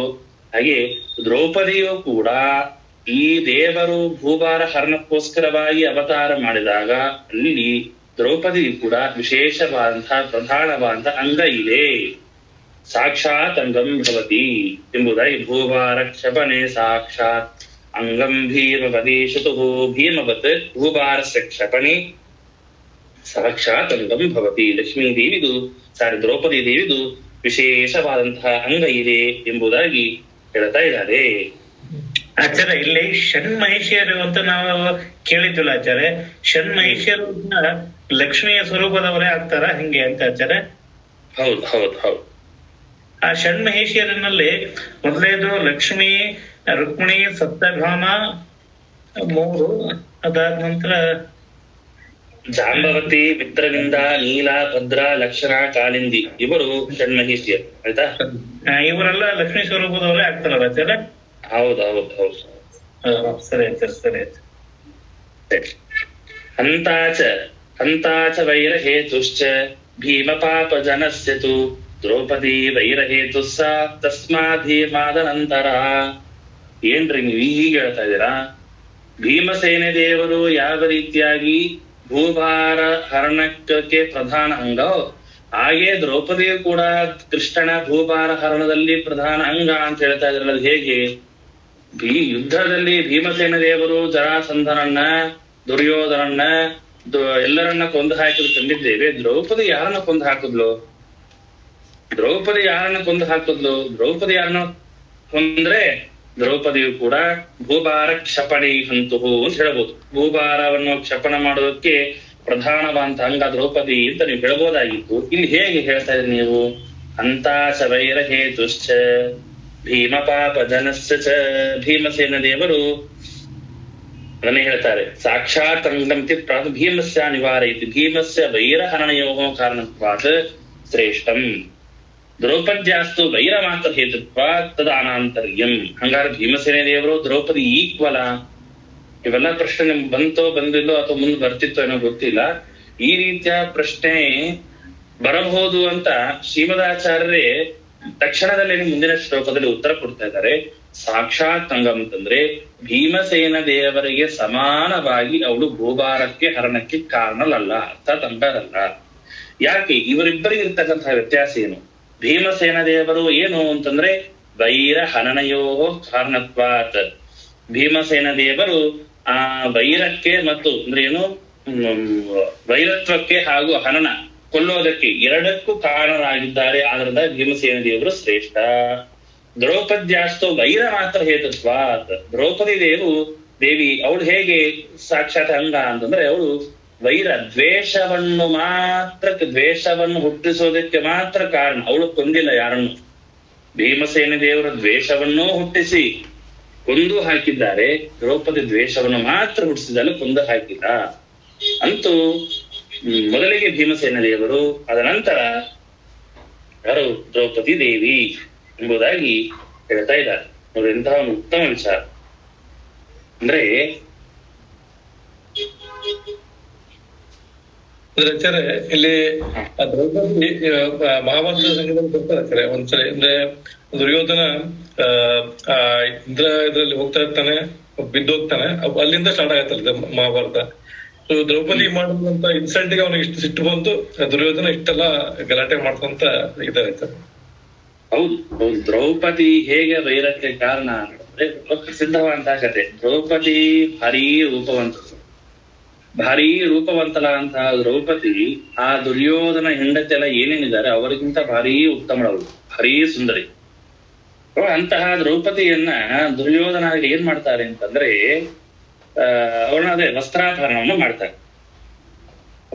ಹಾಗೆ ದ್ರೌಪದಿಯು ಕೂಡ ಈ ದೇವರು ಭೂಭಾರ ಹರಣಕ್ಕೋಸ್ಕರವಾಗಿ ಅವತಾರ ಮಾಡಿದಾಗ ಅಲ್ಲಿ ದ್ರೌಪದಿ ಕೂಡ ವಿಶೇಷವಾದಂತಹ ಪ್ರಧಾನವಾದಂತಹ ಅಂಗ ಇದೆ. ಸಾಕ್ಷಾತ್ ಅಂಗಂ ಭವತಿ ಎಂಬುದಾಗಿ ಭೂಭಾರ ಕ್ಷಪಣೆ ಸಾಕ್ಷಾತ್ ಅಂಗಂ ಭೀಮ ಬದೀಶಿತು. ಭೀಮವತ್ ಭೂಭಾರಸ್ಯ ಕ್ಷಪಣೆ ಸಾಕ್ಷಾತ್ ಅಂಗಂ ಭವತಿ. ಲಕ್ಷ್ಮೀ ದೇವಿದು ದ್ರೌಪದಿ ದೇವಿದು ವಿಶೇಷವಾದಂತಹ ಅಂಗ ಇದೆ ಎಂಬುದಾಗಿ ಹೇಳ್ತಾ ಇದ್ದಾರೆ. ಆಚಾರ್ಯ, ಇಲ್ಲಿ ಷಣ್ಮಹಿಷಿಯರು ಅಂತ ನಾವು ಕೇಳಿದ್ವಲ್ಲ ಆಚಾರ್ಯ, ಷಣ್ಮಹಿಷಿಯರು ಲಕ್ಷ್ಮಿಯ ಸ್ವರೂಪದವರೇ ಆಗ್ತಾರ ಹಿಂಗೆ ಅಂತ ಆಚಾರ್ಯ? ಹೌದು. ಆ ಷಣ್ಮಹಿಷಿಯರಿನಲ್ಲಿ ಮೊದಲೇದು ಲಕ್ಷ್ಮಿ, ರುಕ್ಮಿಣಿ, ಸತ್ಯಭಾಮ 3, ಅದಾದ ನಂತರ ಜಾಂಬವತಿ, ಮಿತ್ರವಿಂದ, ನೀಲ, ಭದ್ರ, ಲಕ್ಷಣ, ಕಾಲಿಂದಿ ಇವರು ಷಣ್ಮಹಿಷಿಯರು. ಆಯ್ತಾ? ಇವರೆಲ್ಲ ಲಕ್ಷ್ಮೀ ಸ್ವರೂಪದವರೇ ಆಗ್ತಾರಲ್ಲ ಆಚಾರ್ಯ? ಹೌದು. ಸರಿ ಆಚಾರ್ಯ, ಸರಿ ಆಚಾರ್ಯ. ಹಂತಾಚ ವೈರಹೇತುಶ್ಚ ಭೀಮ ಪಾಪ ಜನಸ್ಯ ತು ದ್ರೌಪದಿ ವೈರಹೇತು ಸಾ ತಸ್ಮಾತ್ ಭೀಮಾದನಂತರ. ಏನ್ರಿ ನೀವು ಹೀಗೆ ಹೇಳ್ತಾ ಇದ್ದೀರಾ? ಭೀಮಸೇನೆ ದೇವರು ಯಾವ ರೀತಿಯಾಗಿ ಭೂಭಾರ ಹರಣಕ್ಕೆ ಪ್ರಧಾನ ಅಂಗ, ಹಾಗೆ ದ್ರೌಪದಿಯು ಕೂಡ ಕೃಷ್ಣನ ಭೂಭಾರ ಹರಣದಲ್ಲಿ ಪ್ರಧಾನ ಅಂಗ ಅಂತ ಹೇಳ್ತಾ ಇದ್ರಲ್ಲ, ಅದು ಹೇಗೆ? ಯುದ್ಧದಲ್ಲಿ ಭೀಮಸೇನ ದೇವರು ಜರಾಸಂಧನನ್ನ, ದುರ್ಯೋಧನನ್ನ, ಎಲ್ಲರನ್ನ ಕೊಂದು ಹಾಕಿದ್ರು ಕಂಡಿದ್ದೇವೆ. ದ್ರೌಪದಿ ಯಾರನ್ನ ಕೊಂದು ಹಾಕಿದ್ಲು? ದ್ರೌಪದಿ ಯಾರನ್ನ ಕೊಂದ್ರೆ ದ್ರೌಪದಿಯು ಕೂಡ ಭೂಭಾರ ಕ್ಷಪಣಿ ಹಂತುಹು ಅಂತ ಹೇಳ್ಬೋದು. ಭೂಭಾರವನ್ನು ಕ್ಷಪಣ ಮಾಡೋದಕ್ಕೆ ಪ್ರಧಾನವಾದಂತ ಅಂಗ ದ್ರೌಪದಿ ಅಂತ ನೀವು ಹೇಳ್ಬೋದಾಗಿತ್ತು. ಇಲ್ಲಿ ಹೇಗೆ ಹೇಳ್ತಾ ಇದ್ರಿ ನೀವು? ಅಂತಾಚ ವೈರಹೇತುಶ್ಚ ಭೀಮ ಪಾಪ ಜನಸ್ಯ ಚ. ಭೀಮಸೇನ ದೇವರು ಅದನ್ನೇ ಹೇಳ್ತಾರೆ, ಸಾಕ್ಷಾತ್ ಅಂಗಂತಿ ಭೀಮಸ್ಯ ನಿವಾರಯತಿ ಭೀಮಸ್ಯ ವೈರಹರಣಯೋ ಕಾರಣತ್ವಾತ್ ಶ್ರೇಷ್ಠಂ ದ್ರೌಪದ್ಯಾಸ್ತು ವೈರ ಮಾತ್ರ ಹೇತುತ್ವ ತದಾನಾಂತರ್ಯಂ. ಹಂಗಾರೆ ಭೀಮಸೇನೆ ದೇವರು ದ್ರೌಪದಿ ಈಕ್ವಲ? ಇವೆಲ್ಲ ಪ್ರಶ್ನೆ ನಿಮ್ಗೆ ಬಂದಿಲ್ಲೋ ಅಥವಾ ಮುಂದೆ ಬರ್ತಿತ್ತೋ ಏನೋ ಗೊತ್ತಿಲ್ಲ. ಈ ರೀತಿಯ ಪ್ರಶ್ನೆ ಬರಬಹುದು ಅಂತ ಶ್ರೀಮದಾಚಾರ್ಯರೇ ತಕ್ಷಣದಲ್ಲಿ ಮುಂದಿನ ಶ್ಲೋಕದಲ್ಲಿ ಉತ್ತರ ಕೊಡ್ತಾ ಇದ್ದಾರೆ. ಸಾಕ್ಷಾತ್ ಅಂಗಂ ಅಂತಂದ್ರೆ ಭೀಮಸೇನ ದೇವರಿಗೆ ಸಮಾನವಾಗಿ ಅವಳು ಭೂಭಾರಕ್ಕೆ ಹರಣಕ್ಕೆ ಕಾರಣಲಲ್ಲ, ಅರ್ಥಾತ್ ಅಂಗರಲ್ಲ. ಯಾಕೆ? ಇವರಿಬ್ಬರಿಗೆ ಇರ್ತಕ್ಕಂತಹ ವ್ಯತ್ಯಾಸ ಏನು? ಭೀಮಸೇನ ದೇವರು ಏನು ಅಂತಂದ್ರೆ ವೈರ ಹನನಯೋ ಕಾರಣತ್ವಾತ್. ಭೀಮಸೇನ ದೇವರು ಆ ವೈರಕ್ಕೆ ಮತ್ತು ಅಂದ್ರೆ ಏನು ವೈರತ್ವಕ್ಕೆ ಹಾಗೂ ಹನನ ಕೊಲ್ಲೋದಕ್ಕೆ ಎರಡಕ್ಕೂ ಕಾರಣರಾಗಿದ್ದಾರೆ. ಆದ್ರಿಂದ ಭೀಮಸೇನ ದೇವರು ಶ್ರೇಷ್ಠ. ದ್ರೌಪದ್ಯಾಸ್ತು ವೈರ ಮಾತ್ರ ಹೇತುತ್ವಾತ್. ದ್ರೌಪದಿ ದೇವಿ ಅವಳು ಹೇಗೆ ಸಾಕ್ಷಾತ್ ಅಂಗ ಅಂತಂದ್ರೆ ಅವಳು ವೈರ ದ್ವೇಷವನ್ನು ಹುಟ್ಟಿಸೋದಕ್ಕೆ ಮಾತ್ರ ಕಾರಣ. ಅವಳು ಕೊಂದಿಲ್ಲ ಯಾರನ್ನು. ಭೀಮಸೇನ ದೇವರ ದ್ವೇಷವನ್ನೂ ಹುಟ್ಟಿಸಿ ಕೊಂದು ಹಾಕಿದ್ದಾರೆ. ದ್ರೌಪದಿ ದ್ವೇಷವನ್ನು ಮಾತ್ರ ಹುಟ್ಟಿಸಿದಲ್ಲ, ಕೊಂದು ಹಾಕಿಲ್ಲ. ಅಂತೂ ಮೊದಲಿಗೆ ಭೀಮಸೇನ ದೇವರು, ಅದ ನಂತರ ಯಾರು? ದ್ರೌಪದಿ ದೇವಿ ಎಂಬುದಾಗಿ ಹೇಳ್ತಾ ಇದ್ದಾರೆ. ನೋಡಿ, ಇಂತಹ ಒಂದು ಉತ್ತಮ ವಿಚಾರ. ಅಂದ್ರೆ ಇಲ್ಲಿ ದ್ರೌಪದಿ ಮಹಾಭಾರತ ಸಂಘದಲ್ಲಿ ಬರ್ತಾರೆ ಒಂದ್ಸರಿ. ಅಂದ್ರೆ ದುರ್ಯೋಧನ ಇಂದ್ರ ಇದ್ರಲ್ಲಿ ಹೋಗ್ತಾ ಇರ್ತಾನೆ, ಬಿದ್ದೋಗ್ತಾನೆ. ಅಲ್ಲಿಂದ ಸ್ಟಾರ್ಟ್ ಆಗತ್ತಲ್ಲ ಮಹಾಭಾರತ. ಸೊ ದ್ರೌಪದಿ ಮಾಡುವಂತ ಇನ್ಸಲ್ಟ್ ಗೆ ಅವನಿಗೆ ಇಷ್ಟು ಸಿಟ್ಟು ಬಂತು, ದುರ್ಯೋಧನ ಇಷ್ಟೆಲ್ಲ ಗಲಾಟೆ ಮಾಡ್ಕೊಂತ ಇದಾರೆ ಸರ್. ಹೌದು ಹೌದು. ದ್ರೌಪದಿ ಹೇಗೆ ವೈರಕ್ಕೆ ಕಾರಣ ಅಂದ್ರೆ ಪ್ರಸಿದ್ಧವಾದಂತ ಕತೆ. ದ್ರೌಪದಿ ಭಾರಿ ರೂಪವಂತಲಾದಂತಹ ದ್ರೌಪದಿ ಆ ದುರ್ಯೋಧನ ಹೆಂಡತಿ ಎಲ್ಲ ಏನೇನಿದ್ದಾರೆ ಅವರಿಗಿಂತ ಭಾರಿ ಉತ್ತಮಳವಳು, ಭಾರಿ ಸುಂದರಿ. ಅಂತಹ ದ್ರೌಪದಿಯನ್ನ ದುರ್ಯೋಧನ ಏನ್ ಮಾಡ್ತಾರೆ ಅಂತಂದ್ರೆ ಅವಳನ್ನ ಅದೇ ವಸ್ತ್ರಾಪಹರಣವನ್ನು ಮಾಡ್ತಾರೆ.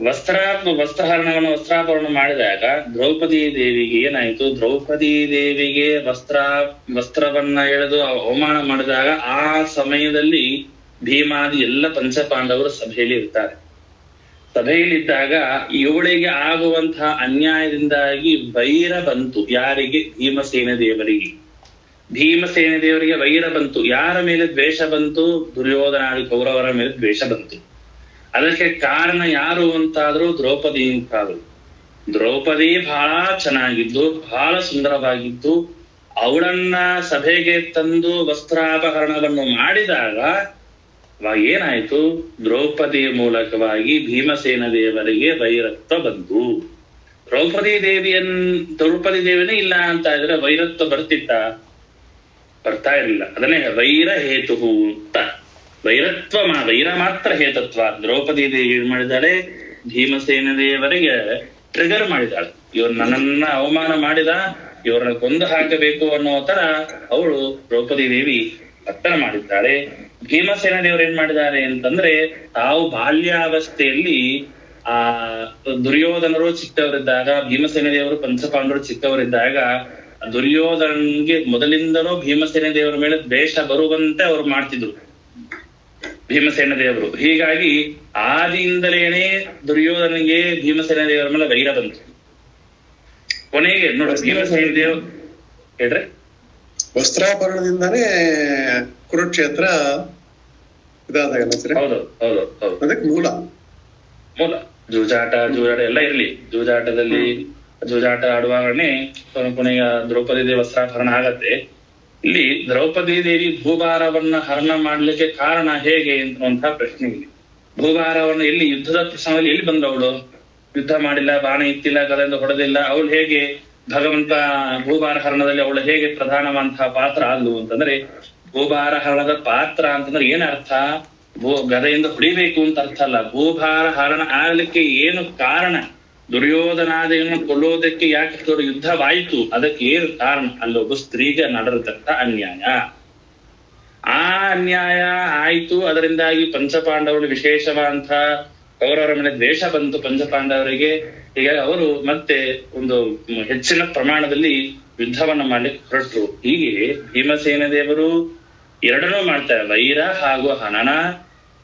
ವಸ್ತ್ರಾಪಹರಣ ಮಾಡಿದಾಗ ದ್ರೌಪದಿ ದೇವಿಗೆ ಏನಾಯ್ತು, ದ್ರೌಪದಿ ದೇವಿಗೆ ವಸ್ತ್ರವನ್ನ ಎಳೆದು ಅವಮಾನ ಮಾಡಿದಾಗ ಆ ಸಮಯದಲ್ಲಿ ಭೀಮಾದಿ ಎಲ್ಲ ಪಂಚಪಾಂಡವರು ಸಭೆಯಲ್ಲಿ ಇರ್ತಾರೆ. ಸಭೆಯಲ್ಲಿದ್ದಾಗ ಇವಳಿಗೆ ಆಗುವಂತಹ ಅನ್ಯಾಯದಿಂದಾಗಿ ವೈರ ಬಂತು. ಯಾರಿಗೆ? ಭೀಮಸೇನ ದೇವರಿಗೆ ವೈರ ಬಂತು. ಯಾರ ಮೇಲೆ ದ್ವೇಷ ಬಂತು? ದುರ್ಯೋಧನಾದಿ ಕೌರವರ ಮೇಲೆ ದ್ವೇಷ ಬಂತು. ಅದಕ್ಕೆ ಕಾರಣ ಯಾರು ಅಂತಾದ್ರೂ ದ್ರೌಪದಿ ಅಂತಾದ್ರು. ದ್ರೌಪದಿ ಬಹಳ ಚೆನ್ನಾಗಿದ್ದು, ಬಹಳ ಸುಂದರವಾಗಿದ್ದು, ಅವಳನ್ನ ಸಭೆಗೆ ತಂದು ವಸ್ತ್ರಾಪಹರಣವನ್ನು ಮಾಡಿದಾಗ ಏನಾಯ್ತು, ದ್ರೌಪದಿಯ ಮೂಲಕವಾಗಿ ಭೀಮಸೇನ ದೇವರಿಗೆ ವೈರತ್ವ ಬಂತು. ದ್ರೌಪದಿ ದೇವಿನೇ ಇಲ್ಲ ಅಂತ ಇದ್ರೆ ವೈರತ್ವ ಬರ್ತಾ ಇರಲಿಲ್ಲ. ಅದನ್ನೇ ವೈರ ಹೇತು ಅಂತ. ವೈರ ಮಾತ್ರ ಹೇತತ್ವ. ದ್ರೌಪದಿ ದೇವಿ ಏನ್ ಮಾಡಿದಾಳೆ, ಭೀಮಸೇನ ದೇವರಿಗೆ ಟ್ರಿಗರ್ ಮಾಡಿದಾಳೆ. ಇವ್ರು ನನ್ನನ್ನ ಅವಮಾನ ಮಾಡಿದ, ಇವ್ರನ್ನ ಕೊಂದು ಹಾಕಬೇಕು ಅನ್ನೋ ತರ ಅವಳು ದ್ರೌಪದಿ ದೇವಿ ವರ್ತನೆ ಮಾಡಿದ್ದಾಳೆ. ಭೀಮಸೇನ ದೇವರು ಏನ್ ಮಾಡಿದ್ದಾರೆ ಅಂತಂದ್ರೆ, ತಾವು ಬಾಲ್ಯಾವಸ್ಥೆಯಲ್ಲಿ ಆ ದುರ್ಯೋಧನರು ಚಿಕ್ಕವರಿದ್ದಾಗ, ಭೀಮಸೇನ ದೇವರು ಪಂಚಪಾಂಡವರು ಚಿಕ್ಕವರಿದ್ದಾಗ ದುರ್ಯೋಧನನ್ಗೆ ಮೊದಲಿಂದಲೂ ಭೀಮಸೇನ ದೇವರ ಮೇಲೆ ದ್ವೇಷ ಬರುವಂತೆ ಅವ್ರು ಮಾಡ್ತಿದ್ರು ಭೀಮಸೇನ ದೇವರು. ಹೀಗಾಗಿ ಆದಿಯಿಂದಲೇನೆ ದುರ್ಯೋಧನಿಗೆ ಭೀಮಸೇನ ದೇವರ ಮೇಲೆ ವೈರ ಬಂತು. ಕೊನೆಗೆ ನೋಡಿ ಭೀಮಸೇನ ದೇವರು ಹೇಳ್ರೆ ವಸ್ತ್ರಾಭರಣದಿಂದಾನೇ ಕುರುಕ್ಷೇತ್ರ ಇದಾದಾಗಲ್ಲ ಸರ್. ಹೌದು ಅದಕ್ಕೆ ಮೂಲ ಜೂಜಾಟ ಎಲ್ಲ ಇರ್ಲಿ. ಜೂಜಾಟ ಆಡುವಾಗನೇ ಕೊನೆಯ ದ್ರೌಪದಿ ದೇವಿ ವಸ್ತ್ರಾಪಹರಣ ಆಗತ್ತೆ. ಇಲ್ಲಿ ದ್ರೌಪದಿ ದೇವಿ ಭೂಭಾರವನ್ನ ಹರಣ ಮಾಡ್ಲಿಕ್ಕೆ ಕಾರಣ ಹೇಗೆ ಅನ್ನುವಂತಹ ಪ್ರಶ್ನೆ ಇಲ್ಲಿ. ಭೂಭಾರವನ್ನ ಎಲ್ಲಿ ಯುದ್ಧದ ಪ್ರಸಂಗದಲ್ಲಿ ಎಲ್ಲಿ ಬಂದವಳು? ಯುದ್ಧ ಮಾಡಿಲ್ಲ, ಬಾಣ ಇತ್ತಿಲ್ಲ, ಗದೆಯಿಂದ ಹೊಡೆದಿಲ್ಲ. ಅವಳು ಹೇಗೆ ಭಗವಂತ ಭೂಭಾರ ಹರಣದಲ್ಲಿ ಅವಳು ಹೇಗೆ ಪ್ರಧಾನವಂತಹ ಪಾತ್ರ ಆದ್ಲು ಅಂತಂದ್ರೆ, ಭೂಭಾರ ಹರಣದ ಪಾತ್ರ ಅಂತಂದ್ರೆ ಏನರ್ಥ? ಗದೆಯಿಂದ ಹೊಡಿಬೇಕು ಅಂತ ಅರ್ಥ ಅಲ್ಲ. ಭೂಭಾರ ಹರಣ ಆಗ್ಲಿಕ್ಕೆ ಏನು ಕಾರಣ? ದುರ್ಯೋಧನಾದಿಯನ್ನು ಕೊಲ್ಲೋದಕ್ಕೆ ಯಾಕೆ ಯುದ್ಧವಾಯಿತು? ಅದಕ್ಕೆ ಏನು ಕಾರಣ? ಅಲ್ಲೊಬ್ಬ ಸ್ತ್ರೀಗೆ ನಡೆರತಕ್ಕ ಅನ್ಯಾಯ. ಆ ಅನ್ಯಾಯ ಆಯ್ತು. ಅದರಿಂದಾಗಿ ಪಂಚಪಾಂಡವರು ವಿಶೇಷವಾದಂತಹ ಕೌರವರ ಮೇಲೆ ದ್ವೇಷ ಬಂತು ಪಂಚಪಾಂಡವರಿಗೆ. ಹೀಗಾಗಿ ಅವರು ಮತ್ತೆ ಒಂದು ಹೆಚ್ಚಿನ ಪ್ರಮಾಣದಲ್ಲಿ ಯುದ್ಧವನ್ನ ಮಾಡ್ಲಿಕ್ಕೆ ಹೊರಟರು. ಹೀಗೆ ಭೀಮಸೇನ ದೇವರು ಎರಡನ್ನೂ ಮಾಡ್ತಾರೆ, ವೈರ ಹಾಗೂ ಹನನ.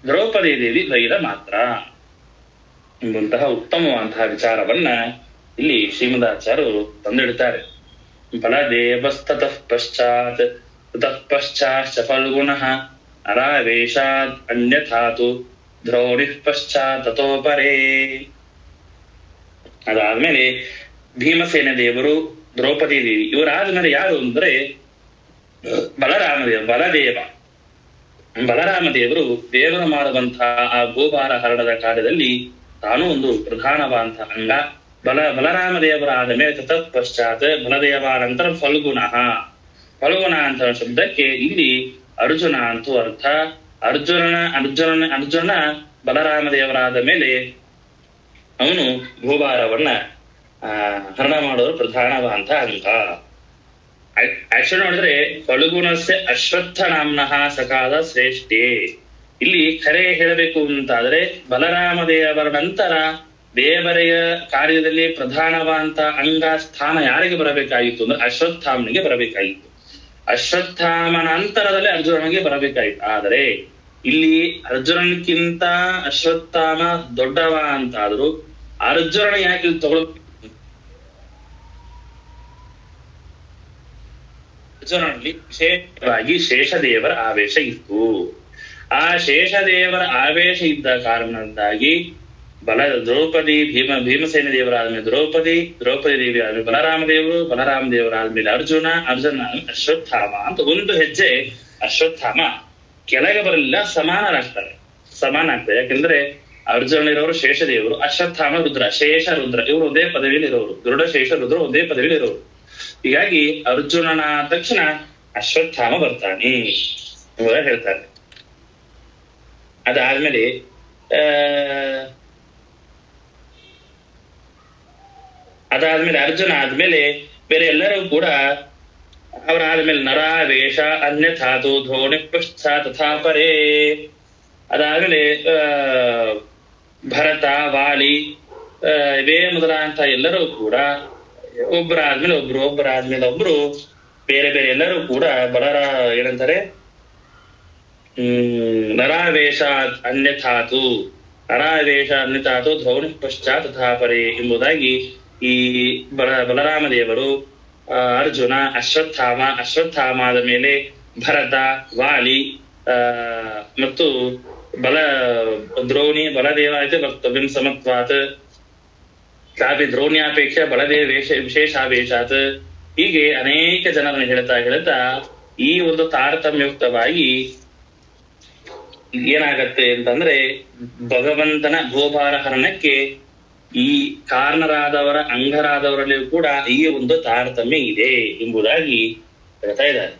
ದ್ರೌಪದಿ ದೇವಿ ವೈರ ಮಾತ್ರ ಎಂಬಂತಹ ಉತ್ತಮವಾದಂತಹ ವಿಚಾರವನ್ನ ಇಲ್ಲಿ ಶ್ರೀಮದಾಚಾರ್ಯರು ತಂದಿಡ್ತಾರೆ. ಬಲದೇವಸ್ತತಃ ಪಶ್ಚಾತ್ ಫಲ್ಗುಣಃ ಅರಾವೇಶಾತ್ ಅನ್ಯಥಾತು ದ್ರೌಣಿಃ ಪಶ್ಚಾತ್ ತತೋಪರೇ. ಅದಾದ್ಮೇಲೆ ಭೀಮಸೇನ ದೇವರು, ದ್ರೌಪದಿ ದೇವಿ ಇವರಾದ್ಮೇಲೆ ಯಾರು ಅಂದ್ರೆ ಬಲರಾಮದೇವರು ದೇವರು ಮಾಡುವಂತಹ ಆ ಗೋಭಾರ ಹರಣದ ಕಾರ್ಯದಲ್ಲಿ ತಾನೂ ಒಂದು ಪ್ರಧಾನವಾದಂತಹ ಅಂಗ. ಬಲರಾಮದೇವರ ಆದ ಮೇಲೆ ತತಃ ಪಶ್ಚಾತ್ ಬಲದೇವರ ನಂತರ ಫಲ್ಗುಣ ಅಂತ ಶಬ್ದಕ್ಕೆ ಇಲ್ಲಿ ಅರ್ಜುನ ಅಂತೂ ಅರ್ಥ. ಅರ್ಜುನ ಬಲರಾಮದೇವರಾದ ಮೇಲೆ ಅವನು ಭೂಭಾರವನ್ನ ಹರಣ ಮಾಡೋರು ಪ್ರಧಾನವಾದಂತಹ ಅಂಗ. ಆಕ್ಚುಲಿ ನೋಡಿದ್ರೆ ಫಲ್ಗುಣಸ್ಯ ಅಶ್ವತ್ಥ ನಾಮ್ನಃ ಸಕಾದ ಶ್ರೇಷ್ಠೆ. ಇಲ್ಲಿ ಖರೆ ಹೇಳಬೇಕು ಅಂತಾದ್ರೆ ಬಲರಾಮದೇವರ ನಂತರ ದೇವರೆಯ ಕಾರ್ಯದಲ್ಲಿ ಪ್ರಧಾನವಾದಂತ ಅಂಗ ಸ್ಥಾನ ಯಾರಿಗೆ ಬರಬೇಕಾಗಿತ್ತು ಅಂದ್ರೆ ಅಶ್ವತ್ಥಾಮನಿಗೆ ಬರಬೇಕಾಗಿತ್ತು. ಅಶ್ವತ್ಥಾಮನ ನಂತರದಲ್ಲಿ ಅರ್ಜುನನಿಗೆ ಬರಬೇಕಾಗಿತ್ತು. ಆದರೆ ಇಲ್ಲಿ ಅರ್ಜುನನ್ಕಿಂತ ಅಶ್ವತ್ಥಾಮ ದೊಡ್ಡವ ಅಂತಾದ್ರು ಅರ್ಜುನನ ಯಾಕೆ ಅರ್ಜುನನಲ್ಲಿ ವಿಶೇಷವಾಗಿ ಶೇಷದೇವರ ಆವೇಶ ಇತ್ತು. ಆ ಶೇಷದೇವರ ಆವೇಶ ಇದ್ದ ಕಾರಣದಿಂದಾಗಿ ಭೀಮಸೇನ ದೇವರಾದ್ಮೇಲೆ ದ್ರೌಪದಿ ದೇವಿ ಆದ್ಮೇಲೆ ಬಲರಾಮ ದೇವರಾದ್ಮೇಲೆ ಅರ್ಜುನ ಅಶ್ವತ್ಥಾಮ ಅಂತ ಒಂದು ಹೆಜ್ಜೆ ಅಶ್ವತ್ಥಾಮ ಕೆಳಗೆ ಬರಲಿಲ್ಲ, ಸಮಾನ ಆಗ್ತಾರೆ. ಯಾಕಂದ್ರೆ ಅರ್ಜುನನಿರೋರು ಶೇಷದೇವರು, ಅಶ್ವತ್ಥಾಮ ರುದ್ರ, ಶೇಷ ರುದ್ರ ಇವರು ಒಂದೇ ಪದವಿಯಲ್ಲಿ ಇರೋರು, ಗರುಡ ಶೇಷ ರುದ್ರ ಒಂದೇ ಪದವಿಯಲ್ಲಿ ಇರೋರು. ಹೀಗಾಗಿ ಅರ್ಜುನನ ತಕ್ಷಣ ಅಶ್ವತ್ಥಾಮ ಬರ್ತಾನೆ ಎಂಬುದಾಗಿ ಹೇಳ್ತಾರೆ. ಅದಾದ್ಮೇಲೆ ಅರ್ಜುನ ಆದ್ಮೇಲೆ ಬೇರೆ ಎಲ್ಲರೂ ಕೂಡ ಅವರಾದ್ಮೇಲೆ ನರಾವೇಶ ಅನ್ಯಥಾತು ಧೋಣಿ ಪೃಷ್ಠ ತಥಾ ಪರೇ. ಅದಾದ್ಮೇಲೆ ಭರತ, ವಾಲಿ ಇವೇ ಮೊದಲಾದಂತ ಎಲ್ಲರೂ ಕೂಡ ಒಬ್ಬರಾದ್ಮೇಲೆ ಒಬ್ರು ಬೇರೆ ಬೇರೆ ಎಲ್ಲರೂ ಕೂಡ ಏನಂತಾರೆ ನರಾವೇಶ ಅನ್ಯಥಾತು ಧೌನಿ ಪಶ್ಚಾತ್ ತಥಾ ಪರೇ ಎಂಬುದಾಗಿ ಈ ಬಲರಾಮ ದೇವರು, ಅರ್ಜುನ, ಅಶ್ವತ್ಥಾಮಾದ ಮೇಲೆ ಭರತ, ವಾಲಿ ಮತ್ತು ದ್ರೋಣಿ ಬಲದೇವ ಆಯ್ತು ವಕ್ತವ್ಯಂ ಸಮತ್ವಾತ್ ಕಾಪಿ ದ್ರೋಣ್ಯಾಪೇಕ್ಷ ಬಲದೇವ ವಿಶೇಷಾವೇಶಾತ್. ಹೀಗೆ ಅನೇಕ ಜನರನ್ನು ಹೇಳ್ತಾ ಈ ಒಂದು ತಾರತಮ್ಯಯುಕ್ತವಾಗಿ ಏನಾಗತ್ತೆ ಅಂತಂದ್ರೆ ಭಗವಂತನ ಭೂಭಾರ ಹರಣಕ್ಕೆ ಈ ಕಾರಣರಾದವರ ಅಂಗರಾದವರಲ್ಲಿಯೂ ಕೂಡ ಈ ಒಂದು ತಾರತಮ್ಯ ಇದೆ ಎಂಬುದಾಗಿ ಹೇಳ್ತಾ ಇದ್ದಾರೆ.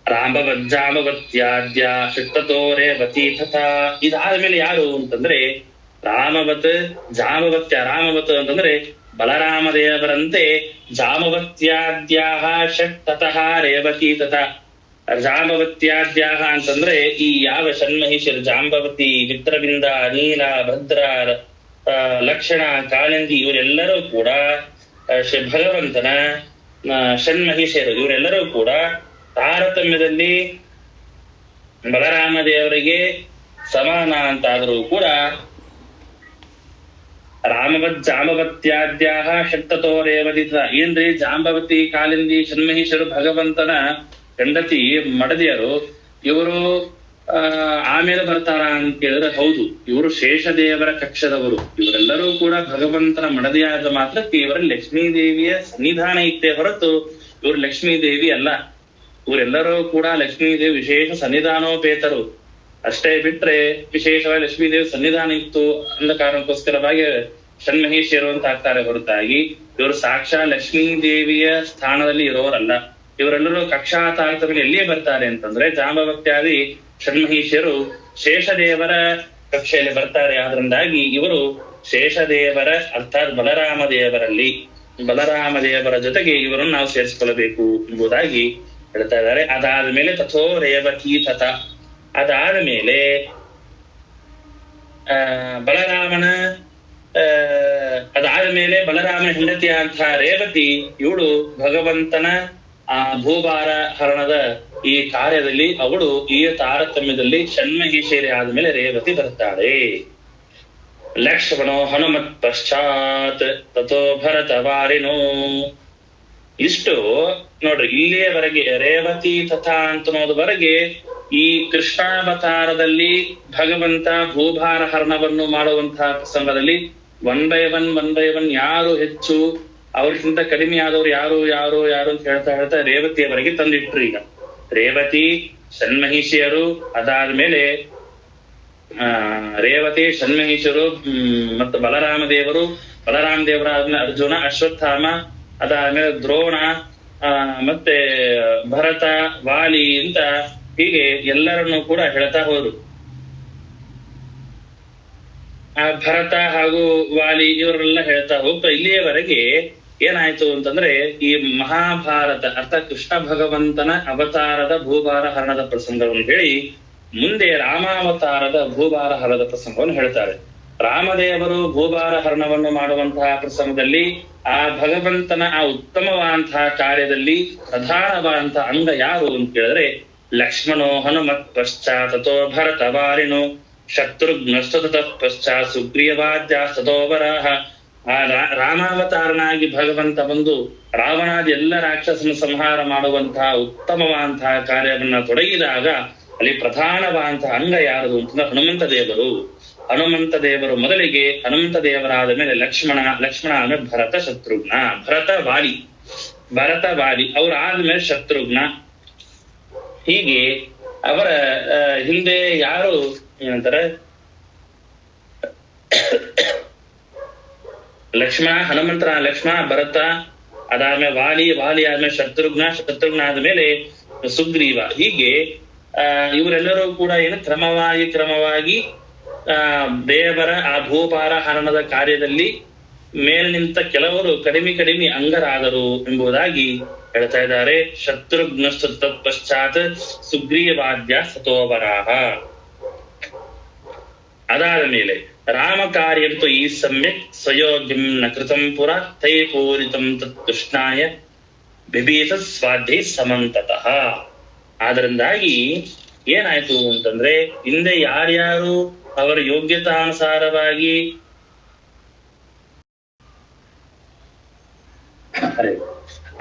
ರಾಮವಜ್ಜಾಮವತ್ಯಾದ್ಯ ಶಿಟ್ಟತೋರೆ ವತೀತಥಾ. ಇದಾದ್ಮೇಲೆ ಯಾರು ಅಂತಂದ್ರೆ ರಾಮವತ್ ರಾಮವತ್ ಅಂತಂದ್ರೆ ಬಲರಾಮ ದೇವರಂತೆ ಜಾಮವತ್ಯಾದ್ಯಾಹ ಷಟ್ಟತಃ ರೇವತಿ ತಥಾ. ಜಾಂಬವತ್ಯಾದ್ಯಾಹ ಅಂತಂದ್ರೆ ಈ ಯಾವ ಷಣ್ಮಹಿಷರು ಜಾಂಬವತಿ, ಮಿತ್ರಬಿಂದ, ನೀಲ, ಭದ್ರ, ಲಕ್ಷಣ, ಕಾಳಿಂದಿ ಇವರೆಲ್ಲರೂ ಕೂಡ ಭಗವಂತನ ಷಣ್ಮಹಿಷರು ಇವರೆಲ್ಲರೂ ಕೂಡ ತಾರತಮ್ಯದಲ್ಲಿ ಬಲರಾಮ ದೇವರಿಗೆ ಸಮಾನ ಅಂತಾದರೂ ಕೂಡ ಜಾಂಬವತ್ಯಾದ್ಯಾಹ ಷಟ್ಟತೋ ರೇವತಿ. ಏನ್ರಿ ಜಾಂಬವತಿ, ಕಾಲಿಂದಿ, ಷಣ್ಮಹಿಷರು ಭಗವಂತನ ಹೆಂಡತಿ ಮಡದಿಯರು, ಇವರು ಆಮೇಲೆ ಬರ್ತಾರ ಅಂತ ಕೇಳಿದ್ರೆ ಹೌದು, ಇವರು ಶೇಷದೇವರ ಕಕ್ಷದವರು. ಇವರೆಲ್ಲರೂ ಕೂಡ ಭಗವಂತನ ಮಡದಿಯಾದ ಮಾತ್ರಕ್ಕೆ ಇವರ ಲಕ್ಷ್ಮೀ ದೇವಿಯ ಸನ್ನಿಧಾನ ಇತ್ತೇ ಹೊರತು ಇವರು ಲಕ್ಷ್ಮೀ ದೇವಿ ಅಲ್ಲ. ಇವರೆಲ್ಲರೂ ಕೂಡ ಲಕ್ಷ್ಮೀ ದೇವಿ ವಿಶೇಷ ಸನ್ನಿಧಾನೋಪೇತರು ಅಷ್ಟೇ ಬಿಟ್ರೆ ವಿಶೇಷವಾಗಿ ಲಕ್ಷ್ಮೀ ದೇವಿ ಸನ್ನಿಧಾನ ಇತ್ತು ಅಂದ ಕಾರಣಕ್ಕೋಸ್ಕರವಾಗಿ ಷಣ್ಮಹಿಷಿಯರು ಅಂತ ಆಗ್ತಾರೆ ಹೊರತಾಗಿ ಇವರು ಸಾಕ್ಷಾತ್ ಲಕ್ಷ್ಮೀ ದೇವಿಯ ಸ್ಥಾನದಲ್ಲಿ ಇರೋರಲ್ಲ. ಇವರೆಲ್ಲರೂ ಕಕ್ಷಾ ತಾರತಮ್ಯ ಎಲ್ಲಿಯೇ ಬರ್ತಾರೆ ಅಂತಂದ್ರೆ ಜಾಂಬವತ್ಯಾದಿ ಷಣ್ಮಹಿಷಿಯರು ಶೇಷದೇವರ ಕಕ್ಷೆಯಲ್ಲಿ ಬರ್ತಾರೆ. ಆದ್ರಿಂದಾಗಿ ಇವರು ಶೇಷದೇವರ ಅರ್ಥಾತ್ ಬಲರಾಮ ದೇವರ ಜೊತೆಗೆ ಇವರನ್ನು ನಾವು ಸೇರಿಸಿಕೊಳ್ಳಬೇಕು ಎಂಬುದಾಗಿ ಹೇಳ್ತಾ ಇದ್ದಾರೆ. ಅದಾದ್ಮೇಲೆ ತಥೋ ರೇವತಿ ತಥ. ಅದಾದ ಮೇಲೆ ಬಲರಾಮನ ಹೆಂಡತಿಯಂತಹ ರೇವತಿ ಇವಳು ಭಗವಂತನ ಭೂಭಾರ ಹರಣದ ಈ ಕಾರ್ಯದಲ್ಲಿ ಅವಳು ಈ ತಾರತಮ್ಯದಲ್ಲಿ ಷಣ್ಮಹಿಷೇರಿ ಆದ್ಮೇಲೆ ರೇವತಿ ಬರ್ತಾಳೆ. ಲಕ್ಷ್ಮಣೋ ಹನುಮತ್ ಪಶ್ಚಾತ್ ತಥೋ ಭರತ ವಾರಿಣೋ. ಇಷ್ಟು ನೋಡ್ರಿ, ಇಲ್ಲಿಯವರೆಗೆ ರೇವತಿ ತಥಾ ಅಂತನೋದವರೆಗೆ ಈ ಕೃಷ್ಣಾವತಾರದಲ್ಲಿ ಭಗವಂತ ಭೂಭಾರ ಹರಣವನ್ನು ಮಾಡುವಂತಹ ಪ್ರಸಂಗದಲ್ಲಿ ಒನ್ ಬೈ ಒನ್ ಯಾರು ಹೆಚ್ಚು, ಅವ್ರಿಗಿಂತ ಕಡಿಮೆ ಆದವ್ರು ಯಾರು ಅಂತ ಹೇಳ್ತಾ ರೇವತಿಯವರೆಗೆ ತಂದಿಟ್ರು. ಈಗ ರೇವತಿ ಷಣ್ಮಹಿಷಿಯರು, ಅದಾದ್ಮೇಲೆ ರೇವತಿ ಷಣ್ಮಹಿಷರು ಮತ್ತು ಬಲರಾಮ ದೇವರಾದ್ಮೇಲೆ ಅರ್ಜುನ, ಅಶ್ವತ್ಥಾಮ, ಅದಾದ್ಮೇಲೆ ದ್ರೋಣ, ಮತ್ತೆ ಭರತ, ವಾಲಿ ಅಂತ ಹೀಗೆ ಎಲ್ಲರನ್ನೂ ಕೂಡ ಹೇಳ್ತಾ ಹೋದ್ರು. ಆ ಭರತ ಹಾಗೂ ವಾಲಿ ಇವರೆಲ್ಲ ಹೇಳ್ತಾ ಹೋಗ್ತಾ ಇಲ್ಲಿಯವರೆಗೆ ಏನಾಯ್ತು ಅಂತಂದ್ರೆ ಈ ಮಹಾಭಾರತ ಅರ್ಥಾತ್ ಕೃಷ್ಣ ಭಗವಂತನ ಅವತಾರದ ಭೂಭಾರ ಹರಣದ ಪ್ರಸಂಗವನ್ನು ಹೇಳಿ ಮುಂದೆ ರಾಮಾವತಾರದ ಭೂಭಾರ ಹರಣದ ಪ್ರಸಂಗವನ್ನು ಹೇಳ್ತಾರೆ. ರಾಮದೇವರು ಭೂಭಾರ ಹರಣವನ್ನು ಮಾಡುವಂತಹ ಪ್ರಸಂಗದಲ್ಲಿ ಆ ಭಗವಂತನ ಆ ಉತ್ತಮವಾದಂತಹ ಕಾರ್ಯದಲ್ಲಿ ಪ್ರಧಾನವಾದಂತಹ ಅಂಗ ಯಾರು ಅಂತ ಕೇಳಿದ್ರೆ ಲಕ್ಷ್ಮಣೋ ಹನುಮತ್ ಪಶ್ಚಾತ್ ತಥೋ ಭರತ ವಾರಿಣೋ ಶತ್ರುಘ್ನಸ್ತತಃ ಪಶ್ಚಾತ್ ಸುಗ್ರೀವಾದ್ಯಾಸ್ತತೋ ವರಾಹ. ಆ ರಾಮಾವತಾರನಾಗಿ ಭಗವಂತ ಬಂದು ರಾವಣಾದಿ ಎಲ್ಲ ರಾಕ್ಷಸನ ಸಂಹಾರ ಮಾಡುವಂತಹ ಉತ್ತಮವಾದಂತಹ ಕಾರ್ಯವನ್ನ ತೊಡಗಿದಾಗ ಅಲ್ಲಿ ಪ್ರಧಾನವಾದಂತಹ ಅಂಗ ಯಾರದು ಅಂತಂದ್ರೆ ಹನುಮಂತ ದೇವರು ಮೊದಲಿಗೆ, ಹನುಮಂತ ದೇವರಾದ ಮೇಲೆ ಲಕ್ಷ್ಮಣ ಆದ್ಮೇಲೆ ಭರತ, ಶತ್ರುಘ್ನ, ಭರತ ವಾಲಿ ಅವರಾದ್ಮೇಲೆ ಶತ್ರುಘ್ನ. ಹೀಗೆ ಅವರ ಹಿಂದೆ ಯಾರು ಏನಂತಾರೆ ಲಕ್ಷ್ಮಣ ಭರತ, ಅದಾದ್ಮೇಲೆ ವಾಲಿ ಆದ್ಮೇಲೆ ಶತ್ರುಘ್ನ ಆದ್ಮೇಲೆ ಸುಗ್ರೀವ, ಹೀಗೆ ಇವರೆಲ್ಲರೂ ಕೂಡ ಏನು ಕ್ರಮವಾಗಿ ದೇವರ ಆ ಭೂಪಾರ ಹರಣದ ಕಾರ್ಯದಲ್ಲಿ ಮೇಲೆ ನಿಂತ ಕೆಲವರು ಕಡಿಮೆ ಅಂಗರಾದರು ಎಂಬುದಾಗಿ ಹೇಳ್ತಾ ಇದ್ದಾರೆ. ಶತ್ರುಘ್ನ ಪಶ್ಚಾತ್ ಸುಗ್ರೀವಾದ್ಯ ಸತೋವರಾಹ. ಅದಾದ ಮೇಲೆ ರಾಮ ಕಾರ್ಯಂತು ಈ ಸಮ್ಯಕ್ ಸ್ವಯೋಗ್ಯಂ ನ ಕೃತಂ ಪುರ ತೈ ಪೂರಿತಂ ತೃಷ್ಣಾಯ ಬಿಭೀತ ಸ್ವಾಧ್ಯ ಸಮಂತತಃ. ಆದ್ರಿಂದಾಗಿ ಏನಾಯ್ತು ಅಂತಂದ್ರೆ, ಹಿಂದೆ ಯಾರ್ಯಾರು ಅವರ ಯೋಗ್ಯತಾನುಸಾರವಾಗಿ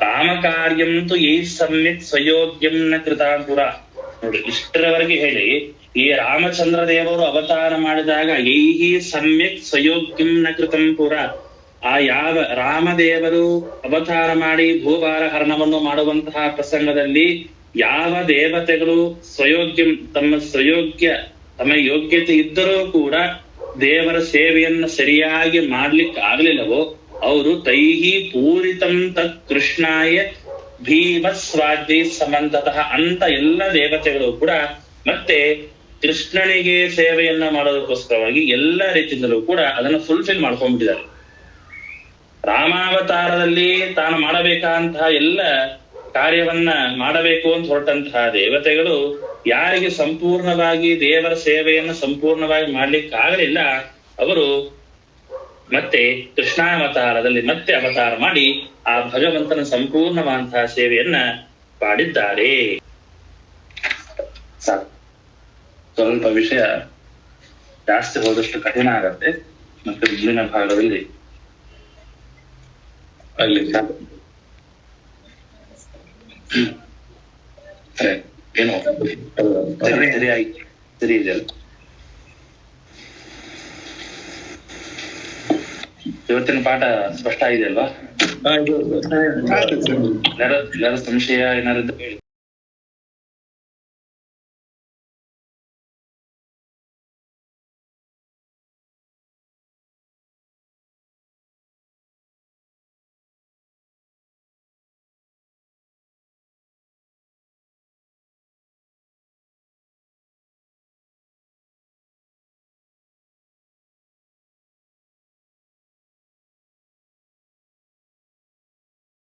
ರಾಮ ಕಾರ್ಯಂತು ಈ ಸಮ್ಯಕ್ ಸ್ವಯೋಗ್ಯಂ ನ ಕೃತಾಂಪುರ. ನೋಡಿ, ಇಷ್ಟರವರೆಗೆ ಹೇಳಿ ಈ ರಾಮಚಂದ್ರ ದೇವರು ಅವತಾರ ಮಾಡಿದಾಗ ಯೈಹಿ ಸಮ್ಯಕ್ ಸ್ವಯೋಗ್ಯಂ ನ ಕೃತಂಪುರ, ಆ ಯಾವ ರಾಮದೇವರು ಅವತಾರ ಮಾಡಿ ಭೂಭಾರ ಹರಣವನ್ನು ಮಾಡುವಂತಹ ಪ್ರಸಂಗದಲ್ಲಿ ಯಾವ ದೇವತೆಗಳು ತಮ್ಮ ಯೋಗ್ಯತೆ ಇದ್ದರೂ ಕೂಡ ದೇವರ ಸೇವೆಯನ್ನ ಸರಿಯಾಗಿ ಮಾಡ್ಲಿಕ್ಕೆ ಆಗ್ಲಿಲ್ಲವೋ ಅವರು ತೈಹಿ ಪೂರಿತಂ ತತ್ ಕೃಷ್ಣಾಯ ಭೀಮಸ್ವಾದ್ಯ ಸಮಂತತಃ ಅಂತ ಎಲ್ಲ ದೇವತೆಗಳು ಕೂಡ ಮತ್ತೆ ಕೃಷ್ಣನಿಗೆ ಸೇವೆಯನ್ನ ಮಾಡೋದಕ್ಕೋಸ್ಕರವಾಗಿ ಎಲ್ಲ ರೀತಿಯಿಂದಲೂ ಕೂಡ ಅದನ್ನು ಫುಲ್ಫಿಲ್ ಮಾಡ್ಕೊಂಡ್ಬಿಟ್ಟಿದ್ದಾರೆ. ರಾಮಾವತಾರದಲ್ಲಿ ತಾನು ಮಾಡಬೇಕಾದಂತಹ ಎಲ್ಲ ಕಾರ್ಯವನ್ನ ಮಾಡಬೇಕು ಅಂತ ಹೊರಟಂತಹ ದೇವತೆಗಳು ಯಾರಿಗೆ ಸಂಪೂರ್ಣವಾಗಿ ದೇವರ ಸೇವೆಯನ್ನು ಸಂಪೂರ್ಣವಾಗಿ ಮಾಡ್ಲಿಕ್ಕೆ ಆಗಲಿಲ್ಲ, ಅವರು ಮತ್ತೆ ಕೃಷ್ಣಾವತಾರದಲ್ಲಿ ಮತ್ತೆ ಅವತಾರ ಮಾಡಿ ಆ ಭಗವಂತನ ಸಂಪೂರ್ಣವಾದಂತಹ ಸೇವೆಯನ್ನ ಮಾಡಿದ್ದಾರೆ. ಸ್ವಲ್ಪ ವಿಷಯ ಜಾಸ್ತಿ ಹೋದಷ್ಟು ಕಠಿಣ ಆಗತ್ತೆ, ಮತ್ತೆ ಮುಂದಿನ ಭಾಗದಲ್ಲಿ ಅಲ್ಲಿ ಏನೋ ಸರಿ ಇದೆಯಲ್ಲ. ಇವತ್ತಿನ ಪಾಠ ಸ್ಪಷ್ಟ ಆಗಿದೆ ಅಲ್ವಾ? ಆಯ್ತು ಸರ್. ಯಾರ ಸಂಶಯ ಏನಾದ್ರು ಹೇಳಿ.